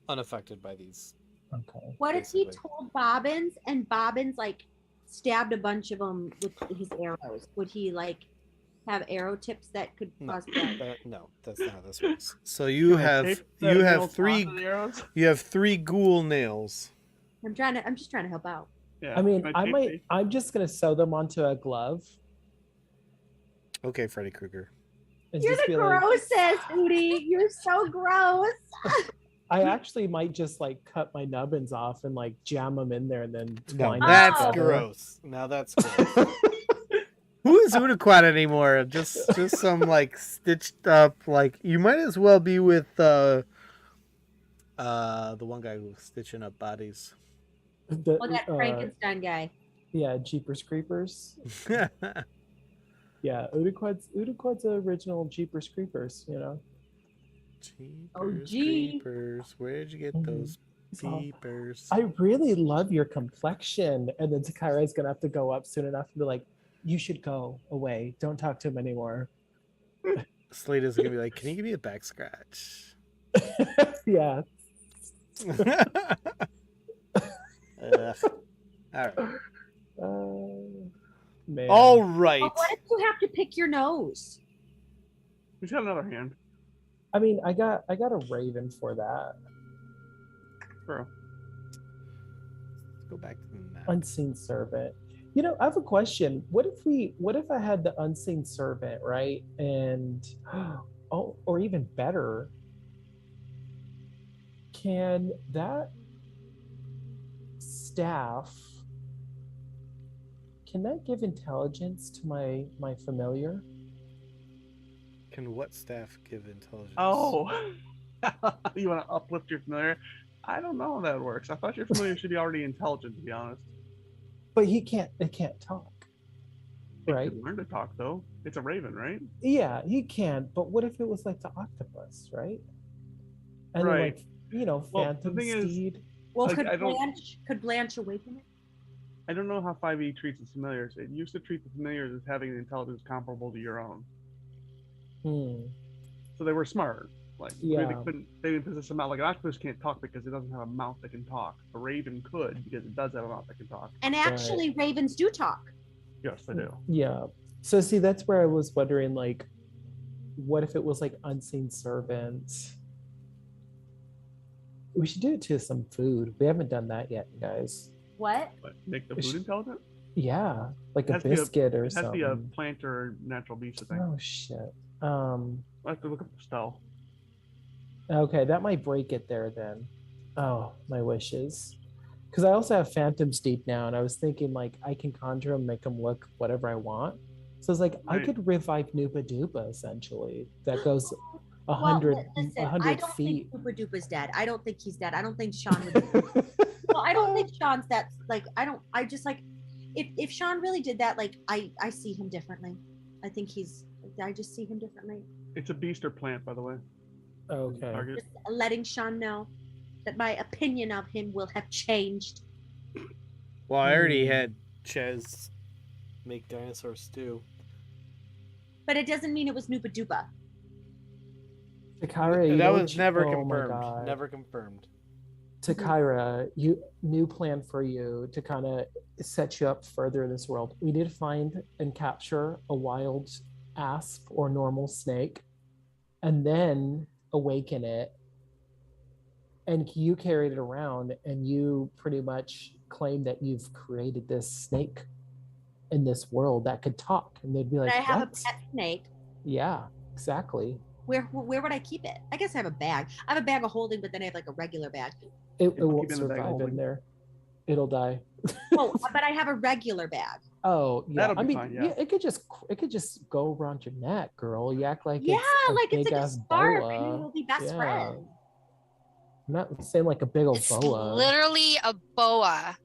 unaffected by these. Okay. What if he Basically. told Bobbins and Bobbins like stabbed a bunch of them with his arrows? Would he like have arrow tips that could No, cause death? no, that's not how this works. So you Can I have tape the nails onto the arrows? you have 3 ghoul nails. I'm just trying to help out. Yeah. I mean, can I tape might. these? I'm just gonna sew them onto a glove. Okay, Freddy Krueger. And You're just the be like- grossest, Udi. You're so gross. I actually might just like cut my nubbins off and like jam them in there and then No, twine them that's together. gross. Now that's gross. Who is Udaquad anymore? Just some like stitched up like you might as well be with the one guy who's stitching up bodies. The, Well, that Frankenstein guy. yeah, Jeepers Creepers. Yeah, Udaquad's original Jeepers Creepers. You know. Jeepers gee. creepers, where'd you get Mhm. those So, peepers? I really love your complexion, and then Takara's gonna have to go up soon enough and be like, "You should go away. Don't talk to him anymore." Slade is gonna be like, "Can you give me a back scratch?" Yeah. Ugh. All right. Man. All right. But what if you have to pick your nose? He's got another hand. I mean, I got a raven for that. Bro. Go back to the map. Unseen servant. You know, I have a question. What if I had the unseen servant, right? And oh, or even better, can that staff can that give intelligence to my familiar? Can what staff give intelligence? Oh, you want to uplift your familiar? I don't know how that works. I thought your familiar should be already intelligent, to be honest. But it can't talk. It Right? could learn to talk, though. It's a raven, right? Yeah, he can. But what if it was like the octopus, right? And then Right. like, you know, Well, the phantom thing is, steed. Well, Like, I don't- could Blanche awaken it? I don't know how 5e treats its familiars. It used to treat the familiars as having an intelligence comparable to your own. So they were smart. Like, Yeah. they didn't possess a mouth. Like, an octopus can't talk because it doesn't have a mouth that can talk. A raven could because it does have a mouth that can talk. And actually, ravens do talk. Yes, they do. Yeah. So see, that's where I was wondering, like, what if it was like unseen servants? We should do it to some food. We haven't done that yet, guys. What? But make the food intelligent? Yeah, like It a has to be a- biscuit or It has to be a something. plant or natural beast, I think. Oh shit. I have to look up the spell. Okay, that might break it there then. Oh, my wishes. Because I also have Phantom Steed now, and I was thinking like I can conjure him, make him look whatever I want. So it's like I Right. could revive Nooba Dooba essentially. That goes a Well, hundred listen, I 100 don't feet. think Super Duper's dead. I don't think he's dead. I don't think Sean would. Well, I don't think Sean's that. Like, I just like, if Sean really did that, like, I see him differently. I think I just see him differently. It's a beast or plant, by the way. Okay. Target. Just letting Sean know that my opinion of him will have changed. Well, I already had Ches make dinosaur stew. But it doesn't mean it was Nooba Dooba. Takara, That was never oh my confirmed. God. Never confirmed. Takara, new plan for you to kind of set you up further in this world. We need to find and capture a wild asp or normal snake, and then awaken it. And you carried it around, and you pretty much claim that you've created this snake in this world that could talk, and they'd be like, But I have "What?" a pet snake. Yeah, exactly. Where would I keep it? I guess I have a bag. I have a bag of holding, but then I have like a regular bag. It Yeah, won't keep it in the bag survive holding. in there. It'll die. Oh, but I have a regular bag. Oh yeah, That'll I be mean, fine, yeah. it could just go around your neck, girl. You act like Yeah, it's a like it's big like a ass scarf, boa. and we'll be best Yeah. friends. I'm not saying like a big old It's boa. literally a boa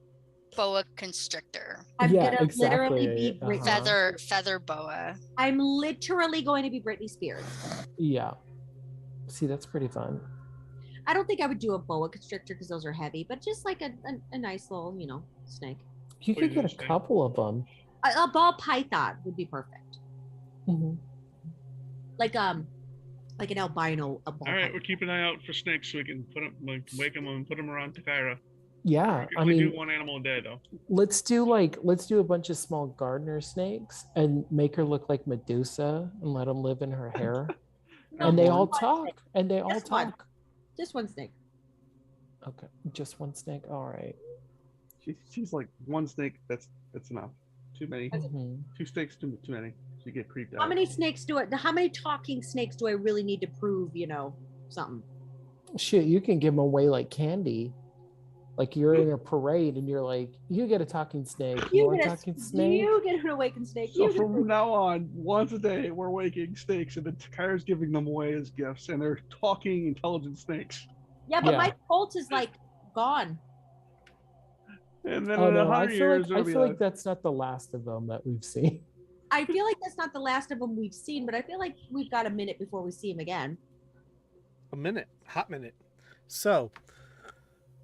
constrictor. I'm Yeah, gonna literally exactly, be Britney. Feather boa. I'm literally going to be Britney Spears. Yeah. See, that's pretty fun. I don't think I would do a boa constrictor because those are heavy, but just like a nice little, snake. You What could do get you a say? couple of them. A ball python would be perfect. Like an albino a ball All right, python. we're keeping an eye out for snakes so we can put them, like, wake them and put them around Takara. Yeah, We can I only mean, do one animal a day, though. let's do a bunch of small gardener snakes and make her look like Medusa and let them live in her hair. No, And they just all one talk. snake. And they all Just one. talk. Just one snake. Okay, just one snake. All right. She's like one snake. That's enough. Too many. Mhm. Two snakes. Too many. You get creeped out. How many snakes how many talking snakes do I really need to prove, something? Shit, you can give them away like candy. Like you're in a parade and you're like, you get a talking snake. You want a talking snake? You get an awakened snake. So You get from now on, once a day, we're waking snakes, and then Takara's giving them away as gifts, and they're talking intelligent snakes. Yeah, but Yeah. my cult is like gone. And then Oh in no, 100 years, I it'll be feel like like, that's not the last of them that we've seen. I feel like that's not the last of them we've seen, but I feel like we've got a minute before we see him again. A minute, hot minute. So,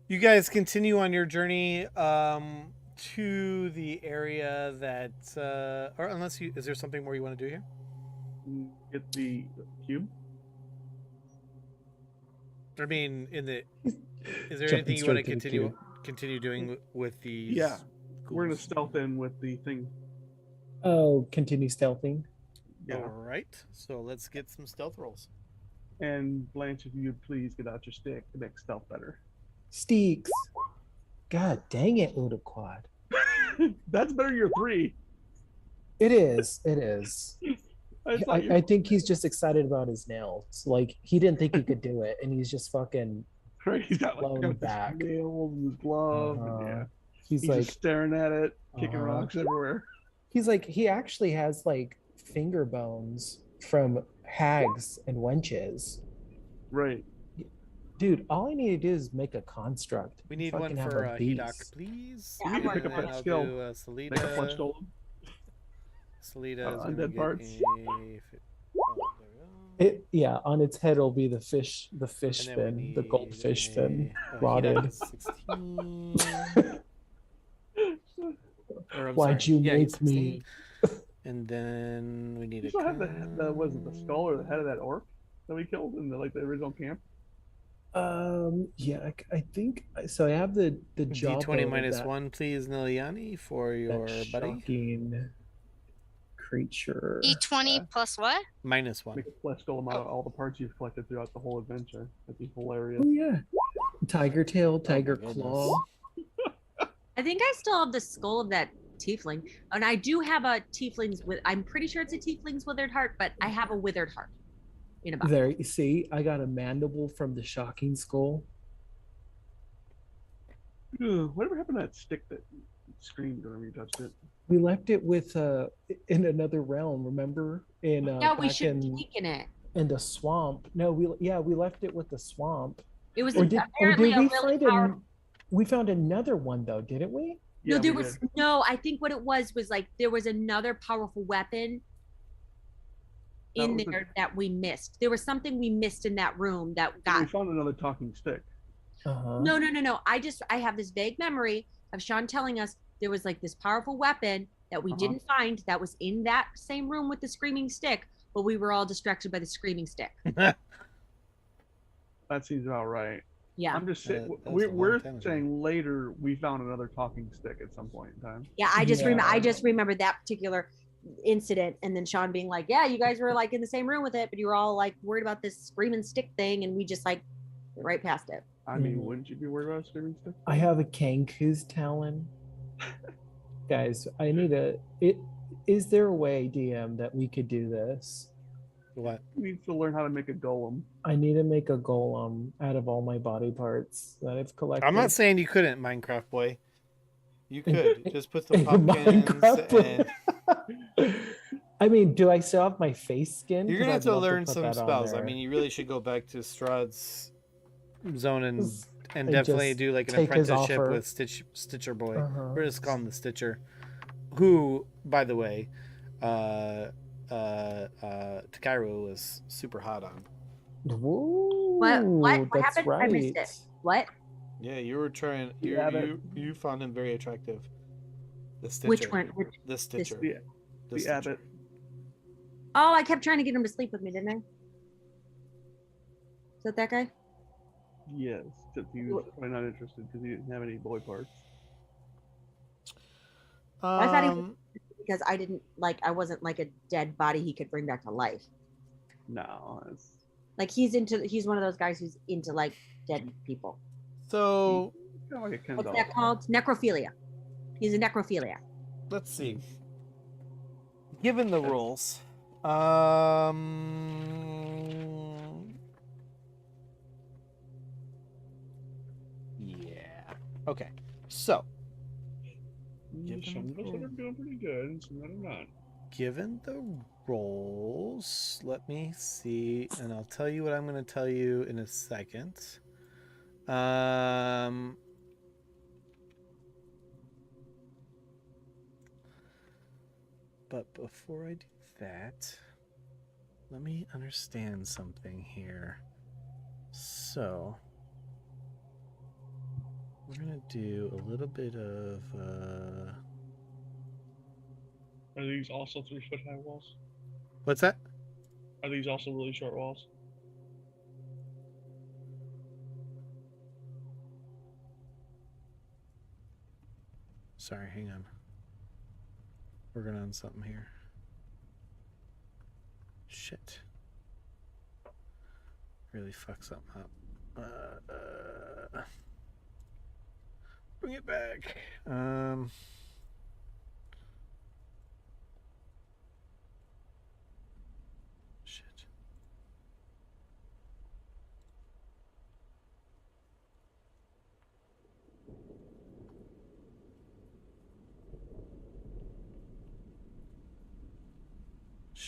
you guys continue on your journey to the area that, or is there something more you want to do here? get the cube. I mean, is there Jumping anything you want to straight to the continue doing with these? Yeah, we're gonna ghouls? stealth in with the thing. Oh, continue stealthing. Yeah. All right, so let's get some stealth rolls. And Blanche, if you'd please get out your stick to make stealth better. Steeks. God dang it, Udaquad. That's better than your 3. It is. It is. I I think he's just excited about his nails. Like he didn't think he could do it, and he's just fucking. He's got blown got this back. nails and his glove. Uh-huh. And yeah. He's He's like, just staring at it, kicking Uh-huh. rocks everywhere. he's like, he actually has like finger bones from hags and wenches. Right. Dude, all I need to do is make a construct. We and need one fucking have for a Hedok, beast. please. Yeah, We need to pick And up then that I'll skill. do Make a flesh Salida. golem. Salida is going Undead to get parts. a... Oh, there we go. It yeah, on its head will be the fish And then we fin, the need goldfish fin, a- rotted. Hedok is 16. Or, I'm Why'd sorry. you Yeah, he's make me? 16. And then we need You a... still have the was it the skull or the head of that orc that we killed in the original camp? Yeah, I think so. I have the jaw D20 bone of minus that, 1, please, Niliani, for your that buddy. shocking creature. D20 plus what? Minus 1. Make a flesh golem out of all the parts you've collected throughout the whole adventure. That'd be hilarious. Oh yeah, tiger tail, tiger goodness. claw. I think I still have the skull of that tiefling, and I do have a tiefling's with. I'm pretty sure it's a tiefling's withered heart, but I have a withered heart in a box. There, you see, I got a mandible from the shocking skull. Ugh, whatever happened to that stick that screamed whenever you touched it? We left it with in another realm. Remember in Yeah, we back should have in taken it. the swamp. No, we left it with the swamp. It was Or did apparently we a really find powerful. we found another one though, didn't we? No, Yeah, there we was did. no. I think what it was like there was another powerful weapon That in was there that we missed. There was something we missed in that room that We got. found another talking stick. Uh-huh. No. I have this vague memory of Sean telling us there was like this powerful weapon that we didn't find that was in that same room with the screaming stick, but we were all distracted by the screaming stick. That seems about right. Yeah. I'm just saying, that was a we're long time ago. saying later we found another talking stick at some point in time. Yeah, I just Yeah. remember that particular incident, and then Sean being like, "Yeah, you guys were like in the same room with it, but you were all like worried about this screaming stick thing, and we just like went right past it." I mean, Mhm. wouldn't you be worried about a screaming stick? I have a Kanku's talon. Guys, I need is there a way, DM, that we could do this? What? You need to learn how to make a golem. I need to make a golem out of all my body parts that I've collected. I'm not saying you couldn't, Minecraft boy. You could. Just put the In pumpkins Minecraft. and... I mean, do I still have my face skin? You're 'Cause gonna have I'd to love learn put some that on spells. I there. mean, you really should go back to Strahd's zone and And definitely just do like an take his apprenticeship offer. with Stitcher Boy. Uh-huh. We're just calling the Stitcher, who, by the way, Takairu was super hot on. Whoa, What that's happened? I missed it. right. What? Yeah, you were trying. You found him very attractive. The Stitcher. Which one? The Stitcher. The, the Stitcher. abbot. Oh, I kept trying to get him to sleep with me, didn't I? Is that that guy? Yes, except he was probably not interested because he didn't have any boy parts. I thought he was because I wasn't like a dead body he could bring back to life. No, it's Like he's one of those guys who's into like dead people. So kind of like a Ken What's doll. that called? Necrophilia. He's a necrophilia. let's see. Given the rules, yeah. Okay. So, Some of us are doing pretty good, and some that are not. given the roles, let me see, and I'll tell you what I'm going to tell you in a second. But before I do that, let me understand something here. So, we're going to do a little bit of... Are these also 3-foot high walls? What's that? Are these also really short walls? Sorry, hang on. Working on something here. Shit. Really fuck something up. Bring it back. Shit.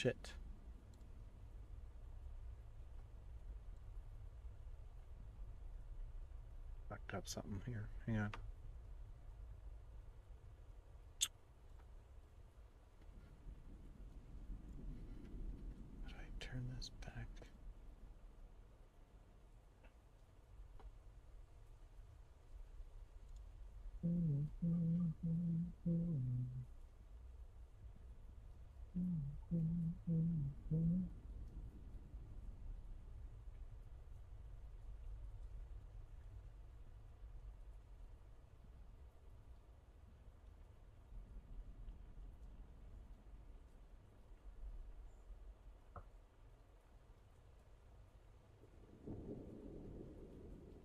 shit. Fucked up something here. Hang on. Did I turn this back?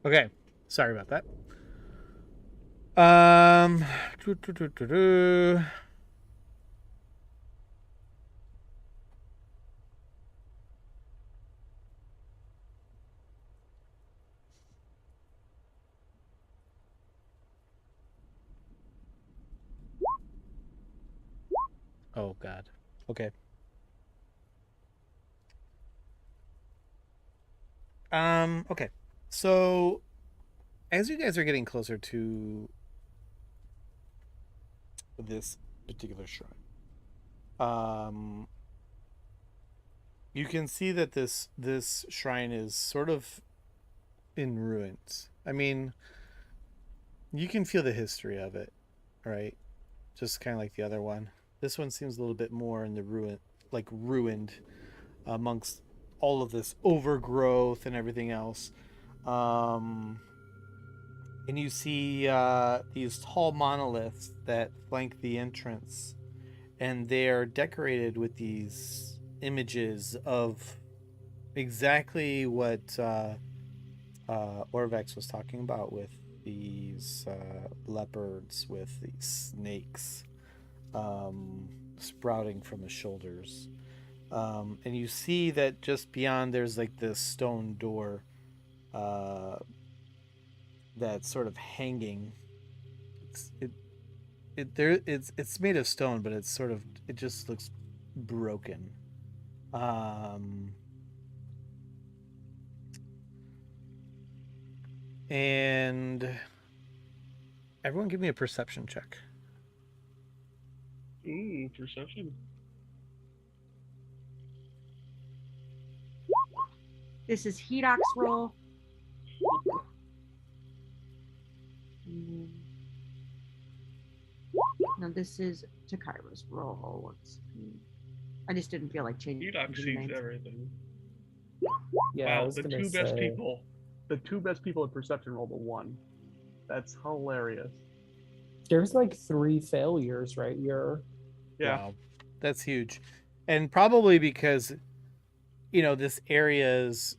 Okay, sorry about that. doo, doo, doo, doo, doo. Oh God. Okay. Okay. So as you guys are getting closer to this particular shrine, you can see that this shrine is sort of in ruins. I mean, you can feel the history of it, right? Just kind of like the other one. This one seems a little bit more in the ruined amongst all of this overgrowth and everything else. And you see these tall monoliths that flank the entrance, and they are decorated with these images of exactly what Orvex was talking about, with these leopards with these snakes sprouting from the shoulders. And you see that just beyond there's like this stone door that's sort of hanging. It's made of stone, but it's sort of, it just looks broken. And everyone give me a perception check. Ooh, perception. This is Hedok's roll. No, this is Takira's roll. I just didn't feel like changing. Hedok the sees names. everything. Yeah, I Wow, was the gonna two best say. people. The two best people at perception rolled a 1. That's hilarious. There's like 3 failures right here. Yeah. Wow, that's huge. And probably because, you know, this area is,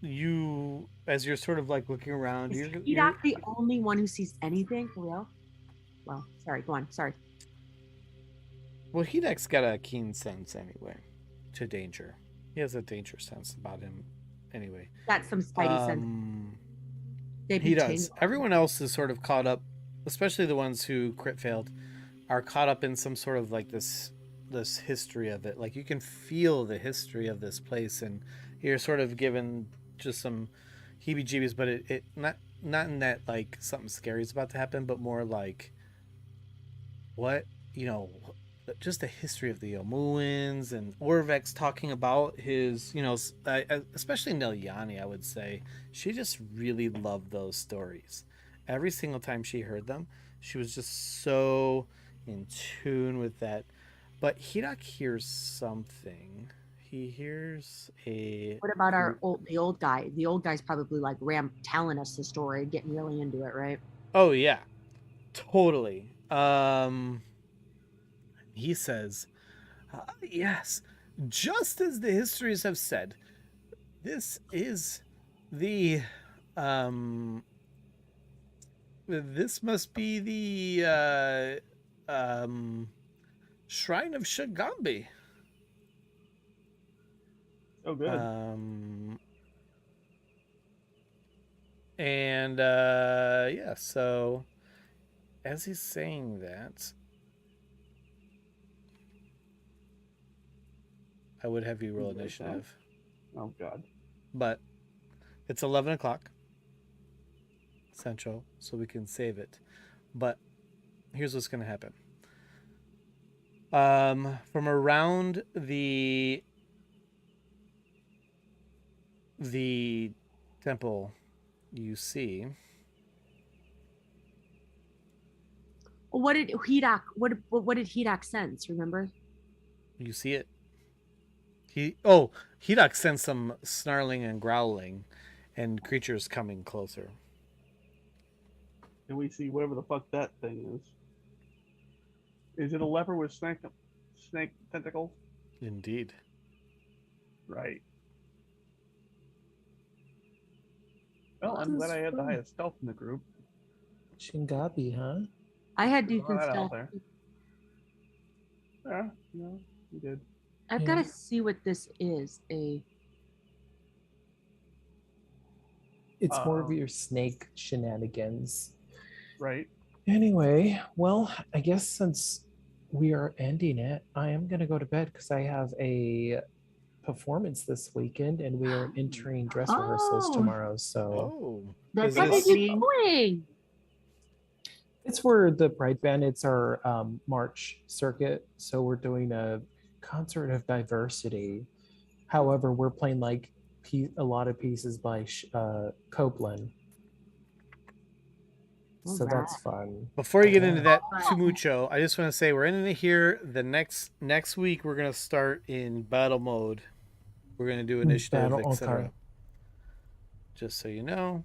you, as you're sort of like looking around, Is you're Hedok the only one who sees anything for real? Well, sorry, go on. Sorry. well, Hedek's got a keen sense anyway to danger. He has a danger sense about him anyway. That's some spidey sense. They'd be He does. tingling. Everyone else is sort of caught up, especially the ones who crit failed, are caught up in some sort of like this history of it. Like you can feel the history of this place, and you're sort of given just some heebie-jeebies, but it not in that like something scary is about to happen, but more like, what, you know, just the history of the Omuans, and Orvex talking about his, you know, especially Nelyani, I would say. She just really loved those stories. Every single time she heard them, she was just so in tune with that. But Hirak hears something. He hears a... What about the old guy? The old guy's probably like telling us the story, getting really into it, right? Oh, yeah. Totally. He says, yes, just as the histories have said, this is the this must be the shrine of Shagambi. Oh, good. And yeah, so as he's saying that, I would have you roll Okay. initiative. Oh God. But it's 11 o'clock Central, so we can save it. But here's what's going to happen. From around the temple, you see. What did Hidak sense? Remember? You see it. Hidak sends some snarling and growling, and creatures coming closer. And we see whatever the fuck that thing is. Is it a leopard with snake tentacles? Indeed. Right. Well, I'm glad I had the highest stealth in the group. Shingabi, huh? I had Throw decent that out stuff. there. Yeah, no, you did. I've Yeah. got to see what this is. It's more of Um, your snake shenanigans. Right. Anyway, well, I guess since we are ending it, I am going to go to bed because I have a performance this weekend and we are entering dress rehearsals Oh. tomorrow. So Oh. That's Is What are this- you doing? it's for the Bright Band. It's our March circuit. So we're doing a concert of diversity. However, we're playing like a lot of pieces by Copeland. So that's fun. Before you get into that Yeah. too mucho, I just want to say we're ending it here. The next week we're gonna start in battle mode. We're gonna do initiative, Battle, etc. okay. Just so you know.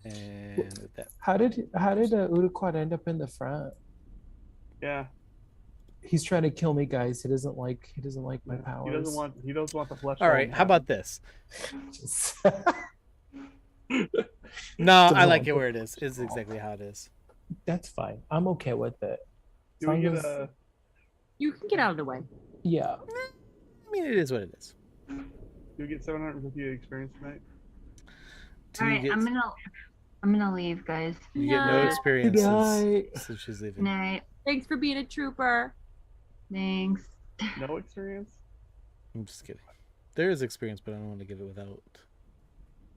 And with that, How did Uruquad end up in the front? Yeah. He's trying to kill me, guys. He doesn't like my He powers. doesn't want the flesh. all right. How about this? Just- No, I Doesn't like want it the where it is. It's exactly how it is. That's fine. I'm okay with it. Do we get As long a? as- You can get out of the way. Yeah. I mean, it is what it is. Do we get 750 experience tonight? Do All you right, get, I'm gonna leave, guys. you get no Night. Good experiences night. since she's Good leaving. night. Thanks for being a trooper. Thanks. No experience. I'm just kidding. There is experience, but I don't want to give it without.